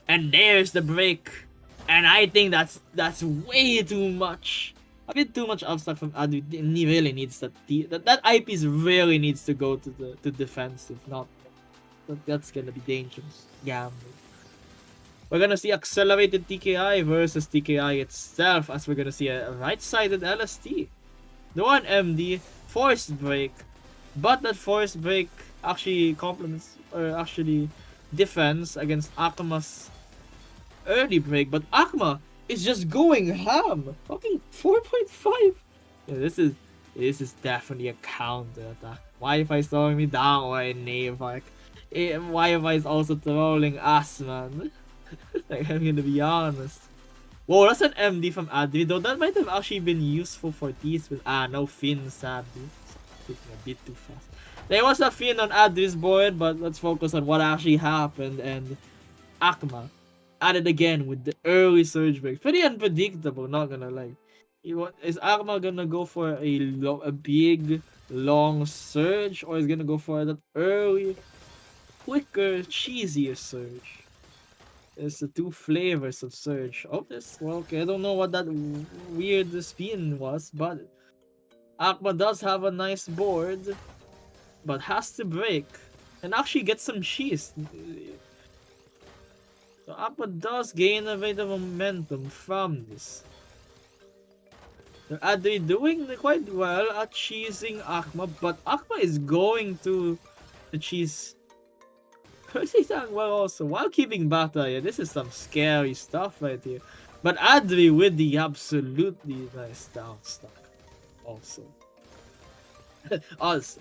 And there's the break, and I think that's way too much. A bit too much upstack from Adri. He really needs that IPs really needs to go to defensive. Not that's gonna be dangerous. Gamble. We're gonna see accelerated TKI versus TKI itself, as we're gonna see a right-sided LST. The one MD forced break, but that forced break actually complements or actually defends against Akma's early break. But Akma is just going ham. Fucking 4.5. Yeah, this is definitely a counter attack. Wi-Fi is throwing me down or a Navak. Wi-Fi is also trolling us, man. Like, I'm gonna be honest. Whoa, that's an MD from Adri, though that might have actually been useful for these with no Finn, sadly. Thinking a bit too fast. There was a Finn on Adri's board, but let's focus on what actually happened, and Akma at it again with the early surge breaks. Pretty unpredictable, not gonna lie. Is Akma gonna go for a big, long surge, or is gonna go for that early, quicker, cheesier surge? It's the two flavors of surge. Oh, this, well, okay, I don't know what that weird spin was, but Akma does have a nice board, but has to break and actually get some cheese. So Akma does gain a bit of momentum from this. Are they doing quite well at cheesing Akma, but Akma is going to cheese Percy's done well also, while keeping Bata. Yeah, this is some scary stuff right here. But Adri with the absolutely nice down stock also. Also.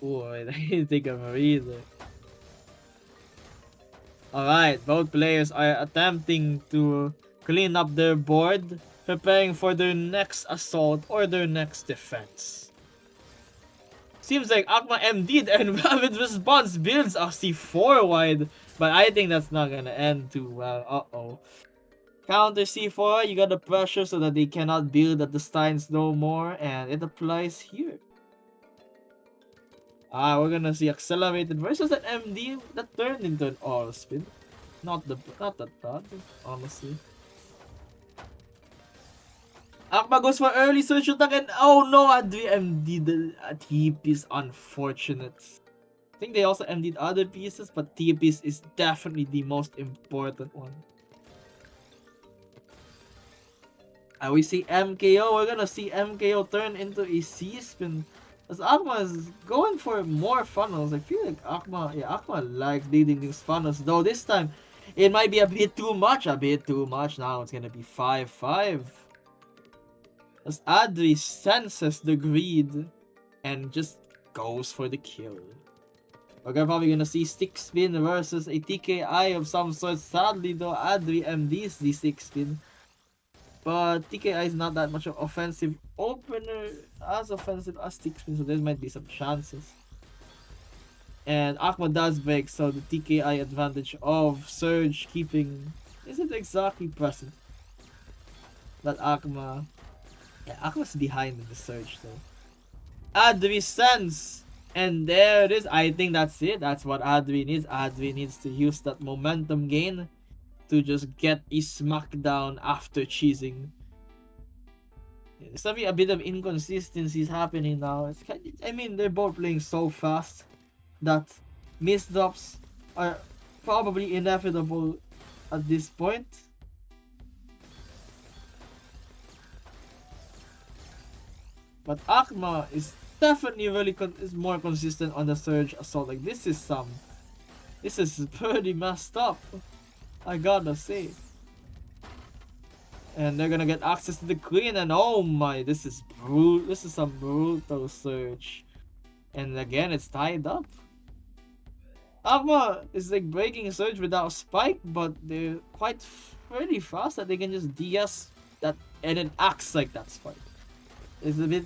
Oh, I need to take a breather. Alright, both players are attempting to clean up their board, preparing for their next assault or their next defense. Seems like Akma MD'd and Rabbit response builds a C4 wide, but I think that's not gonna end too well. Uh-oh. Counter C4, you gotta pressure so that they cannot build at the Steins no more, and it applies here. We're gonna see accelerated versus an MD that turned into an all spin. Not that bad, honestly. Akma goes for early surge attack and oh no, Adri MD'd the TP is unfortunate. I think they also MD'd other pieces, but TP is definitely the most important one. We see MKO, we're gonna see MKO turn into a C-spin. As Akma is going for more funnels. I feel like Akma likes leading these funnels, though this time it might be a bit too much. Now it's gonna be 5-5. As Adri senses the greed and just goes for the kill. We're probably gonna see stick spin versus a TKI of some sort. Sadly though, Adri MDs the stick spin. But TKI is not that much of offensive opener, as offensive as stick spin, so there might be some chances. And Akma does break, so the TKI advantage of Surge keeping isn't exactly present. But Akma's behind in the Surge though. Adri sends! And there it is. I think that's it. That's what Adri needs. Adri needs to use that momentum gain to just get a smackdown after cheesing. There's a bit of inconsistencies happening now. I mean, they're both playing so fast that misdrops are probably inevitable at this point. But Akma is definitely really is more consistent on the Surge assault. Like this is pretty messed up, I gotta say. And they're gonna get access to the Queen, and oh my, this is brutal. This is some brutal Surge. And again, it's tied up. Akma is like breaking Surge without Spike, but they're quite pretty fast that they can just DS that and it acts like that Spike. It's a bit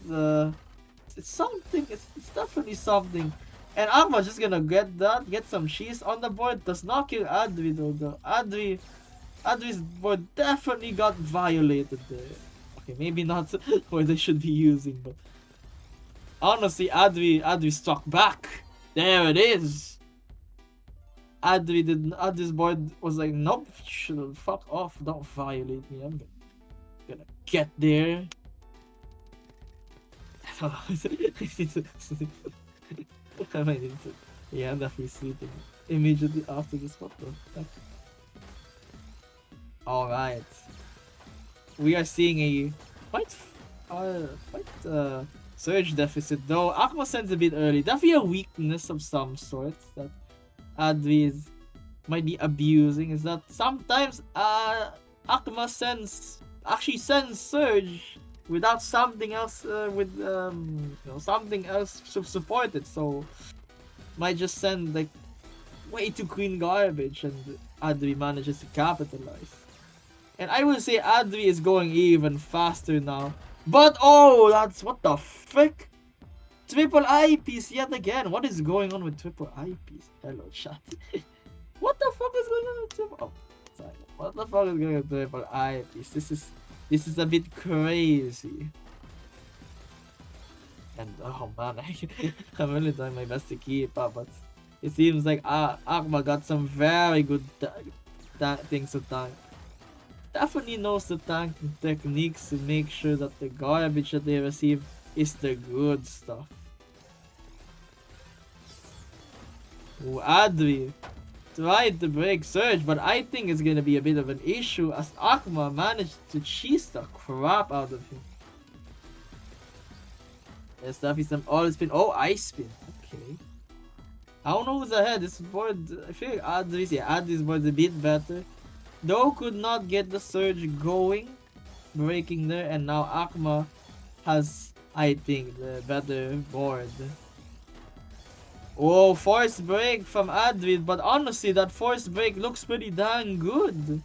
it's something, it's definitely something. And Akma's just gonna get some cheese on the board. Does not kill Adri though. Adri's board definitely got violated there. Okay, maybe not where they should be using, but honestly, Adri struck back. There it is. Adri's board was like, nope, fuck off, don't violate me. I'm gonna get there. Yeah, I'm definitely sleeping immediately after this photo. Alright. We are seeing a quite surge deficit, though Akma sends a bit early. Definitely a weakness of some sort that Adri is might be abusing is that sometimes Akuma actually sends Surge without something else with something else to support it, so might just send like way too clean garbage and Adri manages to capitalize. And I will say Adri is going even faster now. But oh, that's what the frick? Triple eyepiece yet again. What is going on with triple eyepiece? Hello chat. What the fuck is going on with triple? Oh, sorry. What the fuck is going on with triple eyepiece? This is a bit crazy. And oh man, I'm really trying my best to keep up, but it seems like Akuma got some very good things to tank. Definitely knows the tanking techniques to make sure that the garbage that they receive is the good stuff. Ooh, Adri tried to break Surge, but I think it's gonna be a bit of an issue as Akuma managed to cheese the crap out of him. There's definitely some all spin. Oh, ice spin. Okay. I don't know who's ahead. This board, I feel like Adri's board's a bit better. Though could not get the Surge going, breaking there, and now Akuma has, I think, the better board. Oh, force break from Adri, but honestly, that force break looks pretty dang good.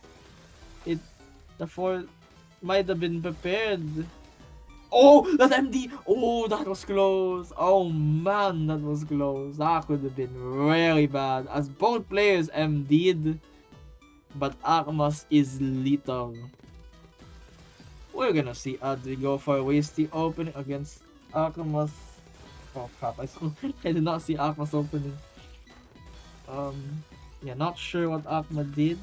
The force might have been prepared. Oh, that MD! Oh, that was close. Oh man, that was close. That could have been really bad, as both players MD'd. But Akma's is lethal. We're gonna see Adri go for a wasty opening against Akma's. Oh crap, I did not see Akma's opening. Yeah, not sure what Akma did.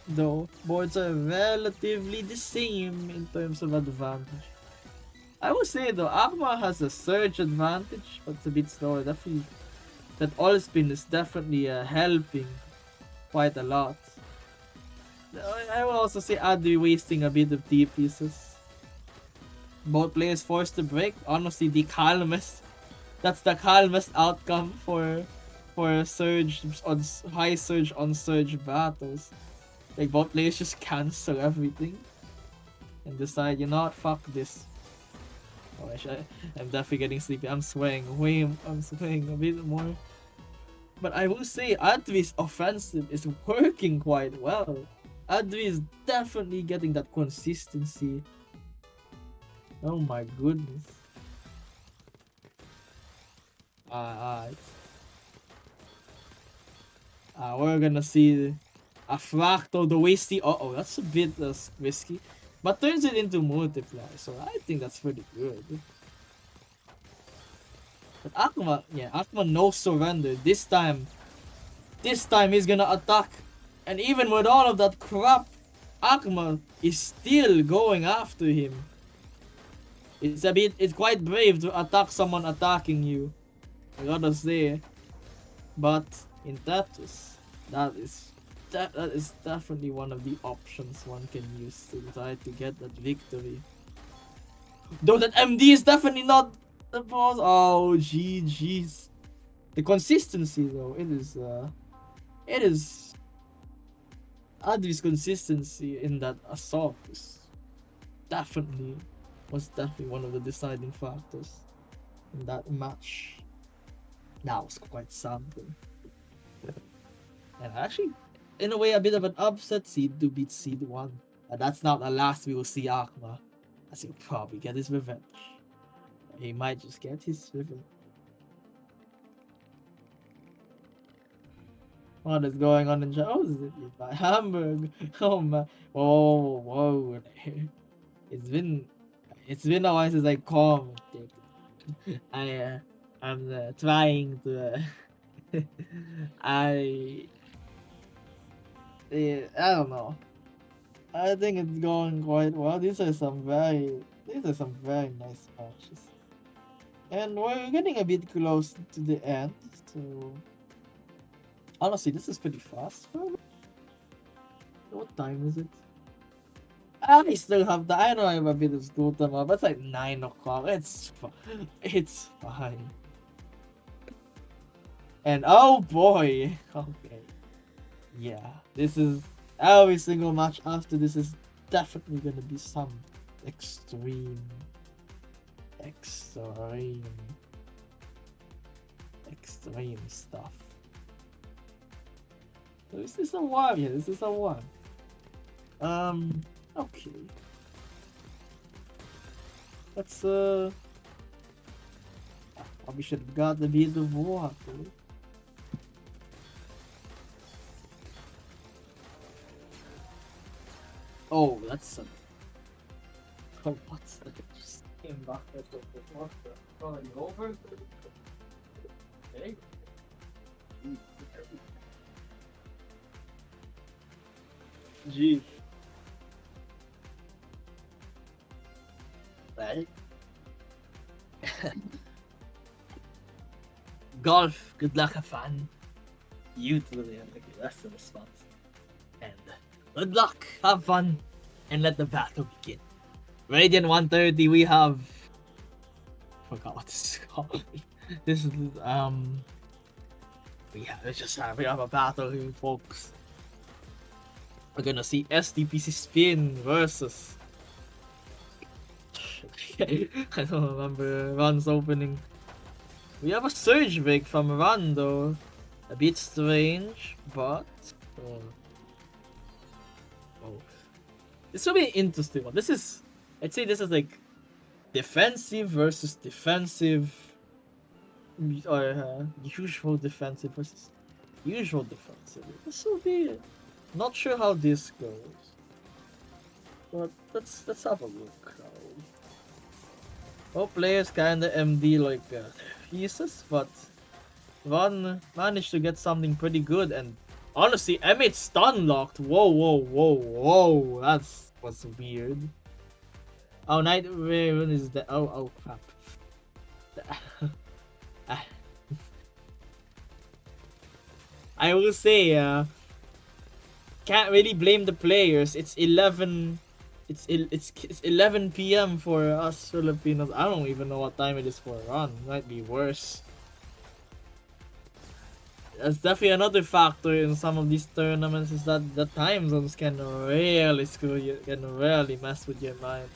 Though, boards are relatively the same in terms of advantage. I would say though, Akma has a surge advantage, but it's a bit slower. Definitely, that all spin is definitely helping quite a lot. I will also say Adri wasting a bit of T pieces. Both players forced to break. Honestly, the calmest. That's the calmest outcome for surge on high surge on surge battles. Like both players just cancel everything and decide, you know what, fuck this. Oh, I'm definitely getting sleepy. I'm swaying a bit more. But I will say Adri's offensive is working quite well. Adri is definitely getting that consistency. Oh my goodness. We're gonna see a Fractal, the wasty. Oh, that's a bit risky. But turns it into multiply, so I think that's pretty good. But Akuma no surrender. This time he's gonna attack. And even with all of that crap, Akuma is still going after him. It's quite brave to attack someone attacking you, I gotta say. But in Tetris, that is definitely one of the options one can use to try to get that victory. Though that MD is definitely not the boss. Oh, GG's. The consistency though, it is Adri's consistency in that assault was definitely one of the deciding factors in that match. That was quite something. And actually, in a way, a bit of an upset. Seed 2 beat Seed 1. But that's not the last we will see Akuma, as he'll probably get his revenge. He might just get his revenge. What is going on in chat? Oh, is it my Hamburg? Oh man. Whoa. It's been a while since I commented. I'm trying to I don't know. I think it's going quite well. These are some very nice matches. And we're getting a bit close to the end, so honestly, this is pretty fast. What time is it? I still have I know I have a bit of school tomorrow, but it's like 9 o'clock. It's fine. And oh boy, okay. Yeah, this is every single match after this is definitely gonna be some extreme, extreme, extreme stuff. This is a one. Yeah, this is a one. Okay. Let's probably should have got the beat of water. Oh, that's a. Oh, what's that? Just came back at the water. Going over. Okay. Gee. Right. Golf, good luck, have fun. You too, Liam. Okay, that's the response. And good luck, have fun, and let the battle begin. Radiant 130, we have. Forgot what this is called. This is we have a battle here, folks. We're gonna see SDPC Spin versus. I don't remember Run's opening. We have a Surge break from Run though. A bit strange, but oh. This will be an interesting one. This is, I'd say this is like defensive versus defensive, or usual defensive versus usual defensive. This will be, not sure how this goes, but let's have a look. All players kinda MD like pieces, but Ron managed to get something pretty good, and honestly, M8 stun locked. Whoa, that's was weird. Oh, Night Raven is the oh crap. I will say, can't really blame the players. It's 11 p.m. for us Filipinos. I don't even know what time it is for Ron. Might be worse. That's definitely another factor in some of these tournaments, is that the time zones can really screw you, can really mess with your mind.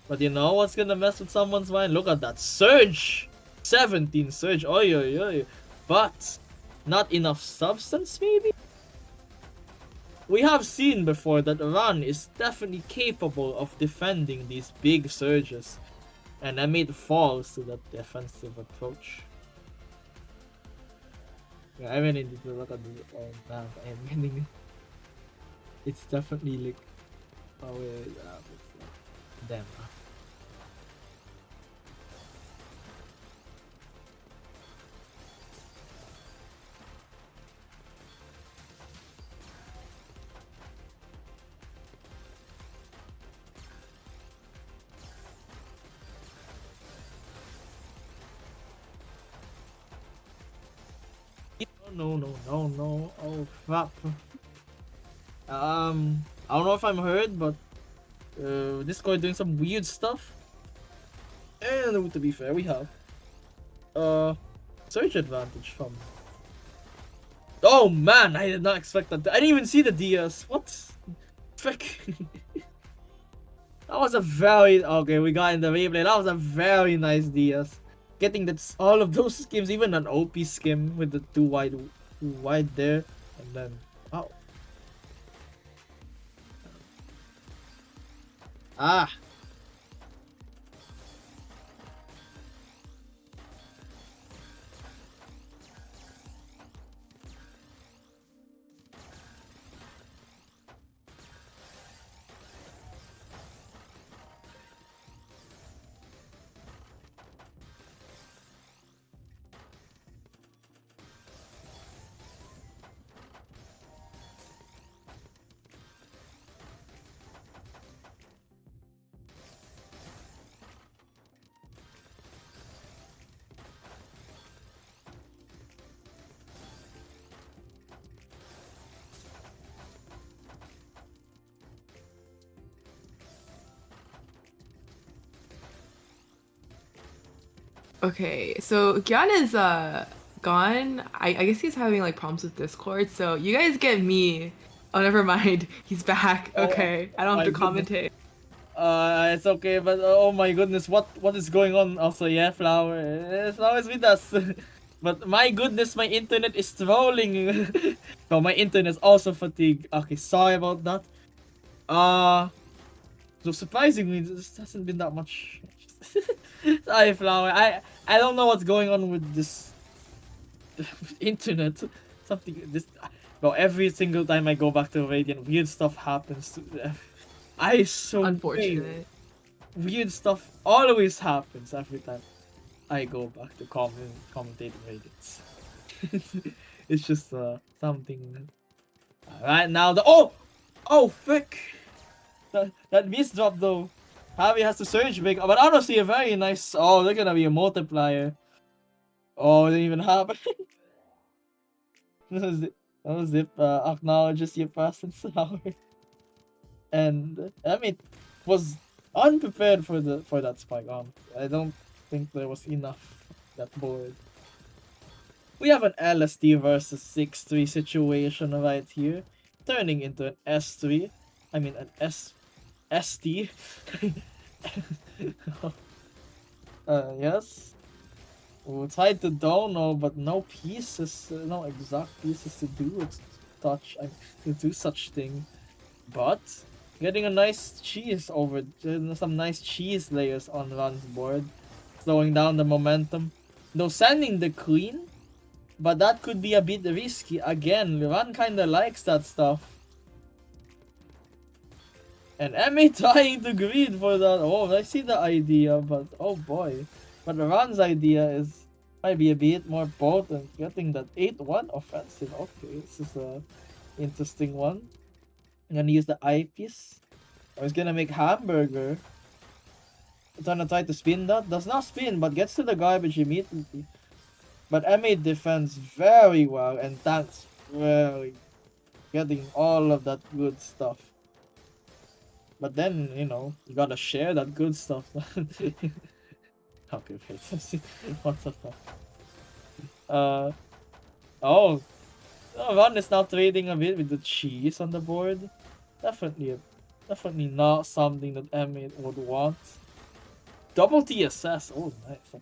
But you know what's gonna mess with someone's mind? Look at that Surge! 17 Surge, oi. But not enough substance maybe? We have seen before that Ran is definitely capable of defending these big surges, and I made falls to that defensive approach. Yeah, I really need to look at the map. I'm getting. It's definitely like. Oh wait, damn. No. Oh crap. I don't know if I'm heard, but this guy doing some weird stuff. And to be fair, we have surge advantage from. Oh man, I did not expect that. I didn't even see the DS. What? Frick. That was a very okay. We got in the replay. That was a very nice DS. Getting that all of those skims, even an OP skim with the too wide there, and then oh. Ah. Okay, so Gyan is gone. I guess he's having like problems with Discord. So you guys get me. Oh, never mind. He's back. Oh Okay, I don't have my to goodness. commentate. It's okay, but oh my goodness, what is going on? Also, yeah, Flower. Flower is with us. But my goodness, my internet is trolling. No, my internet is also fatigued. Okay, sorry about that. Uh, so surprisingly, this hasn't been that much. Sorry, Flower. I don't know what's going on with this internet. Something this. Well, every single time I go back to Radiant, weird stuff happens. I swear. Unfortunate. Weird stuff always happens every time I go back to commentating Radiants. It's just something. Right now, oh frick, that miss drop though. Javi has to surge big, but honestly, a very nice. Oh, they're gonna be a multiplier. Oh, it didn't even happen. That was Zip acknowledges your presence, Howard. And I mean, was unprepared for that spike. I don't think there was enough that board. We have an LSD versus 6-3 situation right here, turning into an S3. I mean an ST. Yes. We'll try to dono, but no pieces, no exact pieces to do it. To do such thing. But getting a nice cheese over, some nice cheese layers on Run's board, slowing down the momentum. Though sending the queen, but that could be a bit risky. Again, Run kinda likes that stuff. And Emmy trying to greed for that. Oh, I see the idea, but oh boy. But Run's idea might be a bit more potent. Getting that 8-1 offensive. Okay, this is a interesting one. I'm gonna use the eyepiece. I was gonna make hamburger. Gonna try to spin that. Does not spin, but gets to the garbage immediately. But Emmy defends very well and tanks very, getting all of that good stuff. But then, you gotta share that good stuff. Okay, wait. What the fuck? Oh. Ron is now trading a bit with the cheese on the board. Definitely not something that Emmy would want. Double TSS. Oh, nice.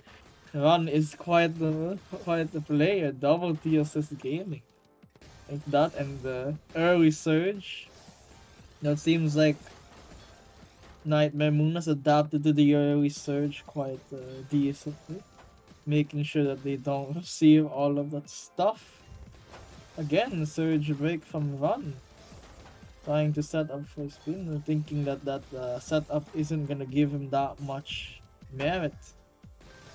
Ron is quite the player. Double TSS gaming. Like that and the early surge. That seems like Nightmare Moon has adapted to the early surge quite decently. Making sure that they don't receive all of that stuff. Again, surge break from Run. Trying to set up for spin, thinking that setup isn't gonna give him that much merit.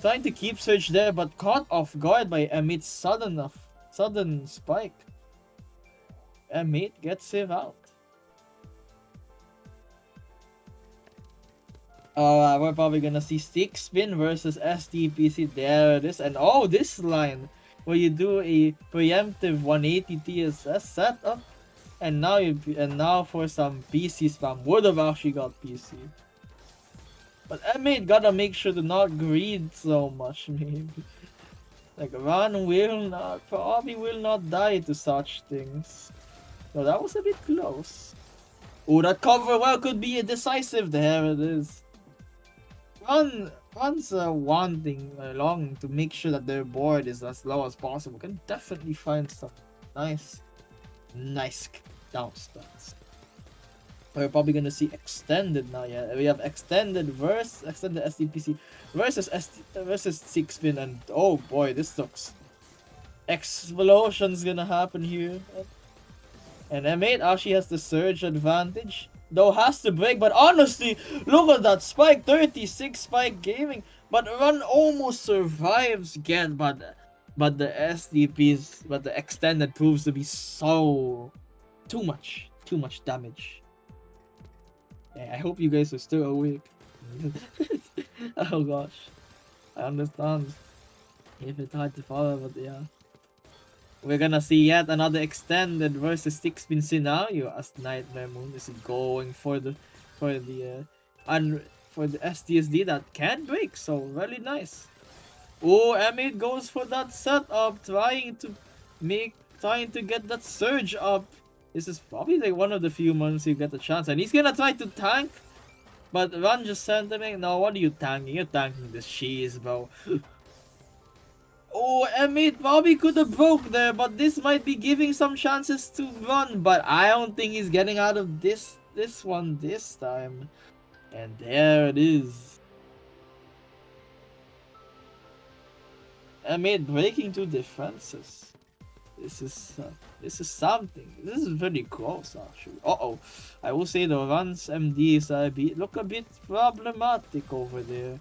Trying to keep Surge there, but caught off guard by Emmett's sudden spike. Emmett gets him out. We're probably gonna see Stick Spin versus STPC. There it is. And oh, this line where you do a preemptive 180 TSS setup, and now for some PC spam. Would have actually got PC. But Emmett gotta make sure to not greed so much, maybe. Like, Ron probably will not die to such things. So that was a bit close. Oh, that cover well could be a decisive. There it is. Ron's wanting longing to make sure that their board is as low as possible. Can definitely find some nice down stats. We're probably gonna see extended now. Yeah, we have extended SDPC versus 6-pin, and oh boy, this looks explosion's gonna happen here. And M8 actually has the surge advantage, though has to break. But honestly, look at that spike, 36 spike gaming. But Run almost survives again, but the SDPs, but the extended proves to be so too much damage. Yeah, I hope you guys are still awake. Oh gosh, I understand if it's hard to follow, but yeah. We're gonna see yet another extended versus 6-pin scenario as Nightmare Moon is going for the SDSD that can break. So really nice. Oh, M8 goes for that setup, trying to get that surge up. This is probably like one of the few months you get a chance, and he's gonna try to tank, but Ron just sent him. No, what are you tanking? You're tanking the cheese, bro. Oh, M8 probably could have broke there, but this might be giving some chances to Ron, but I don't think he's getting out of this one this time. And there it is. M8 breaking two defenses. This is something. This is very close actually. Uh-oh. I will say the runs MD is look a bit problematic over there.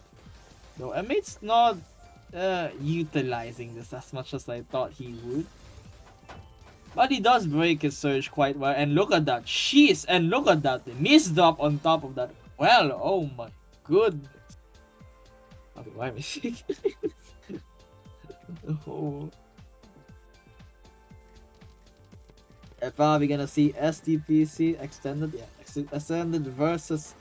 Though M8's not utilizing this as much as I thought he would. But he does break his surge quite well. And look at that. Jeez. And look at that. The misdrop on top of that. Well, oh my goodness. Okay, why am I shaking? Oh. Probably gonna see STPC extended, extended versus.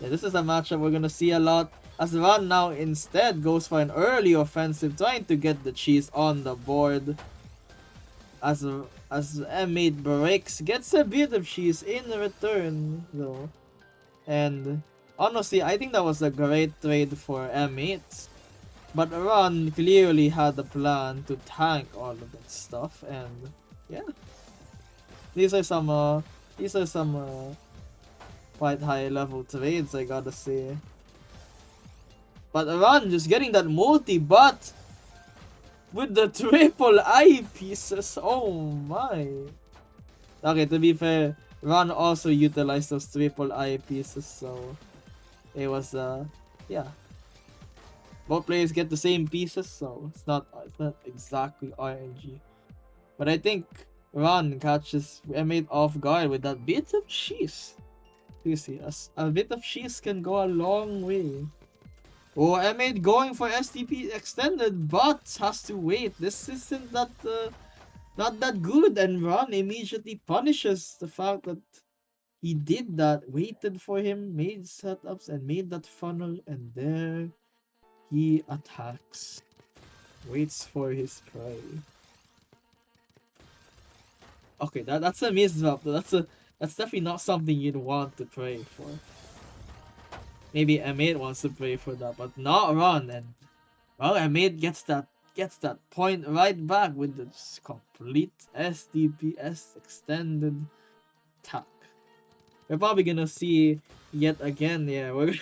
Yeah, this is a matchup we're gonna see a lot. As Ron now instead goes for an early offensive, trying to get the cheese on the board. As M8 breaks, gets a bit of cheese in return though. And honestly, I think that was a great trade for M8. But Ron clearly had a plan to tank all of that stuff, and yeah. These are some quite high level trades, I gotta say. But Ron just getting that multi, but with the triple eye pieces, oh my. Okay, to be fair, Ron also utilized those triple eye pieces, so it was yeah. Both players get the same pieces, so it's not exactly RNG. But I think Ron catches M8 off guard with that bit of cheese. You see, a bit of cheese can go a long way. Oh, M8 going for STP extended, but has to wait. This isn't that not that good, and Ron immediately punishes the fact that he did that, waited for him, made setups, and made that funnel, and there he attacks. Waits for his prey. Okay, that's a misdrop. That's definitely not something you'd want to pray for. Maybe M8 wants to pray for that, but not Ron. And well, M8 gets that point right back with the complete SDPS extended attack. We're probably gonna see yet again. Yeah,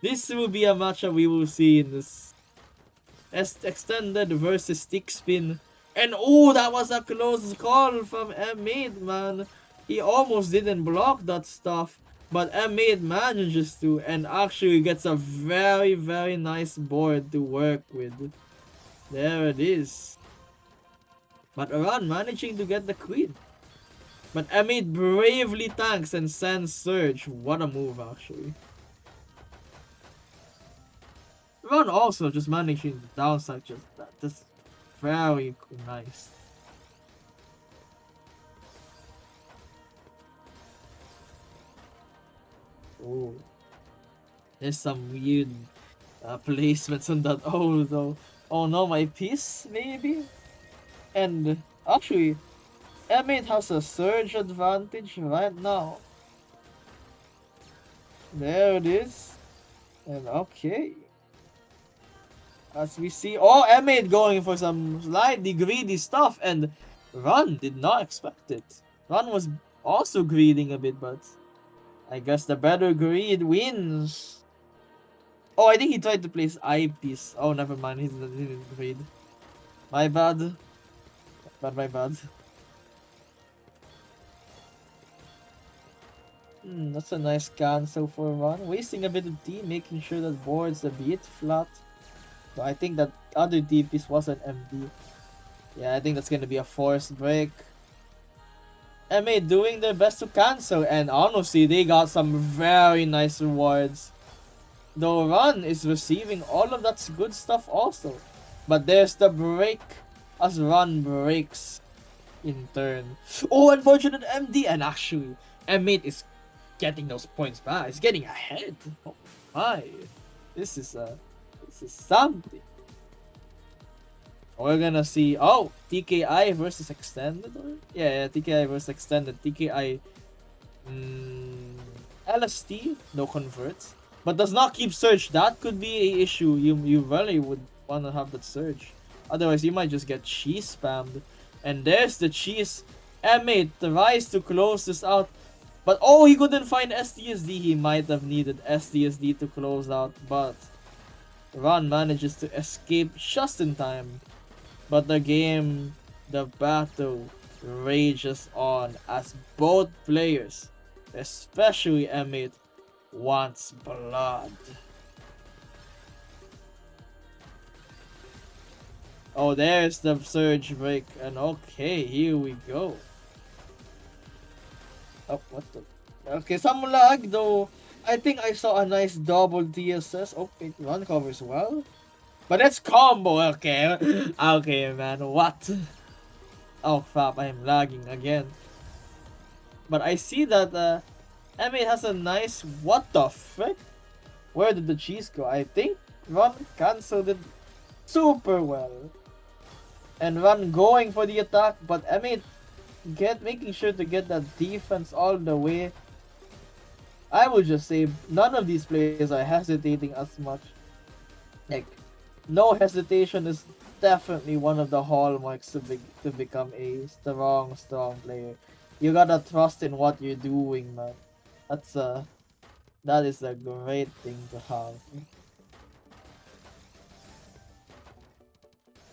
this will be a matchup we will see in this extended versus stick spin. And oh, that was a close call from M8, man. He almost didn't block that stuff, but M8 manages to, and actually gets a very, very nice board to work with. There it is. But Ron managing to get the queen. But M8 bravely tanks and sends Surge. What a move, actually. Ron also just managing the downside, just very nice. Oh, there's some weird placements on that. Oh, though. Oh no, my piece maybe. And actually, M8 has a surge advantage right now. There it is. And okay. As we see, oh, M8 going for some slightly greedy stuff, and Ron did not expect it. Ron was also greeding a bit, but I guess the better greed wins. Oh, I think he tried to place eyepiece. Oh, never mind, he didn't greed. My bad. My bad. That's a nice cancel for Ron. Wasting a bit of D, making sure that board's a bit flat. So I think that other D piece was an MD. Yeah, I think that's gonna be a forced break. MA doing their best to cancel, and honestly, they got some very nice rewards. Though Ron is receiving all of that good stuff also. But there's the break as Ron breaks in turn. Oh, unfortunate MD, and actually, M8 is getting those points back. It's getting ahead. Oh my. This is something. We're gonna see. Oh, TKI versus extended. Yeah, TKI versus extended. TKI, LST no converts, but does not keep surge. That could be a issue. You really would wanna have that surge. Otherwise, you might just get cheese spammed. And there's the cheese. M8 tries to close this out. But oh, he couldn't find SDSD. He might have needed SDSD to close out. But Ron manages to escape just in time. But the battle rages on as both players, especially M8, wants blood. Oh, there's the surge break, and okay, here we go. Oh, what the? Okay, some lag though. I think I saw a nice double DSS. Oh, it run covers well. But it's combo, okay. Okay, man, what? Oh, crap, I am lagging again. But I see that M8 has a nice... What the frick? Where did the cheese go? I think Run cancelled it super well. And Run going for the attack, but M8 making sure to get that defense all the way. I would just say none of these players are hesitating as much. Like, no hesitation is definitely one of the hallmarks to become a strong player. You gotta trust in what you're doing, man. That is a great thing to have.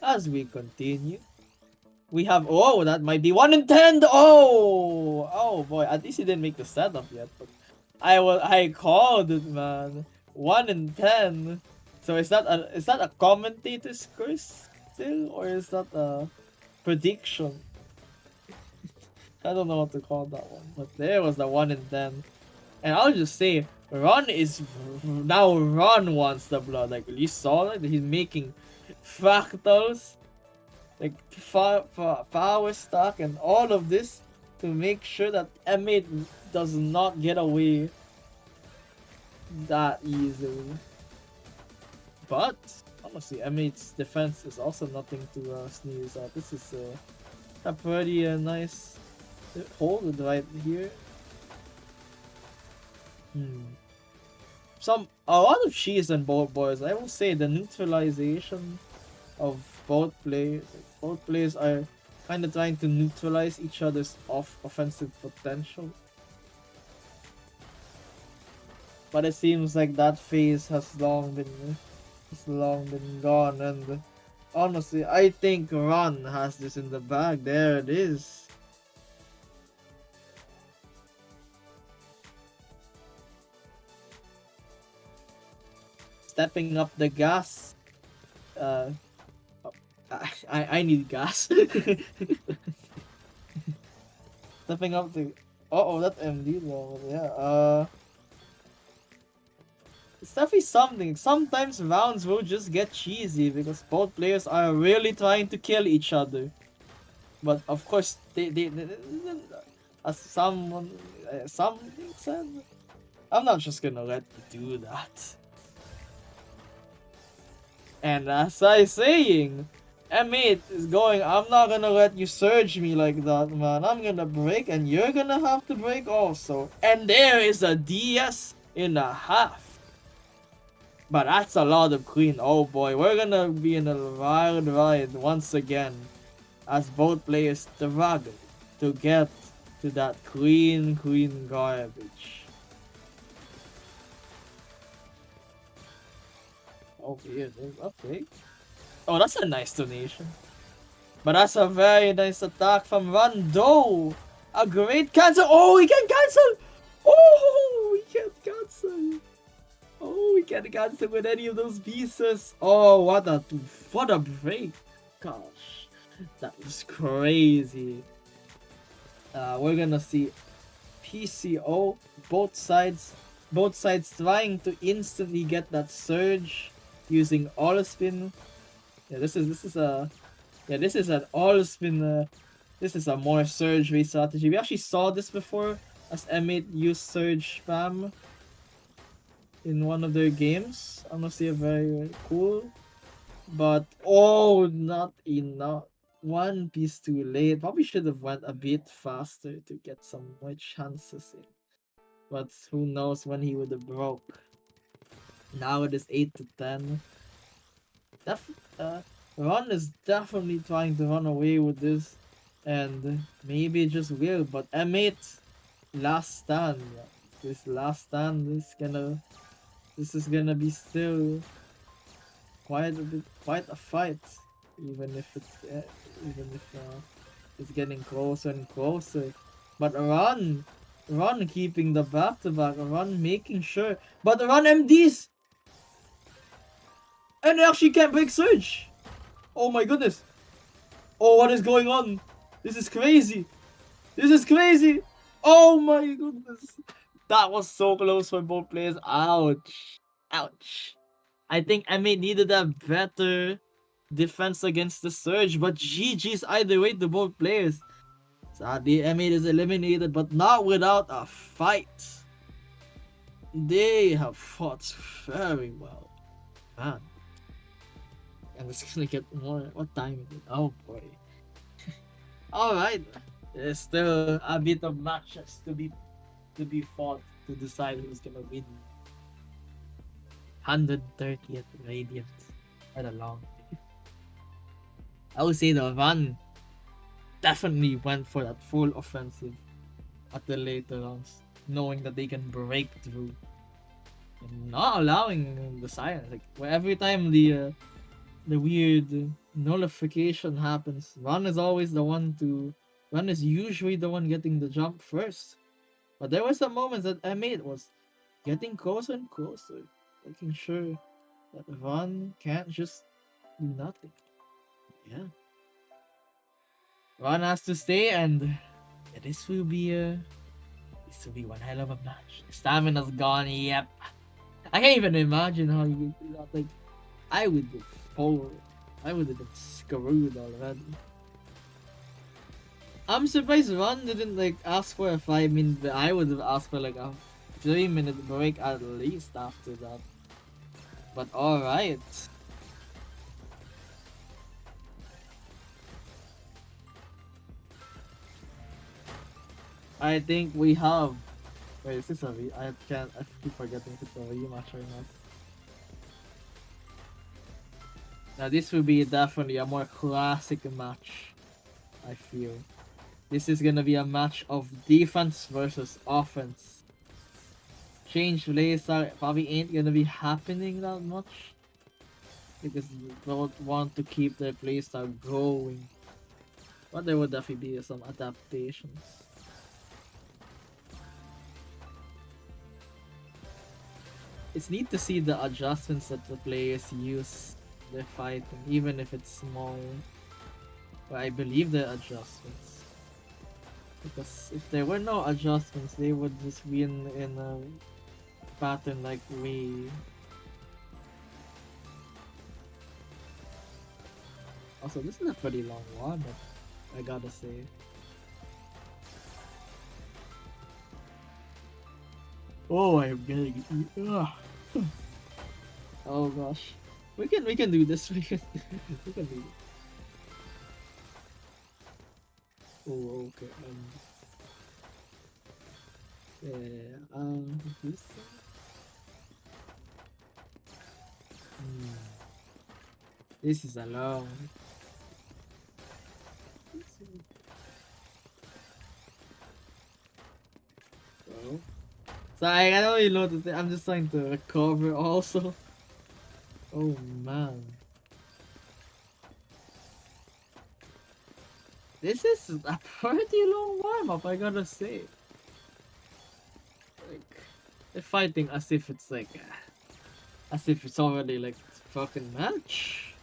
As we continue, we have that might be 1 in 10. Oh boy, at least he didn't make the setup yet, but I called it, man. 1 in 10. So is that a commentator's curse still, or is that a prediction? I don't know what to call that one, but there was the 1 in 10. And I'll just say, Ron wants the blood. Like, you saw that he's making fractals, like power stack, and all of this to make sure that M8 does not get away that easily. But honestly, M8's defense is also nothing to sneeze at. This is a pretty nice hold right here. A lot of cheese on both boys. I will say the neutralization of both players. Both players are kind of trying to neutralize each other's offensive potential. But it seems like that phase has long been gone, and honestly, I think Ron has this in the bag. There it is. Stepping up the gas. I need gas. Stepping up the... Oh, that MD though. Yeah, it's definitely something. Sometimes rounds will just get cheesy because both players are really trying to kill each other. But of course, they as someone said, I'm not just gonna let you do that. And as I saying, M8 is going, I'm not gonna let you surge me like that, man. I'm gonna break and you're gonna have to break also. And there is a DS in a half. But that's a lot of queen. Oh boy, we're gonna be in a wild ride once again. As both players struggle to get to that queen garbage. Oh, here, okay. Oh, that's a nice donation. But that's a very nice attack from Rondo. A great cancel. Oh, he can cancel. Oh, he can't cancel. Oh, we can't cancel with any of those pieces. Oh, what a break. Gosh, that was crazy. We're gonna see PCO, both sides trying to instantly get that surge using all spin. Yeah, this is an all spin. This is a more surge based strategy. We actually saw this before as M8 used surge spam in one of their games. Honestly, very cool. But oh, not enough. One piece too late. Probably should have went a bit faster to get some more chances in. But who knows when he would have broke. Now it is 8 to 10. Ron is definitely trying to run away with this. And maybe it just will. But M8, last stand. This last stand is gonna... This is gonna be still quite a fight. Even if it's getting closer and closer. But Ron keeping the back-to-back, Ron making sure. But Ron MDs! And they actually can't break Surge! Oh my goodness! Oh, what is going on? This is crazy! This is crazy! Oh my goodness! That was so close for both players. Ouch! Ouch! I think MA needed a better defense against the Surge, but GG's either way to both players. Sadly, M8 is eliminated, but not without a fight. They have fought very well. Man. I'm just gonna get more. What time is it? Oh boy. Alright. There's still a bit of matches to be fought to decide who's gonna win. 130th Radiant. Quite a long. I would say the run definitely went for that full offensive at the later rounds, knowing that they can break through and not allowing the silence. Like every time the weird nullification happens, Ron is always the one to. Ron is usually the one getting the jump first. But there were some moments that M8 was getting closer and closer, making sure that Ron can't just do nothing. Yeah. Ron has to stay, and this will be one hell of a match. Stamina's gone, yep. I can't even imagine how you would do that. Like, I would be forward. I would have been screwed already. I'm surprised Ron didn't like ask for a 5-minute, but I would have asked for like a 3-minute break at least after that. But alright. I think we have. Wait, is this a I keep forgetting if it's a rematch or not. Now this will be definitely a more classic match, I feel. This is gonna be a match of defense versus offense. Change playstyle probably ain't gonna be happening that much, because you don't want to keep their playstyle going. But there would definitely be some adaptations. It's neat to see the adjustments that the players use their fighting, even if it's small. But I believe the adjustments. Because if there were no adjustments, they would just be in a pattern like we. Also, this is a pretty long one, I gotta say. Oh, I'm getting. Oh gosh, we can do this. We can do this. Oh, okay. Yeah. This. This is a long. Oh. So I don't really know what to say. I'm just trying to recover also. Oh man. This is a pretty long warm-up, I gotta say. Like, they're fighting as if it's like, as if it's already like fucking match.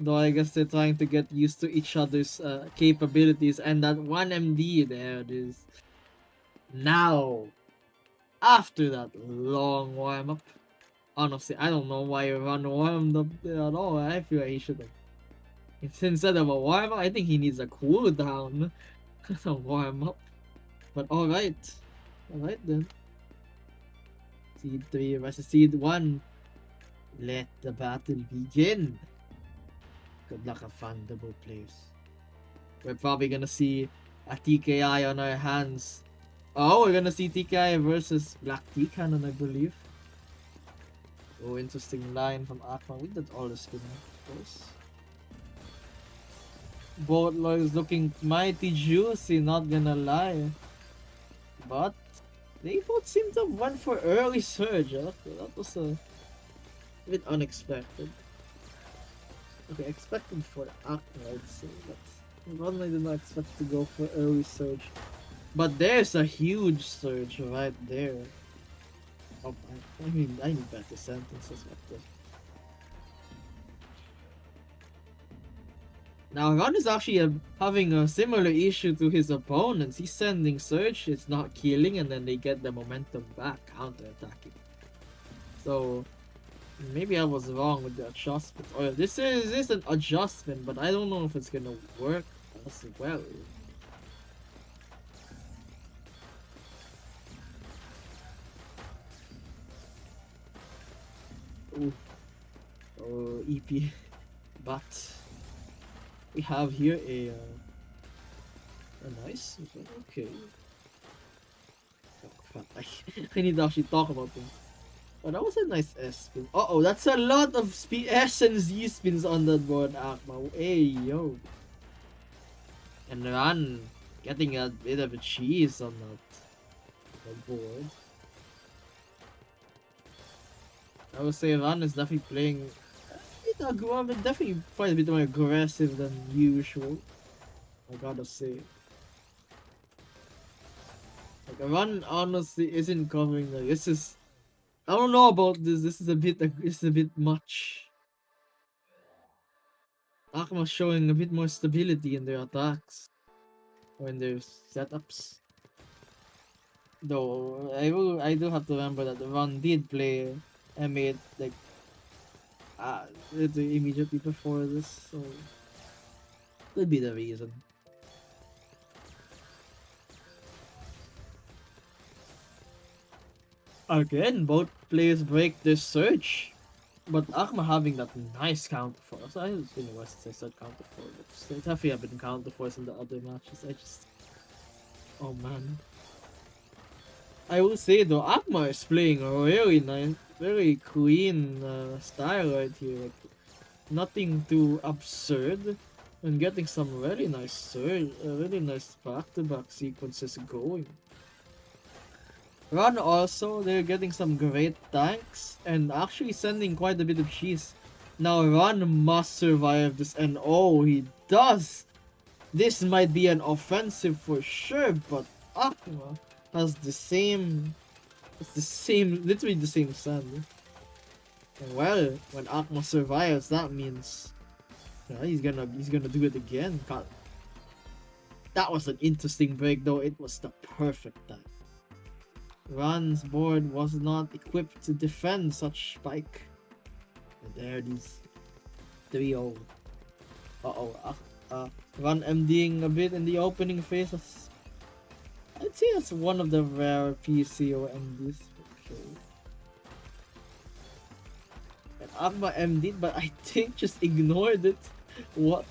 Though I guess they're trying to get used to each other's capabilities, and that one MD there it is. Now, after that long warm-up, honestly, I don't know why Ron warmed up there at all. I feel like he should have. Instead of a warm-up, I think he needs a cooldown. A warm-up. But alright. Alright then. Seed 3 versus Seed 1. Let the battle begin. Good luck, Fan double plays. We're probably gonna see a TKI on our hands. Oh, we're gonna see TKI versus Black Tea Cannon, I believe. Oh, interesting line from Akma. We did all the spin, of course. Both lawyers looking mighty juicy, not gonna lie. But they both seem to have went for early surge. Huh? That was a bit unexpected. Okay, expected for Akma, I'd say, but Ron I did not expect to go for early surge. But there's a huge surge right there. Oh, I need better sentences like this. Now Ron is actually having a similar issue to his opponents. He's sending surge, it's not killing, and then they get the momentum back, counter-attacking. So maybe I was wrong with the adjustment. Or this is an adjustment, but I don't know if it's gonna work as well. Ooh. Oh, EP. But we have here a nice. Okay. Oh crap! I need to actually talk about this. Oh, that was a nice S spin. Oh, that's a lot of S and Z spins on that board, Akma. Hey yo. And Ran getting a bit of a cheese on that board. I would say Ran is definitely playing definitely quite a bit more aggressive than usual. I gotta say. Like Ran honestly isn't covering this is I don't know about this. This is a bit much. Akma's showing a bit more stability in their attacks or in their setups. Though I do have to remember that Ron did play M8 like immediately before this, so could be the reason. Again, both players break this surge, but Akma having that nice counter force. I was feeling worse since I said counter force. They definitely have been counter force in the other matches. Oh man. I will say though, Akma is playing a really nice, very clean style right here. Like nothing too absurd, and getting some really nice surge, really nice back-to-back sequences going. Ron also, they're getting some great tanks and actually sending quite a bit of cheese. Now Ron must survive this, and oh, he does! This might be an offensive for sure, but Akma has literally the same sand. And well, when Akma survives, that means he's gonna do it again. God. That was an interesting break though, it was the perfect time. Ron's board was not equipped to defend such spike. And there it is. 3-0. Ron MDing a bit in the opening phase. I'd say that's one of the rare PCO MDs. Okay. And Akma MD'd, but I think just ignored it. What?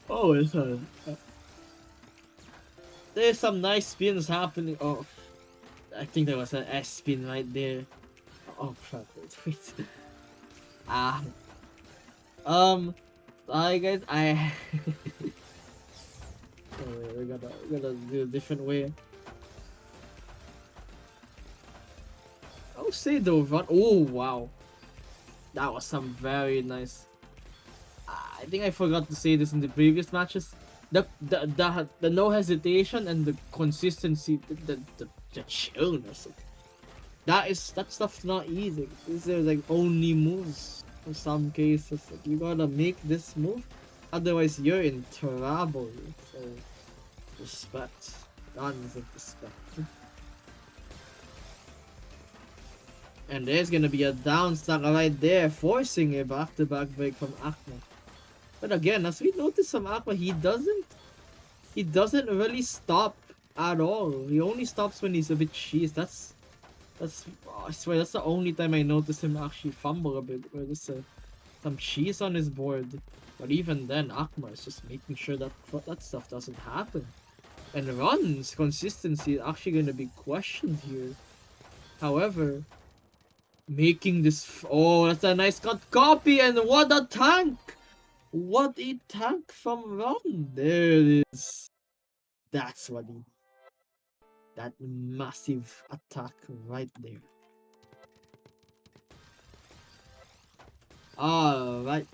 Oh, it's there's some nice spins happening. Oh, I think there was an S spin right there. Oh crap! Wait. Hi guys. We gotta do a different way. I'll say though, Ron. Oh wow, that was some very nice. I think I forgot to say this in the previous matches. The no hesitation and the consistency, the chillness. That stuff's not easy. These are like only moves in some cases. Like, you gotta make this move, otherwise you're in trouble. So respect, tons of respect. And there's gonna be a down stack right there, forcing a back-to-back break from Akma. But again, as we notice from Akma, he doesn't really stop at all. He only stops when he's a bit cheesed. I swear that's the only time I noticed him actually fumble a bit, where there's some cheese on his board. But even then, Akma is just making sure that that stuff doesn't happen. And Run's consistency is actually going to be questioned here. However, making this... Oh, that's a nice cut copy, and what a tank! What a tank from Run! There it is. That's what he... That massive attack right there. Alright.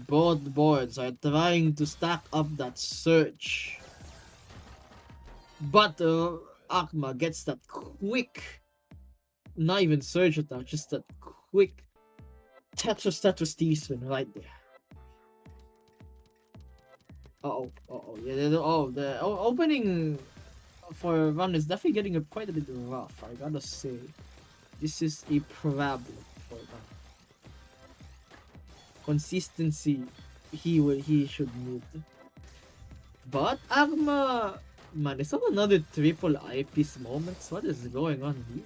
Both boards are trying to stack up that surge. But Akma gets that quick... Not even surge attack, just that quick Tetris T-spin right there. Yeah, the opening for Run is definitely getting quite a bit rough, I gotta say. This is a problem for Run. Consistency, he should need. But Akma, man, is that another triple eyepiece moments? What is going on here?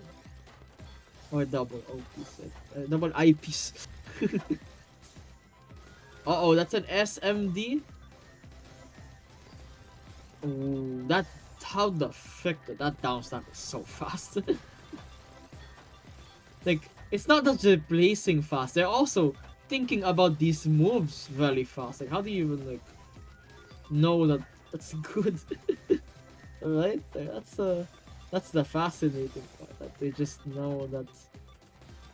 Or double eyepiece, double eyepiece. That's an SMD. Ooh, that, how the frick did that down stack is so fast. Like, it's not just replacing fast, they're also thinking about these moves really fast. Like, how do you even like know that that's good? Right? That's the fascinating part, that they just know that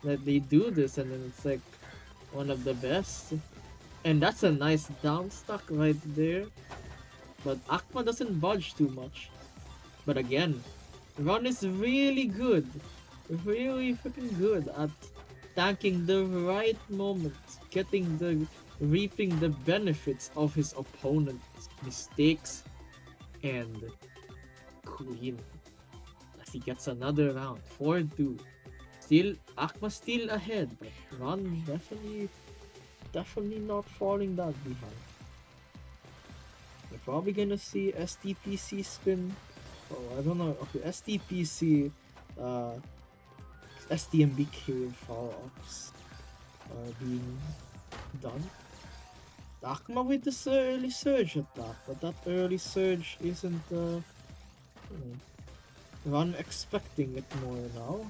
they do this, and then it's like one of the best. And that's a nice down stack right there. But Akma doesn't budge too much. But again, Ron is really good. Really freaking good at tanking the right moment. Reaping the benefits of his opponent's mistakes. And Queen. As he gets another round. 4-2. Still, Akma still ahead. But Ron definitely not falling that behind. We're probably gonna see STPC spin. Oh, I don't know. Okay, STPC, STMBK follow-ups are being done. Akma with this early surge attack, but that early surge isn't, Run expecting it more now.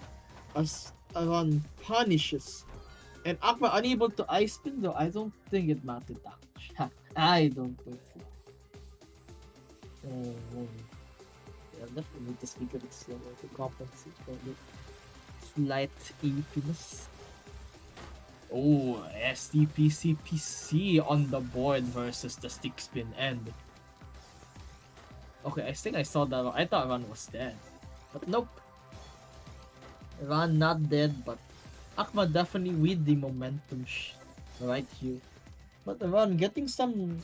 As Run punishes. And Akma unable to ice spin, though I don't think it mattered that much. I don't think so. Yeah, definitely need to speak a bit slower to compensate for the slight eepiness. Oh, SDPCPC on the board versus the stick spin end. Okay, I think I saw that. I thought Ran was dead. But nope. Ran not dead, but Akma definitely with the momentum right here. But Ran getting some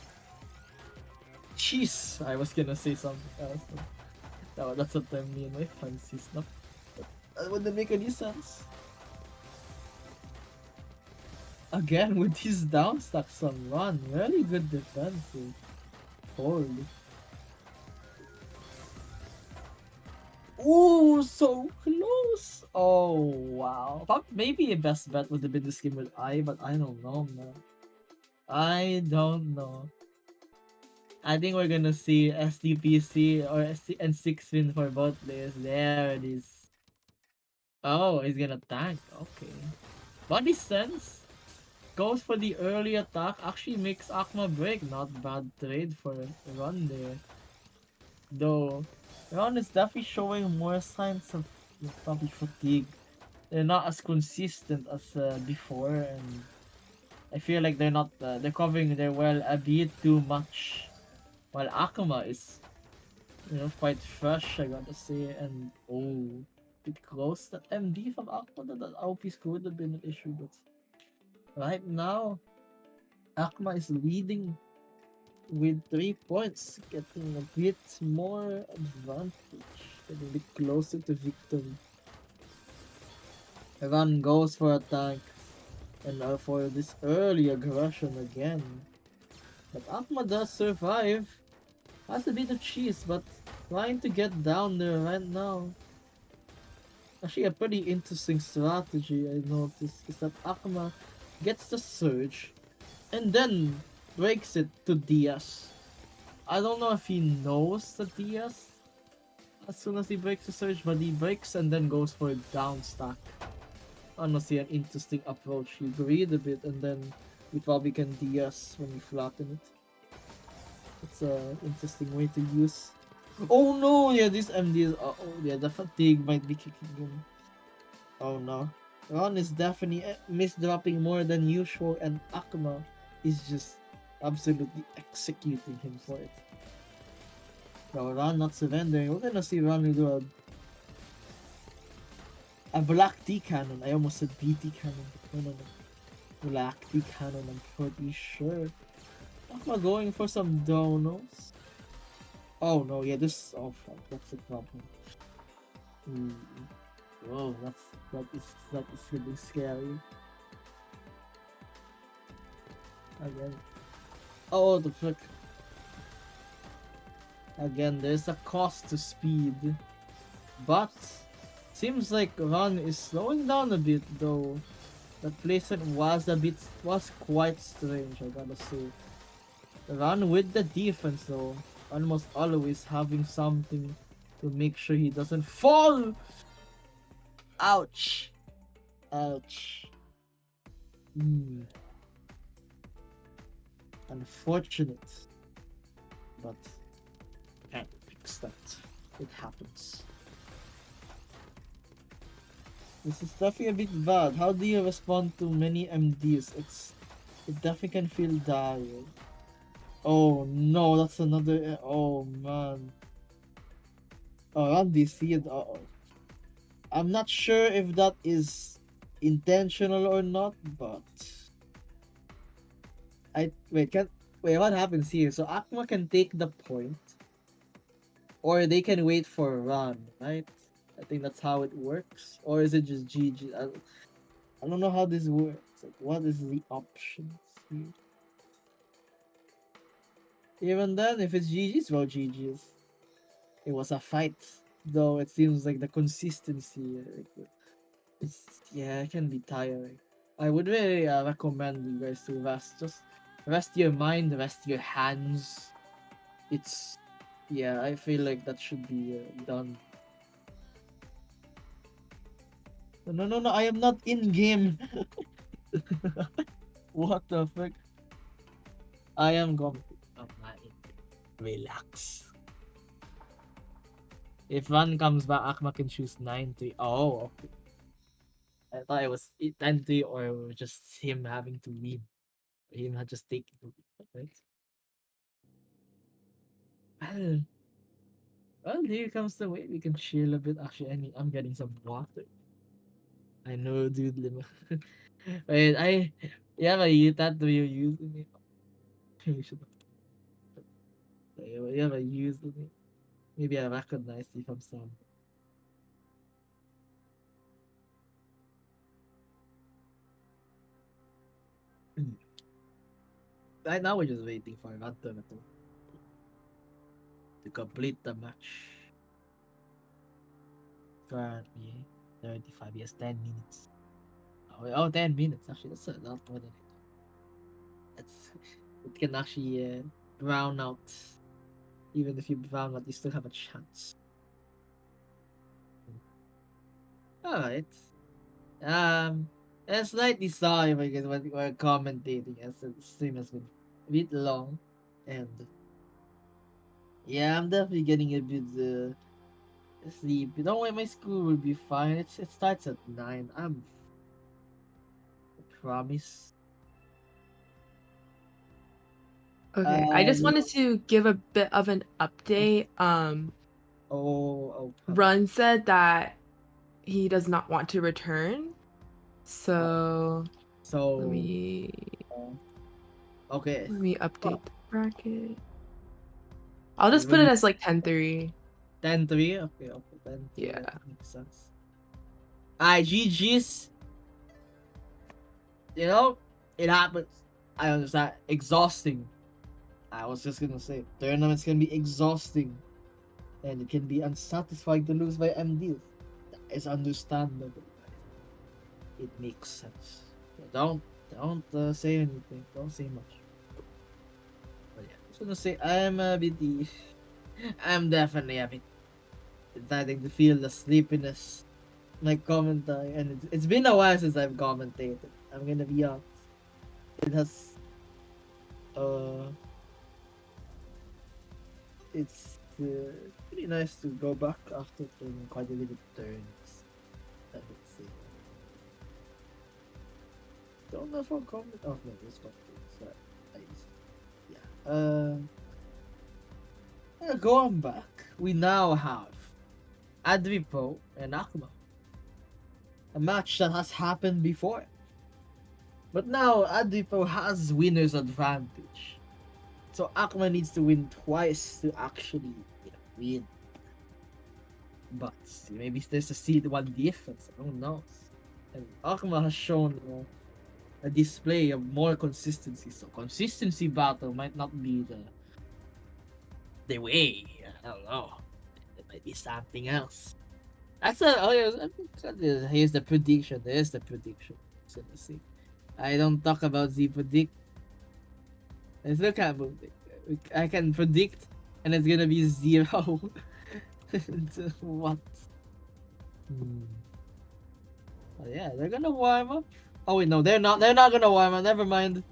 cheese. I was gonna say something else. That's a term me and my friends use. No, that wouldn't make any sense. Again with these down stacks on Run, really good defensive. Holy. Ooh, so close! Oh wow. Maybe a best bet would have been this game with I, but I don't know, man. I don't know. I think we're gonna see STPC or and 6 win for both players. There it is. Oh, he's gonna tank. Okay. Body sense goes for the early attack. Actually makes Akma break. Not bad trade for Ron there. Though Ron is definitely showing more signs of probably fatigue. They're not as consistent as before, and I feel like they're not they're covering their well a bit too much. While Akuma is, quite fresh, I gotta say, and bit close. That MD from Akuma, that OP could have been an issue, but right now, Akuma is leading with 3 points, getting a bit more advantage, getting a bit closer to victory. Ran goes for a tank, and for this early aggression again. But Akuma does survive. Has a bit of cheese, but trying to get down there right now. Actually, a pretty interesting strategy I noticed is that Akuma gets the surge and then breaks it to Diaz. I don't know if he knows the Diaz as soon as he breaks the surge, but he breaks and then goes for a down stack. Honestly, an interesting approach. You breathe a bit and then you probably can Diaz when you flatten it. It's a interesting way to use. Oh no! Yeah, this MD is. Oh yeah, the fatigue might be kicking in. Oh no. Ron is definitely misdropping more than usual, and Akuma is just absolutely executing him for it. No, Ron not surrendering. We're gonna see Ron do a black T cannon. I almost said BT cannon. No. Black T cannon, I'm pretty sure. Akuma going for some donos. Oh no, yeah, this. Oh fuck, that's the problem. Whoa, that is getting scary. Again. Oh, the frick. Again, there's a cost to speed. But, seems like Ron is slowing down a bit though. That placement was quite strange, I gotta say. Ron with the defense though. Almost always having something to make sure he doesn't fall! Ouch! Ouch. Unfortunate. But can't fix that. It happens. This is definitely a bit bad. How do you respond to many MDs? It definitely can feel dire. Oh no, that's another. Oh man. Oh, on DC. I'm not sure if that is intentional or not, but wait. What happens here? So Akuma can take the point, or they can wait for a run, right? I think that's how it works. Or is it just GG? I don't know how this works. Like, what is the options here? Even then, if it's GG's, well, GG's. It was a fight, though. It seems like the consistency, it can be tiring. I would really recommend you guys to rest. Just rest your mind, rest your hands. I feel like that should be done. No, I am not in game. What the fuck? I am going to. I'm not in. Relax. If one comes back, Akma can choose 9-3. Oh, okay. I thought it was 10-3 or just him having to leave. Him had just taken to leave, right? Well, here comes the way we can chill a bit. Actually, I'm getting some water. I know, dude. Wait, you have a tattoo you're using it. You should. You have a using it. Maybe I recognize you from some. Right now, we're just waiting for Ranton to complete the match. Currently, 35 yes, 10 minutes. 10 minutes. Actually, that's a lot more than it. That's, it can actually brown out. Even if you brown out, you still have a chance. Alright. I'm slightly sorry because we're commentating as the stream has been a bit long. And yeah, I'm definitely getting a bit sleepy. Don't worry, my school will be fine. It starts at 9. I promise. Okay, I just Yeah. wanted to give a bit of an update. Run said that he does not want to return. So let me okay. let me update the bracket. I'll just put it as like 10-3. 10-3? Okay, 10-3. Yeah. That makes sense. Alright, GG's. You know, it happens. I understand. Exhausting. I was just gonna say, tournaments can be exhausting, and it can be unsatisfying to lose by MDs. That is understandable. It makes sense. So don't say anything. Don't say much. But yeah, I was gonna say I'm a bit. I'm definitely a bit starting to feel the sleepiness. My commentary, and it's been a while since I've commentated. I'm gonna be honest. It has uh it's pretty nice to go back after playing quite a bit of turns. I would say. Don't know for comment. Oh no, this one. So, yeah. Going back, we now have Adripo and Akuma. A match that has happened before. But now Adripo has winner's advantage. So Akuma needs to win twice to actually win. But maybe there's a seed one difference. Who knows? And Akuma has shown a display of more consistency. So consistency battle might not be the way. I don't know. It might be something else. That's here's the prediction. There's the prediction. So let's see. I don't talk about the predict. Let's look at I can predict, and it's gonna be 0. What? Oh, yeah, they're gonna warm up. Oh wait, no, they're not. They're not gonna warm up. Never mind.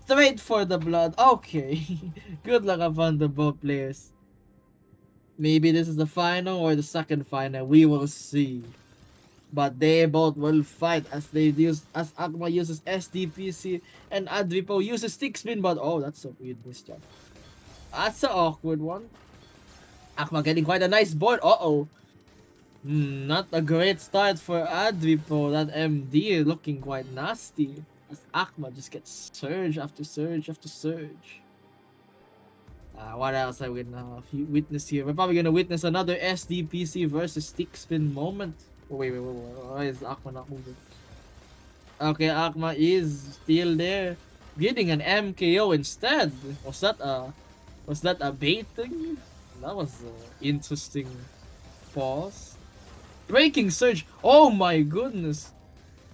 Straight for the blood. Okay. Good luck upon the both players. Maybe this is the final or the second final. We will see. But they both will fight as Akuma uses SDPC and Adripo uses stick spin. But oh, that's a weird misjudge. That's an awkward one. Akuma getting quite a nice board. Uh-oh. Not a great start for Adripo. That MD is looking quite nasty. As Akuma just gets surge after surge after surge. What else are we gonna witness here? We're probably gonna witness another SDPC versus stick spin moment. Wait. Why is Akuma not moving? Okay, Akuma is still there. Getting an MKO instead. Was that a baiting? That was an interesting pause. Breaking surge. Oh my goodness.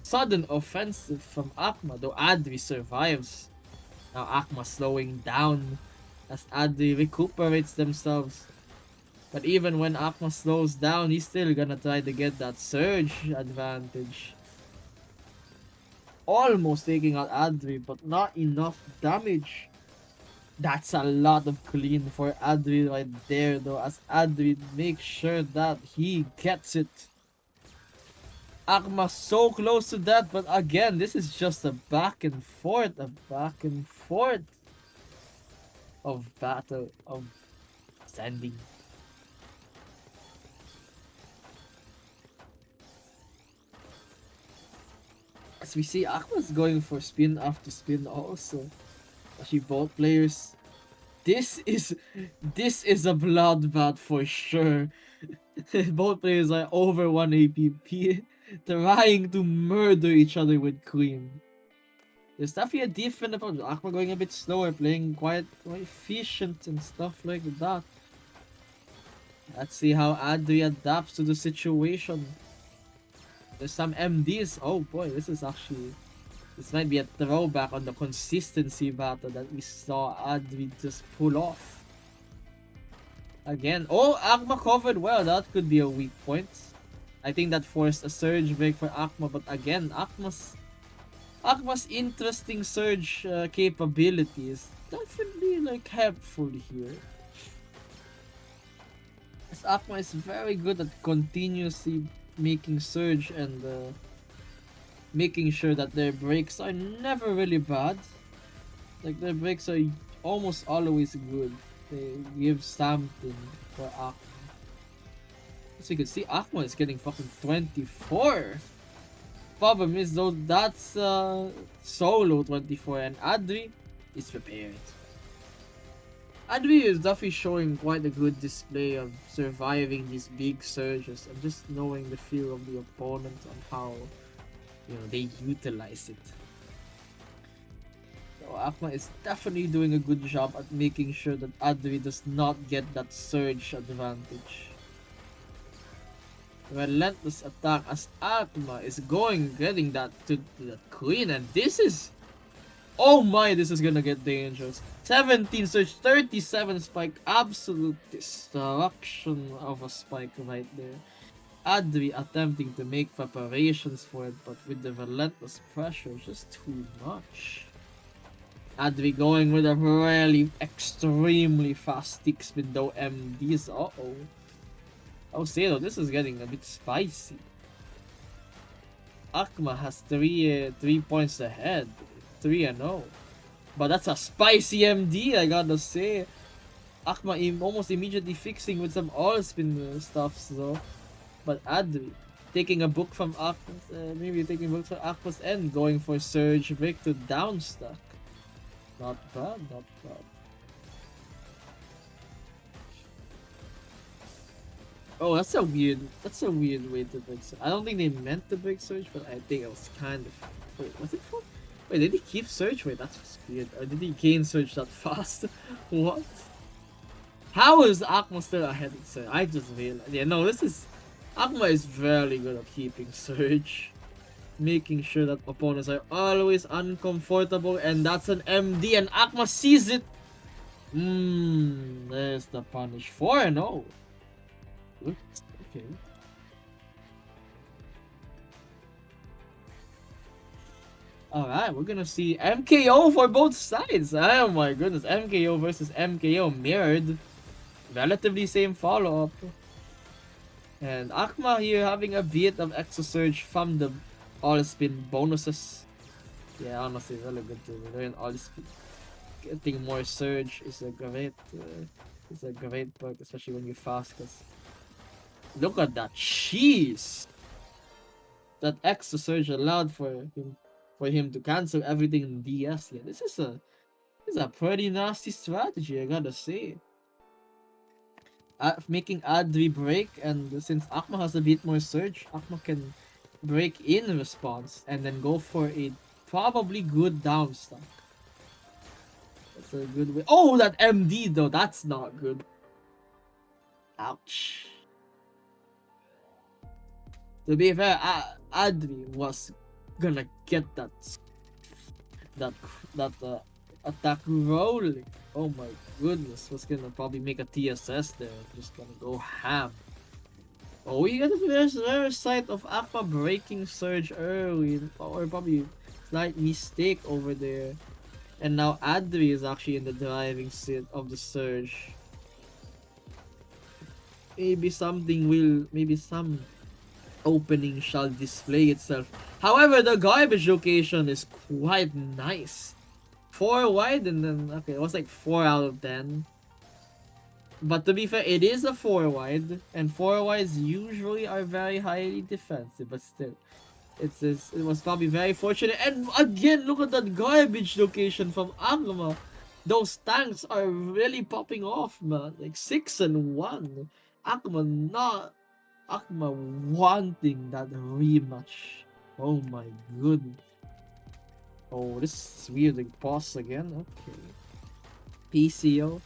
Sudden offensive from Akuma, though Adri survives. Now Akuma slowing down as Adri recuperates themselves. But even when Akuma slows down, he's still gonna try to get that surge advantage. Almost taking out Adri, but not enough damage. That's a lot of clean for Adri right there, though, as Adri makes sure that he gets it. Akuma so close to that, but again, this is just a back and forth of battle, of standing. As we see, Akuma's going for spin after spin also. Actually, both players. This is a bloodbath for sure. Both players are over 1 APP, trying to murder each other with Queen. There's definitely a different approach. Akuma going a bit slower, playing quite efficient and stuff like that. Let's see how Adri adapts to the situation. There's some MDs. Oh boy, this might be a throwback on the consistency battle that we saw Adri just pull off. Again, oh, Akuma covered well. That could be a weak point. I think that forced a surge break for Akuma, but again, Akma's interesting surge capability is definitely helpful here. As Akuma is very good at continuously making surge and making sure that their breaks are never really bad. Like, their breaks are almost always good. They give something for Akuma. As you can see, Akuma is getting fucking 24. Problem is though, that's solo 24 and Adri is prepared. Adri is definitely showing quite a good display of surviving these big surges and just knowing the feel of the opponent and how they utilize it. So Akma is definitely doing a good job at making sure that Adri does not get that surge advantage. Relentless attack as Akma is getting that to the queen, and this is, oh my, this is gonna get dangerous. 17 surge, 37 spike, absolute destruction of a spike right there. Adri attempting to make preparations for it, but with the relentless pressure, just too much. Adri going with a really extremely fast stick spin though MDs. Uh-oh. Oh, say though, this is getting a bit spicy. Akma has 3 points ahead. 3-0. But that's a spicy MD, I gotta say. Akma almost immediately fixing with some all-spin stuff, so. But Adri taking a book from Akma's, maybe taking a book from Akma's end, going for Surge Break to downstack. Not bad, not bad. Oh, that's a weird way to break Surge. I don't think they meant to break Surge, but I think it was kind of. Wait, was it for? Wait, did he keep Surge? Wait, that's weird. Or did he gain Surge that fast? What? How is Akma still ahead of Surge? I just realized. Yeah, no, this is. Akma is very good at keeping Surge. Making sure that opponents are always uncomfortable, and that's an MD, and Akma sees it. There's the punish. 4-0. Oops, okay. Alright, we're gonna see MKO for both sides. Oh my goodness, MKO versus MKO mirrored. Relatively same follow-up. And Akma here having a bit of extra surge from the all-spin bonuses. Yeah, honestly, really good to learn all-spin. Getting more surge is a great perk, especially when you're fast. Cause look at that cheese! That extra surge allowed for him to cancel everything in DS. Yeah, this is a pretty nasty strategy, I gotta say. Making Adri break, and since Akma has a bit more surge, Akma can break in response and then go for a probably good down stack. That's a good way. Oh, that MD though, that's not good. Ouch. To be fair, Adri was gonna get that attack rolling. Oh my goodness, was gonna probably make a TSS there. Just gonna go ham. Oh, we got the rare sight of Akma breaking Surge early, or probably slight mistake over there. And now Adri is actually in the driving seat of the Surge. Maybe some opening shall display itself. However, the garbage location is quite nice. 4 wide, and then okay, it was like 4 out of 10. But to be fair, it is a 4 wide, and 4 wides usually are very highly defensive, but still. It was probably very fortunate. And again, look at that garbage location from Akma. Those tanks are really popping off, man. Like 6-1. Akma wanting that rematch. Oh my goodness. Oh, this is weird. Like, pause again. Okay. PCO.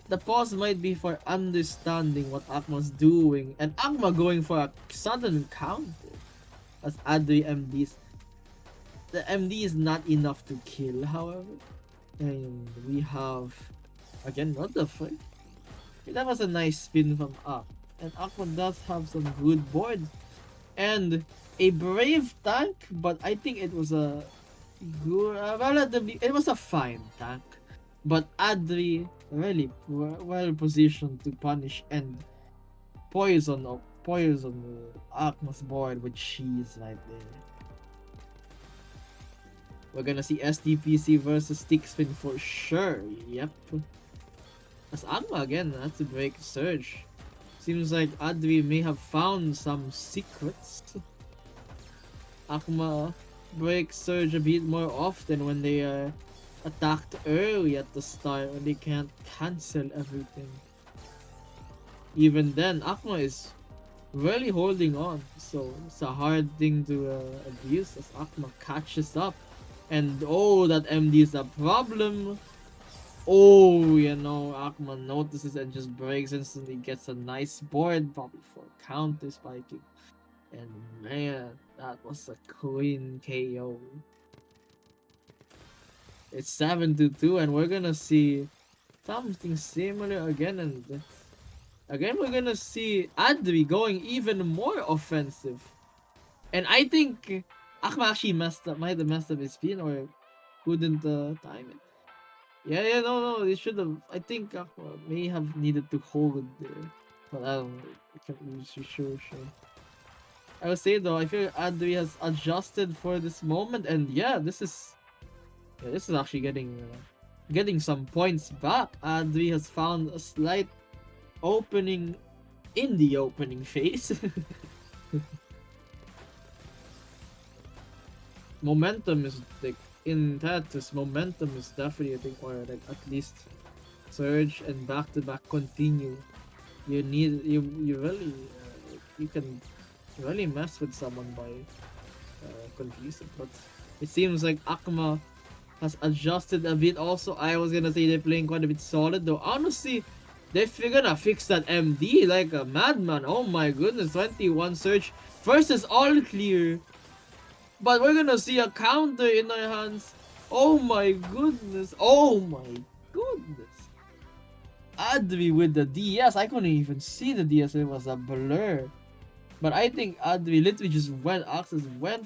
The pause might be for understanding what Akma's doing, and Akma going for a sudden counter as Adri MDs. The MD is not enough to kill, however. And we have again, what the fuck? That was a nice spin from Ak. And Akma does have some good boards. And a brave tank, but I think it was a good, it was a fine tank. But Adri really well positioned to punish and poison Akma's board with cheese right there. We're gonna see SDPC versus Stick Spin for sure. Yep. As Akma again has to break Surge. Seems like Adri may have found some secrets. Akma breaks Surge a bit more often when they are attacked early at the start, when they can't cancel everything. Even then, Akma is really holding on, so it's a hard thing to abuse as Akma catches up And oh, that MD is a problem. Oh, you know, Akuma notices and just breaks instantly, gets a nice board, probably for counter spiking. And man, that was a clean KO. It's 7-2, and we're gonna see something similar again, and again we're gonna see Adri going even more offensive. And I think Akuma actually might have messed up his spin or couldn't time it. Yeah, no, it should have. I think Akuma may have needed to hold there, but I don't know. I can't really sure. I would say though, I feel Adri has adjusted for this moment, and yeah, this is actually getting some points back. Adri has found a slight opening in the opening phase. Momentum is like in Tetris, momentum is definitely I think, or like at least surge and back to back continue. You need you really you can really mess with someone by confusing, but it seems like Akuma has adjusted a bit. Also, I was gonna say they're playing quite a bit solid though. Honestly, they're gonna fix that MD like a madman. Oh my goodness, 21 surge versus all clear. But we're gonna see a counter in our hands. Oh my goodness. Oh my goodness. Adri with the DS. I couldn't even see the DS. It was a blur. But I think Adri literally just went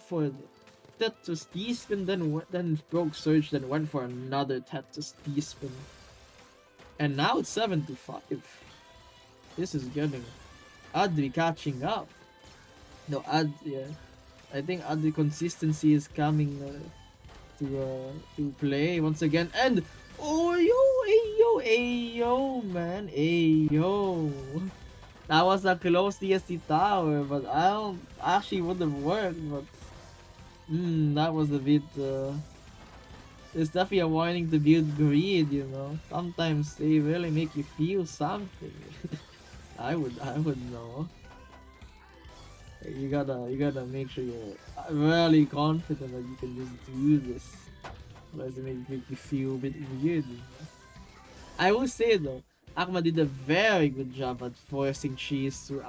for the Tetris T-spin, then broke Surge, then went for another Tetris T-spin. And now it's 7-5. This is getting Adri catching up. No, yeah. I think Adri consistency is coming to play once again. And oh yo, man, ayo. That was a close DST tower, but I don't actually would have worked. But that was a bit. It's definitely a warning to build greed, you know. Sometimes they really make you feel something. I would know. You gotta make sure you're really confident that you can just do this. Otherwise it make you feel a bit weird. You know? I will say though, Akuma did a very good job at forcing Cheese to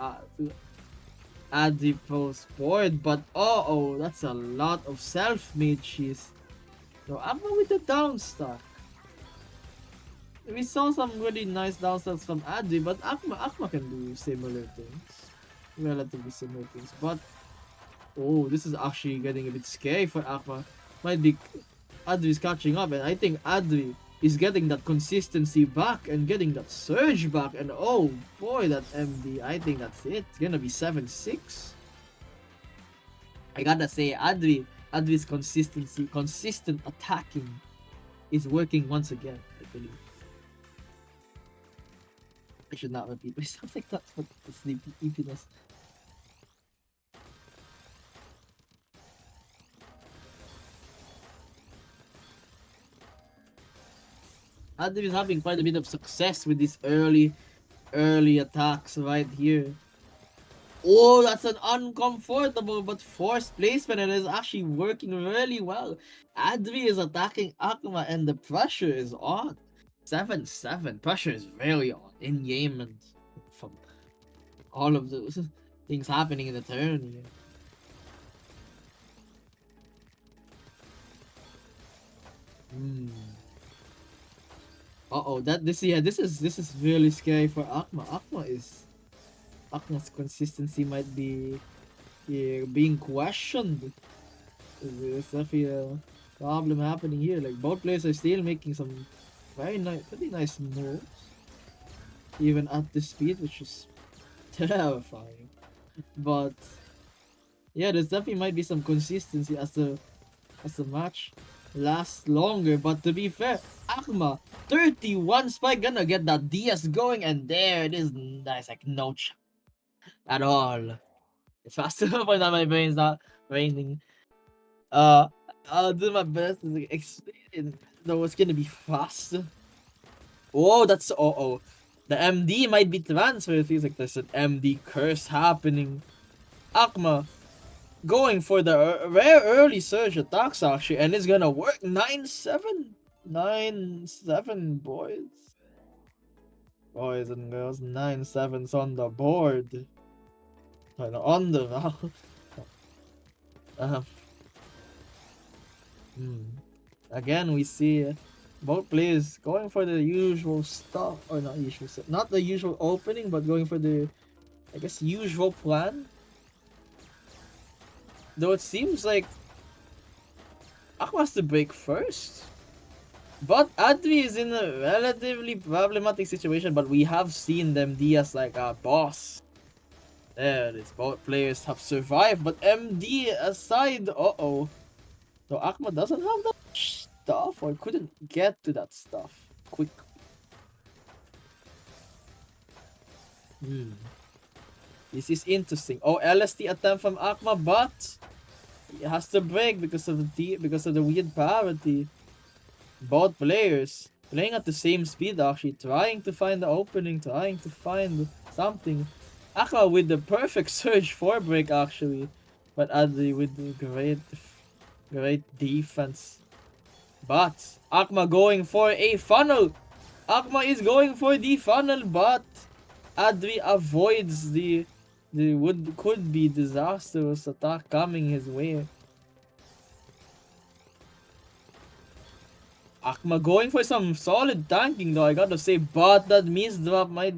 add the post board, but oh, that's a lot of self-made Cheese. So Akuma with the down stack. We saw some really nice down stacks from Adri, but Akuma can do similar things. Relatively similar things, but oh, this is actually getting a bit scary for Akuma. Might be Adri's catching up, and I think Adri is getting that consistency back and getting that surge back, and oh boy, that MD, I think that's it. It's gonna be 7-6. I gotta say, Adri's consistent attacking is working once again, I believe. I should not repeat myself like that, but the sleepiness. Adri is having quite a bit of success with these early attacks right here. Oh, that's an uncomfortable but forced placement, and it's actually working really well. Adri is attacking Akuma, and the pressure is on. 7-7. Pressure is really on in game and from all of those things happening in the turn here. This is really scary for Akuma. Akma's consistency might be being questioned. There's definitely a problem happening here. Like both players are still making some pretty nice moves, even at this speed, which is terrifying. But yeah, there's definitely might be some consistency as the match lasts longer. But to be fair, Akuma 31 spike gonna get that DS going, and there it is. That's like no chance at all. It's fast enough that my brain's not raining. I'll do my best to explain. Though it's gonna be fast. Oh, that's the MD might be transferred. It feels like there's an MD curse happening. Akuma going for the rare early surge attacks actually, and it's gonna work. 9-7, 9-7, boys and girls. 9-7's on the board. On the um, again we see both players going for the usual stuff, or not usual, not the usual opening, but going for the, I guess, usual plan. Though it seems like Aqua has to break first. But Adri is in a relatively problematic situation, but we have seen them as like a boss. There it is. Both players have survived, but MD aside, uh-oh. So Akma doesn't have that stuff, or couldn't get to that stuff quick. This is interesting. Oh, LST attempt from Akma, but he has to break because of the weird parity. Both players playing at the same speed, actually trying to find the opening, trying to find something. Akma with the perfect surge 4 break actually, but Adri with the great defense. But Akma going for a funnel. Akma is going for the funnel, but Adri avoids the could be disastrous attack coming his way. Akma going for some solid tanking though, I gotta say, but that miss drop might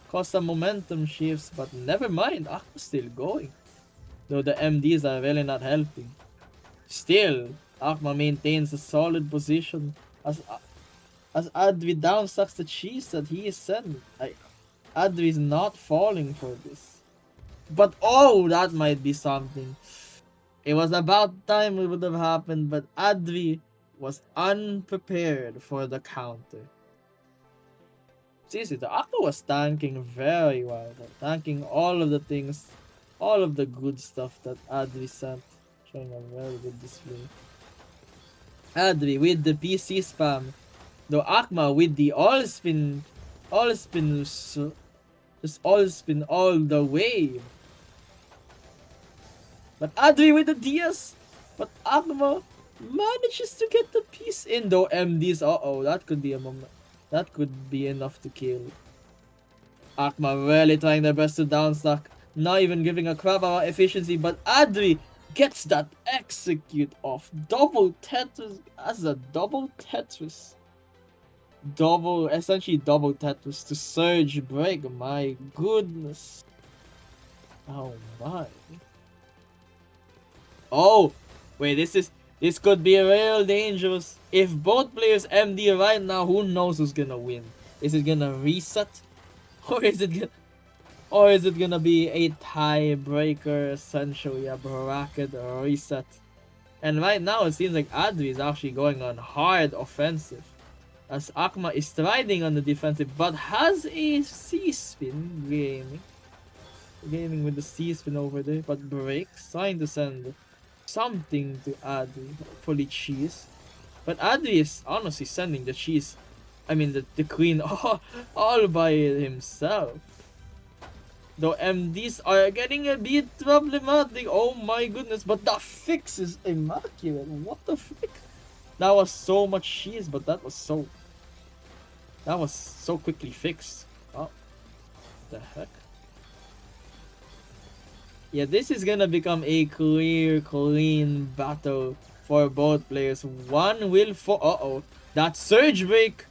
cause some momentum shifts, but never mind, Akma's still going. Though the MDs are really not helping. Still, Akma maintains a solid position as Adri downsucks the cheese that he is sent. Adri is not falling for this. But oh, that might be something. It was about time it would have happened, but Adri was unprepared for the counter. Seriously, the Aqua was tanking very well. Tanking all of the things, all of the good stuff that Adri sent. Showing a very good display. Adri with the PC spam. Though Akma with the just all spin all the way. But Adri with the DS. But Akma manages to get the piece in, though MD's, uh-oh, that could be a moment. That could be enough to kill. Akma really trying their best to downstack. Not even giving a crap about efficiency, but Adri gets that execute off. Double Tetris as a double Tetris. Essentially double Tetris to surge break. My goodness. Oh my. Oh, wait, this could be real dangerous. If both players MD right now, who knows who's gonna win? Is it gonna reset? Or is it gonna be a tiebreaker, essentially a bracket reset? And right now it seems like Adri is actually going on hard offensive, as Akma is striding on the defensive, but has a C-spin gaming with the C-spin over there, but breaks, trying to send something to Adri, hopefully cheese. But Adri is honestly sending the cheese, I mean the queen all by himself. Though MDs are getting a bit problematic, oh my goodness, but the fix is immaculate. What the frick? That was so much cheese, but that was so quickly fixed. Oh, the heck? Yeah, this is gonna become a clean battle for both players. One will fall. Uh-oh. That surge break.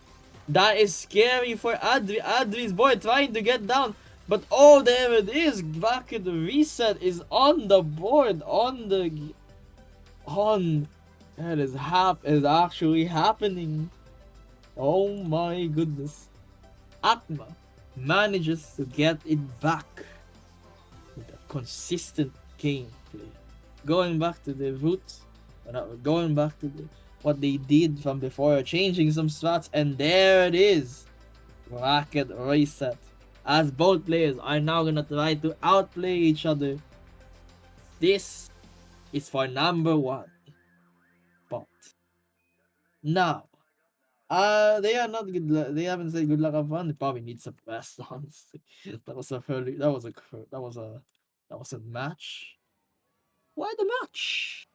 That is scary for Adri. Adri's boy trying to get down. But oh, there it is. Bracket reset is on the board. That is actually happening. Oh my goodness. Akma manages to get it back. Consistent gameplay. Going back to the roots, going back to what they did from before, changing some strats, and there it is. Bracket reset. As both players are now gonna try to outplay each other. This is for number 1. But now, they are not good. They haven't said good luck have fun. They probably need some rest. Honestly, that was a match. Why the match?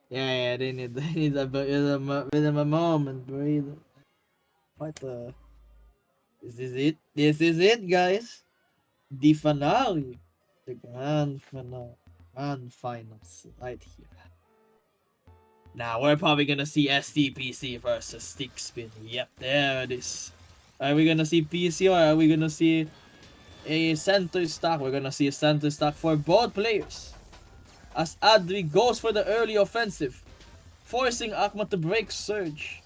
Yeah, they need a bit of a moment, breathe. What the? This is it. This is it, guys. The finale, the grand finale, grand finals, right here. Now we're probably gonna see STPC versus Stick Spin. Yep, there it is. Are we gonna see PC or are we gonna see a center stack? We're gonna see a center stack for both players. As Adri goes for the early offensive, forcing Akma to break Surge.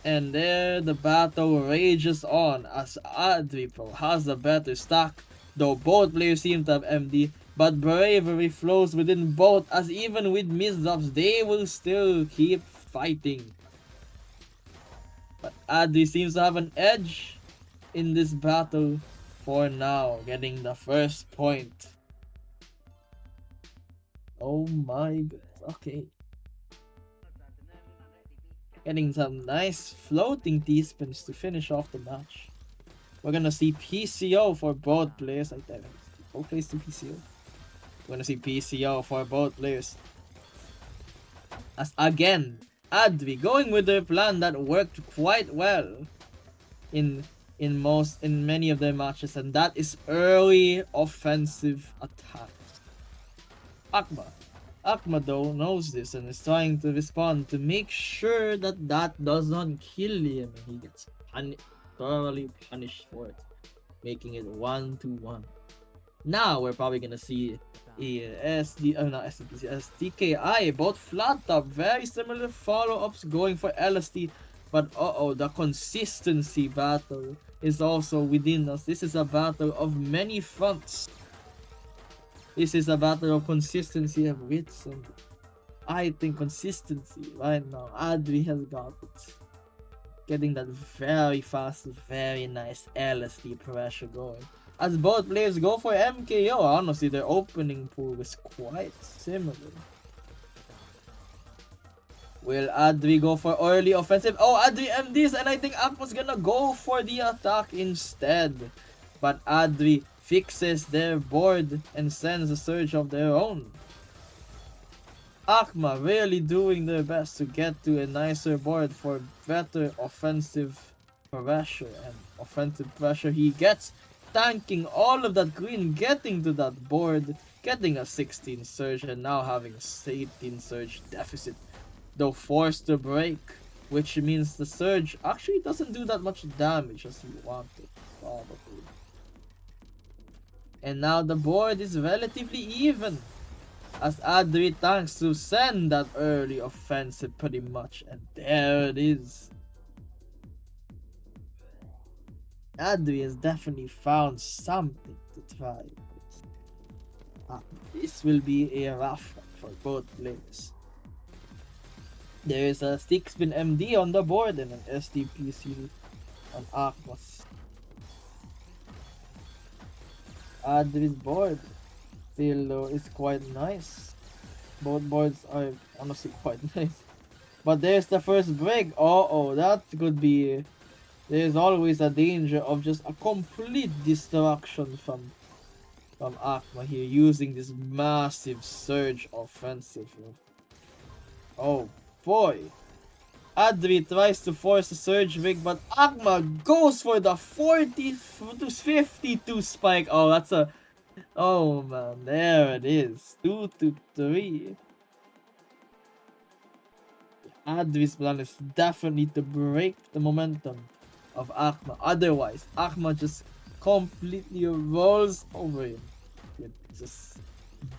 And there the battle rages on as Adri Pro has the better stack, though both players seem to have MD, but bravery flows within both as even with mishaps they will still keep fighting. But Adri seems to have an edge in this battle for now, getting the first point. Oh my god, okay. Getting some nice floating T-spins to finish off the match. We're gonna see PCO for both players. I tell you, both players to PCO. We're gonna see PCO for both players. As again, Advi going with their plan that worked quite well in many of their matches, and that is early offensive attacks. Akma though knows this and is trying to respond to make sure that that does not kill him and he gets thoroughly punished for it, making it 1-1. Now we're probably gonna see STKI, both flat top, very similar follow-ups going for LST, but the consistency battle is also within us. This is a battle of many fronts. This is a battle of consistency of wits, and I think consistency right now, Adri has got it. Getting that very fast, very nice LSD pressure going. As both players go for MKO, honestly, their opening pool is quite similar. Will Adri go for early offensive? Oh, Adri MDs, and I think Akma's gonna go for the attack instead. But Adri fixes their board and sends a surge of their own. Akma really doing their best to get to a nicer board for better offensive pressure, and offensive pressure he gets, tanking all of that green, getting to that board, getting a 16 surge, and now having a 18 surge deficit, though forced to break, which means the surge actually doesn't do that much damage as he wanted, probably. And now the board is relatively even, as Adri tanks to send that early offensive pretty much, and there it is. Adri has definitely found something to try with. This will be a rough one for both players. There is a 6-pin MD on the board and an STPC on Akma's. Adri's board still though is quite nice. Both boards are honestly quite nice. But there's the first break. That could be... There's always a danger of just a complete destruction from Akma here, using this massive surge offensive. Oh boy. Adri tries to force a surge break, but Akma goes for the 40 to 52 spike. Oh, that's a... Oh man, there it is. 2-3. Adri's plan is definitely to break the momentum of Akma. Otherwise, Akma just completely rolls over him with just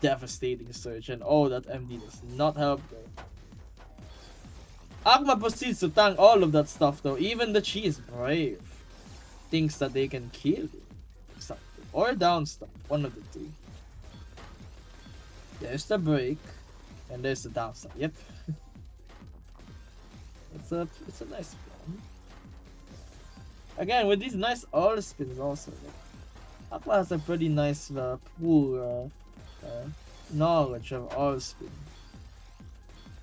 devastating surge. And that MD does not help though. Akma proceeds to tank all of that stuff though. Even the Chi is brave. Thinks that they can kill him. Something. Or down stuff. One of the two. There's the break. And there's the down stuff. Yep. It's a nice plan. Again, with these nice all spins also. Akma has a pretty nice pool knowledge of all spin.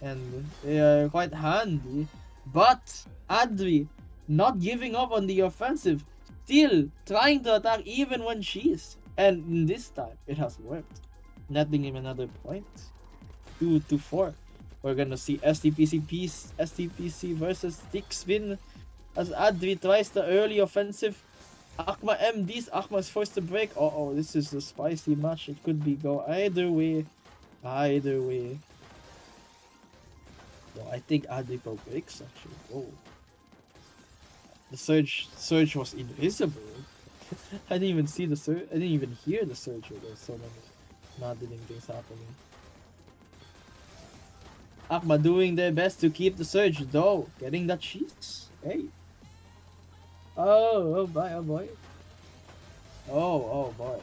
and they are quite handy. But Adri not giving up on the offensive, still trying to attack even when she's. And this time it has worked, netting him another point. 2-4. We're gonna see STPC versus Stick Spin as Adri tries the early offensive. Akma MDs. Akma is forced to break. Oh, this is a spicy match. It could be go either way. Either way. Well, I think Adri go breaks actually. Oh. The surge was invisible. I didn't even see the surge. I didn't even hear the surge. There was so many maddening things happening. Akma doing their best to keep the surge though. Getting that cheese. Hey. Oh boy, oh boy. Oh boy.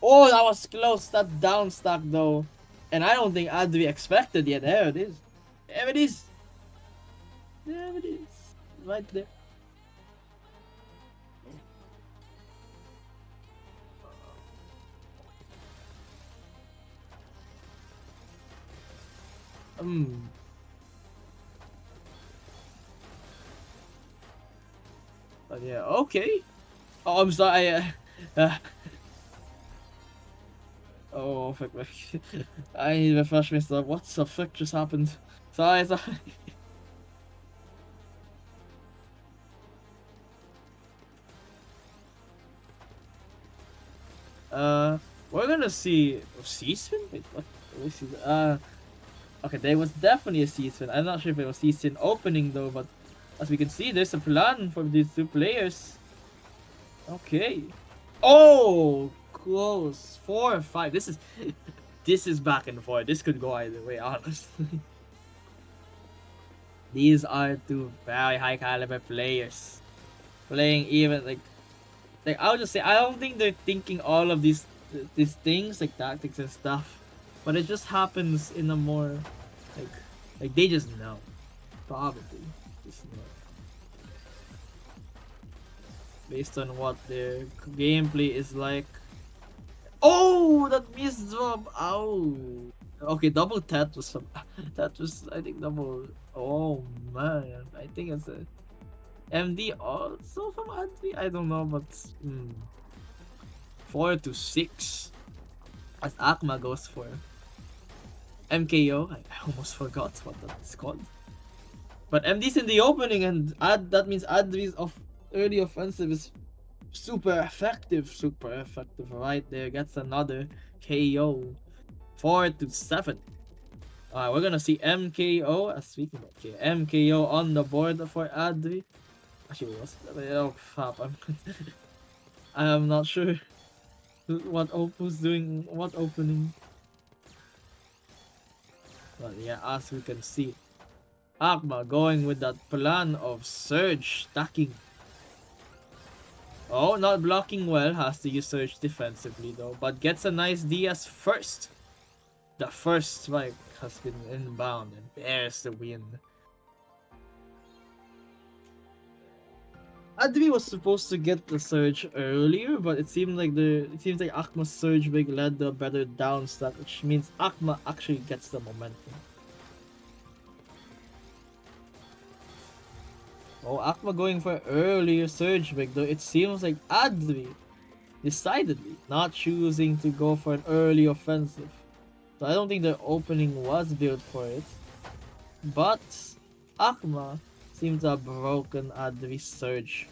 Oh, that was close. That down stack though. And I don't think Adri expected yet. There it is. There it is. There it is. Right there. Oh, yeah, okay. Oh, I'm sorry. Oh, fuck. I need to refresh myself. What the fuck just happened? Sorry. We're gonna see C-spin? Wait, what? Let me see. Okay, there was definitely a C-spin. I'm not sure if it was C-spin opening though, but as we can see, there's a plan for these two players. Okay. Oh, close. 4 or 5. This is back and forth. This could go either way, honestly. These are two very high caliber players. Playing even like I'll just say I don't think they're thinking all of these things like tactics and stuff, but it just happens in a more like they just know, probably just know based on what their gameplay is like. Oh, that missed drop! Ow. Okay, double Tetris from Tetris. I think double. Oh man, I think it's a MD also from Adri. I don't know, but 4-6 as Akma goes for MKO. I almost forgot what that's called. But MD's in the opening, and that means Adri's early offensive is super effective right there. Gets another KO. 4-7. Alright, we're gonna see MKO. Speaking of MKO on the board for Adri. Actually, oh crap! I'm not sure who's doing what opening. But yeah, as we can see, Akma going with that plan of surge stacking. Oh, not blocking well. Has to use surge defensively though, but gets a nice DS first. The first strike has been inbound, and there's the win. Adri was supposed to get the surge earlier, but it seems like Akma's surge break led to a better down stack, which means Akma actually gets the momentum. Oh, Akma going for earlier surge break, though it seems like Adri decidedly not choosing to go for an early offensive. So I don't think the opening was built for it. But Akma seems to have broken Adri's surge.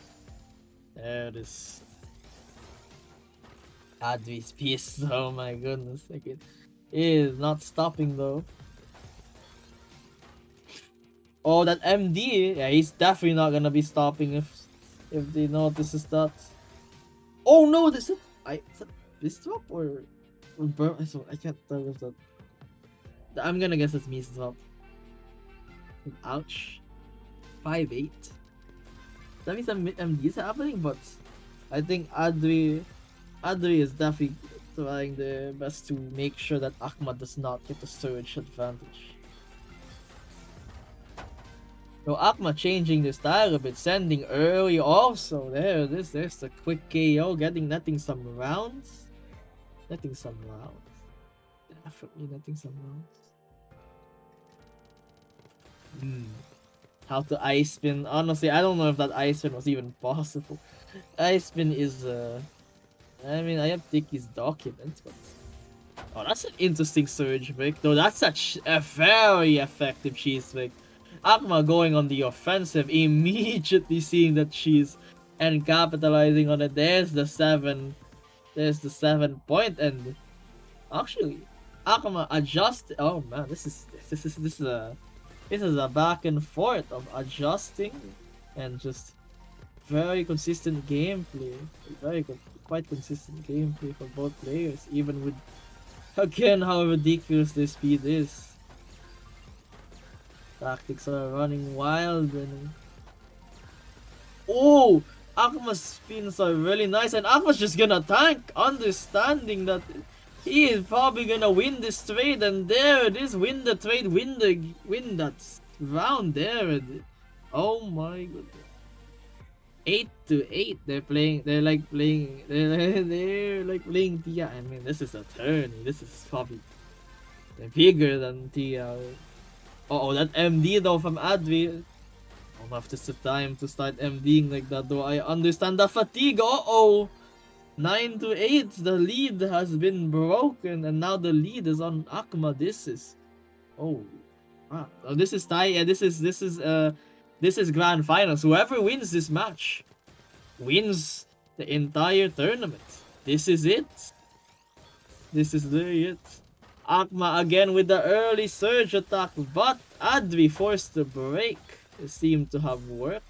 There it is. Adri's piece. Oh my goodness. Like it is not stopping though. Oh, that MD. Yeah, he's definitely not gonna be stopping if they notices that. Oh no, is that this drop or I can't tell if that. I'm gonna guess it's Miss drop. Ouch. 5-8. That means some MDs happening, but I think Adri is definitely trying their best to make sure that Akma does not get the surge advantage. So Akma changing the style a bit, sending early also. There it is. There's the quick KO, netting some rounds. Definitely nothing somehow. How to ice spin? Honestly, I don't know if that ice spin was even possible. Ice spin is I mean, I have Dickie's document, but oh, that's an interesting surge break. Though that's a very effective cheese break. Akma going on the offensive, immediately seeing that cheese and capitalizing on it. There's the 7. There's the 7 point, and actually, Akama adjust. Oh man, this is a back and forth of adjusting and just very consistent gameplay. Quite consistent gameplay for both players, even with again how ridiculous their speed is. Tactics are running wild and oh, Akma's spins are really nice, and Akma's just gonna tank, understanding that he is probably gonna win this trade, and there it is, win the trade, win that round there. And, oh my goodness. 8-8, they're like playing Tia. I mean, this is a turn, this is probably bigger than Tia. Oh, that MD though from Advi. I don't know if this is the time to start MDing like that, though I understand the fatigue. Uh-oh! 9-8, the lead has been broken, and now the lead is on Akma. This is... Oh. Ah. Oh, this is tie. Yeah, this is grand finals. Whoever wins this match wins the entire tournament. This is it. This is literally it. Akma again with the early surge attack, but Advi forced to break. It seemed to have worked.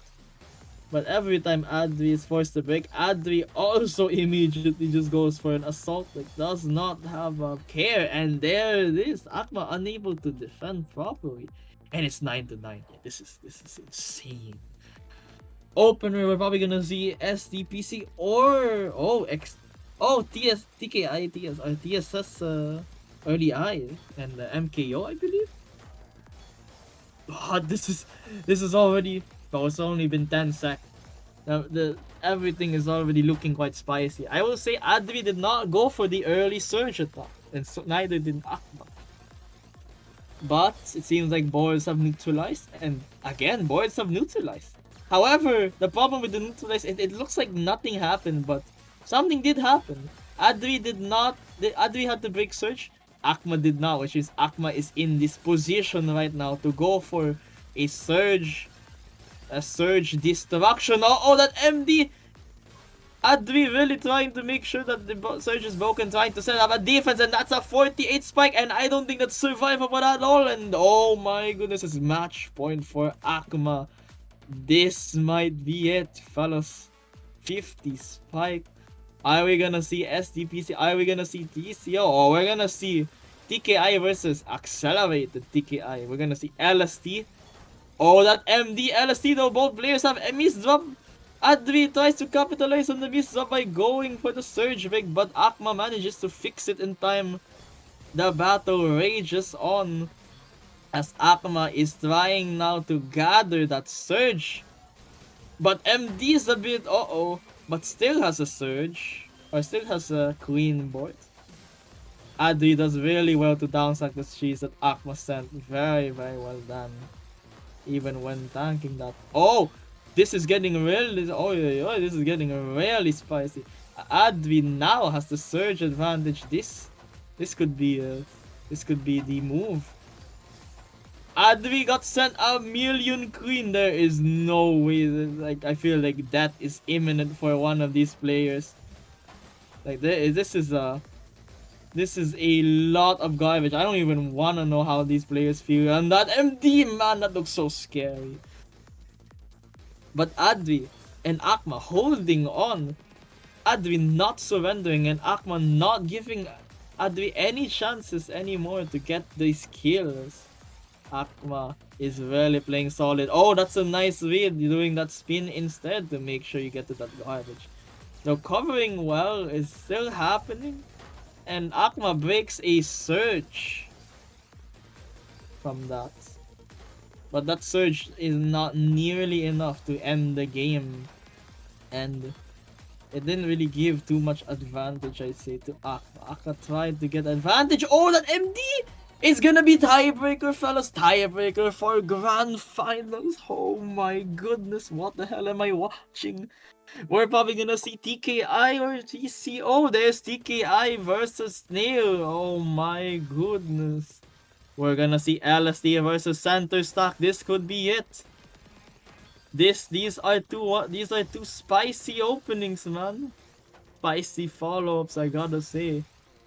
But every time Advi is forced to break, Advi also immediately just goes for an assault, like does not have a care. And there it is. Akma unable to defend properly. And it's 9-9. Yeah, this is insane. Opener, we're probably gonna see SDPC or TKI, TSS early eye and MKO, I believe. God, this is already. Oh, it's only been 10 seconds. Everything is already looking quite spicy. I will say Adri did not go for the early surge attack, and so neither did Akma. But it seems like boards have neutralized, and again, boards have neutralized. However, the problem with the neutralized, it looks like nothing happened, but something did happen. Adri had to break surge. Akma did not, which is Akma is in this position right now to go for a surge destruction. Oh, that MD! Adri really trying to make sure that the surge is broken, trying to set up a defense, and that's a 48 spike, and I don't think that's survivable at all. And oh my goodness, it's match point for Akma. This might be it, fellas. 50 spike. Are we gonna see SDPC? Are we gonna see TCO? Or we're gonna see TKI versus accelerated TKI? We're gonna see LST. Oh, that MD LST though, both players have a miss drop. Adri tries to capitalize on the miss drop by going for the surge break, but Akma manages to fix it in time. The battle rages on as Akma is trying now to gather that surge. But MD is a bit but still has a surge, or still has a clean board. Adri does really well to downstack the cheese that Akma sent. Very, very well done. Even when tanking that. Oh! This is getting really... this is getting really spicy. Adri now has the surge advantage. This could be the move. Adri got sent a million queen. There is no way. Like, I feel like that is imminent for one of these players. Like, this is a lot of garbage. I don't even want to know how these players feel. And that MD, man, that looks so scary. But Adri and Akma holding on. Adri not surrendering, and Akma not giving Adri any chances anymore to get these kills. Akma is really playing solid. Oh, that's a nice read. You're doing that spin instead to make sure you get to that garbage. Now, covering well is still happening. And Akma breaks a surge from that. But that surge is not nearly enough to end the game. And it didn't really give too much advantage, I'd say, to Akma. Akma tried to get advantage. Oh, that MD! It's gonna be tiebreaker, fellas. Tiebreaker for grand finals. Oh my goodness, what the hell am I watching? We're probably gonna see TKI or TCO. There's TKI versus Snail. Oh my goodness. We're gonna see LSD versus Center Stock. This could be it. These are two spicy openings, man. Spicy follow-ups, I gotta say.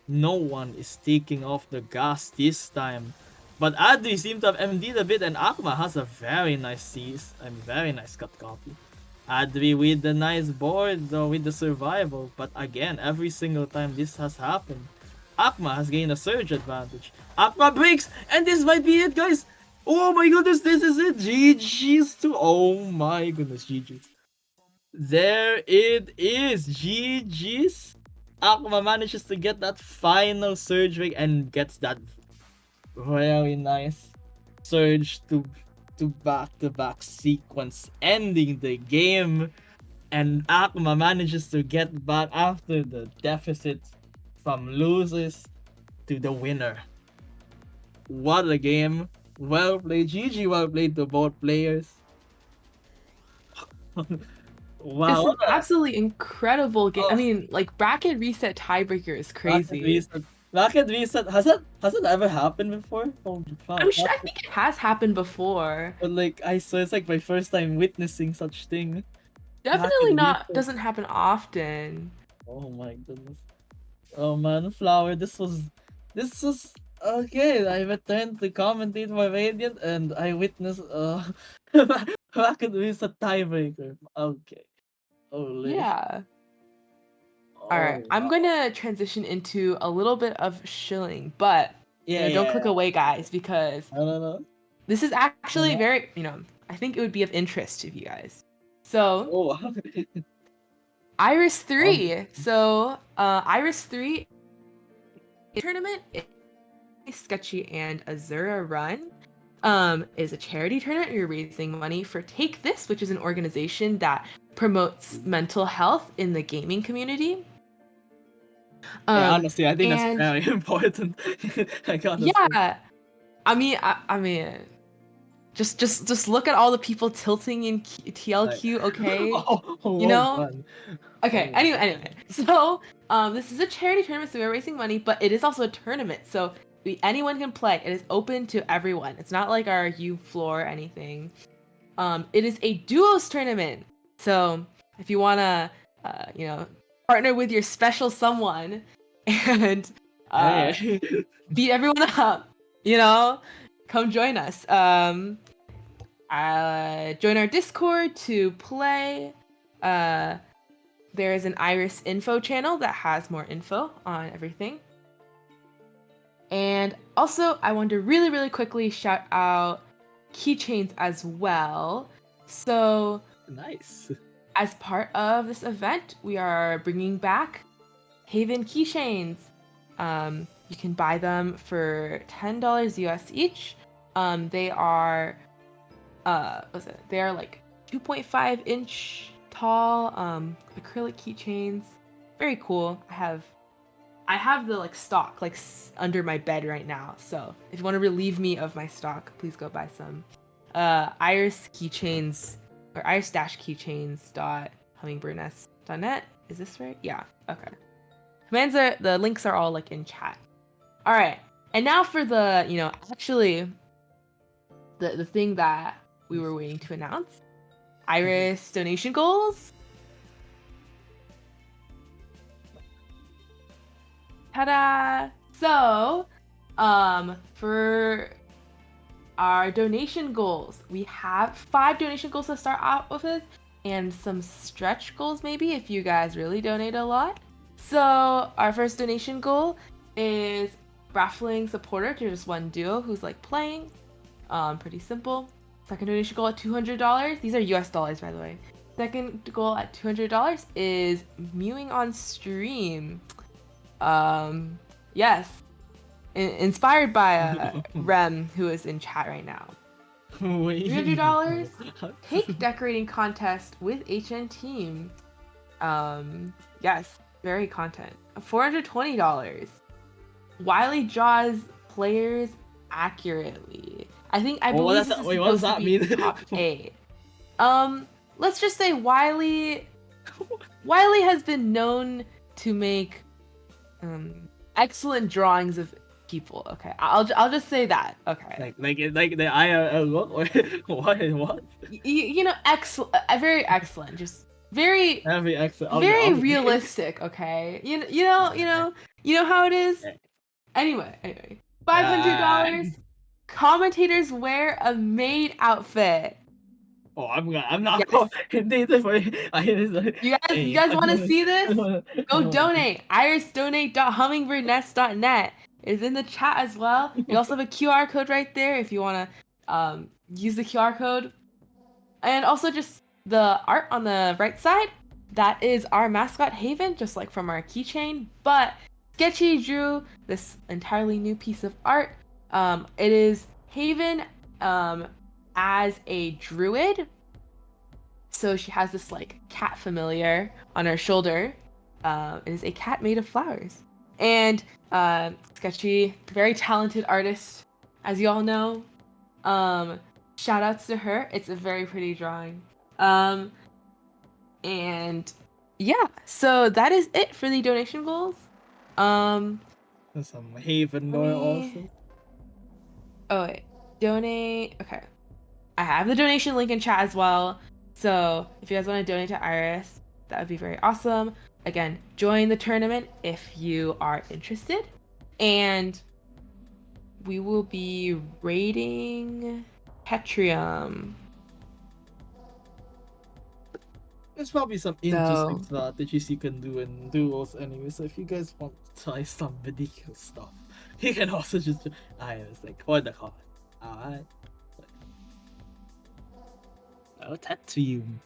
No one is taking off the gas this time. But Adri seemed to have MD'd a bit, and Akma has a very nice seize. Very nice cut copy. Adri with the nice board, though, with the survival. But again, every single time this has happened, Akma has gained a surge advantage. Akma breaks, and this might be it, guys. Oh my goodness, this is it. GG's to... Oh my goodness, GG's. There it is. GG's. Akma manages to get that final surge rig and gets that very nice surge to back-to-back sequence, ending the game. And Akma manages to get back after the deficit from losers to the winner. What a game. Well played. GG, well played to both players. Wow. It's an absolutely incredible game. I mean, like, bracket reset tiebreaker is crazy. Bracket reset, has that ever happened before? Oh, I'm sure, I think it has happened before. But like, so it's like my first time witnessing such thing. Definitely not, doesn't happen often. Oh my goodness. Oh man, Flower, this was okay. I returned to commentate for Radiant and I witnessed bracket reset tiebreaker. Okay. Holy. Yeah. Alright, I'm gonna transition into a little bit of shilling, but don't click away, guys, because this is actually very, I think it would be of interest to you guys. So, Iris 3. So, Iris 3 tournament is Sketchy and Azura Run. Is a charity tournament. You're raising money for Take This, which is an organization that promotes mental health in the gaming community. Honestly, I think that's very important. I gotta say. I mean, just look at all the people tilting in TLQ. Okay, Okay. Anyway, so this is a charity tournament, so we're raising money, but it is also a tournament, so anyone can play. It is open to everyone. It's not like our U floor or anything. It is a duos tournament, so if you wanna, partner with your special someone and beat everyone up, come join us. Join our Discord to play. There is an Iris info channel that has more info on everything. And also, I want to really, really quickly shout out keychains as well. So, nice. As part of this event, we are bringing back Haven keychains. You can buy them for $10 US each. They are, they are like 2.5 inch tall, acrylic keychains. Very cool. I have the stock under my bed right now. So if you want to relieve me of my stock, please go buy some. Iris keychains or iris-keychains.hummingbirdnest.net. Is this right? Yeah. Okay. The links are all in chat. All right. And now for the, actually the thing that we were waiting to announce. Iris donation goals. Ta-da! So, for our donation goals, we have 5 donation goals to start out with, and some stretch goals maybe if you guys really donate a lot. So, our first donation goal is raffling supporter to just one duo who's playing. Pretty simple. Second donation goal at $200. These are US dollars, by the way. Second goal at $200 is mewing on stream. Yes. Inspired by Rem, who is in chat right now. $300. Cake decorating contest with HN Team. Yes, very content. $420. Wiley draws players accurately. I Well, believe this is wait, what does supposed to that be mean? top 8. Let's just say Wiley has been known to make excellent drawings of people. Okay, I'll just say that. Okay. Like the IRL look or what? You know, excellent, very excellent, just very excellent. very Okay. realistic. Okay, you know how it is. Anyway, $500. Commentators wear a maid outfit. Oh, I'm not going. You guys want to see this? Go donate. irisdonate.hummingbirdnest.net is in the chat as well. We also have a QR code right there if you want to use the QR code. And also just the art on the right side. That is our mascot Haven, just like from our keychain. But Sketchy drew this entirely new piece of art. It is Haven as a druid. So she has this like cat familiar on her shoulder. It is a cat made of flowers. And Sketchy, very talented artist, as you all know. Shout outs to her. It's a very pretty drawing. And yeah, so that is it for the donation goals. There's some Haven lore also. Oh wait, donate. Okay, I have the donation link in chat as well. So if you guys want to donate to Iris, that would be very awesome. Again, join the tournament if you are interested, and we will be raiding Tetrium. There's probably some interesting strategies you can do in duels anyway, so if you guys want to try some ridiculous stuff, you can also just it's like for the card. Alright. Oh, Tetrium.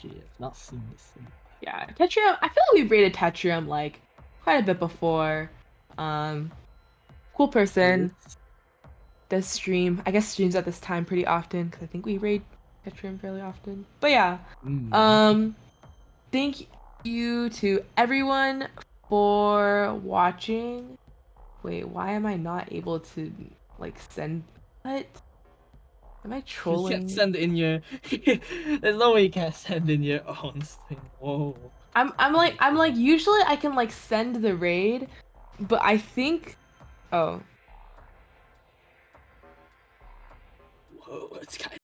Shit, I've not seen this thing. Yeah, Tetrium. I feel like we've raided Tetrium like quite a bit before. Cool person. Does stream. I guess streams at this time pretty often because I think we raid Tetrium fairly often. But yeah. Thank you to everyone for watching. Wait, why am I not able to like send what? Am I trolling? You can't send in your there's no way you can send in your own thing. Whoa. I'm like usually I can like send the raid, but I think Whoa, it's kind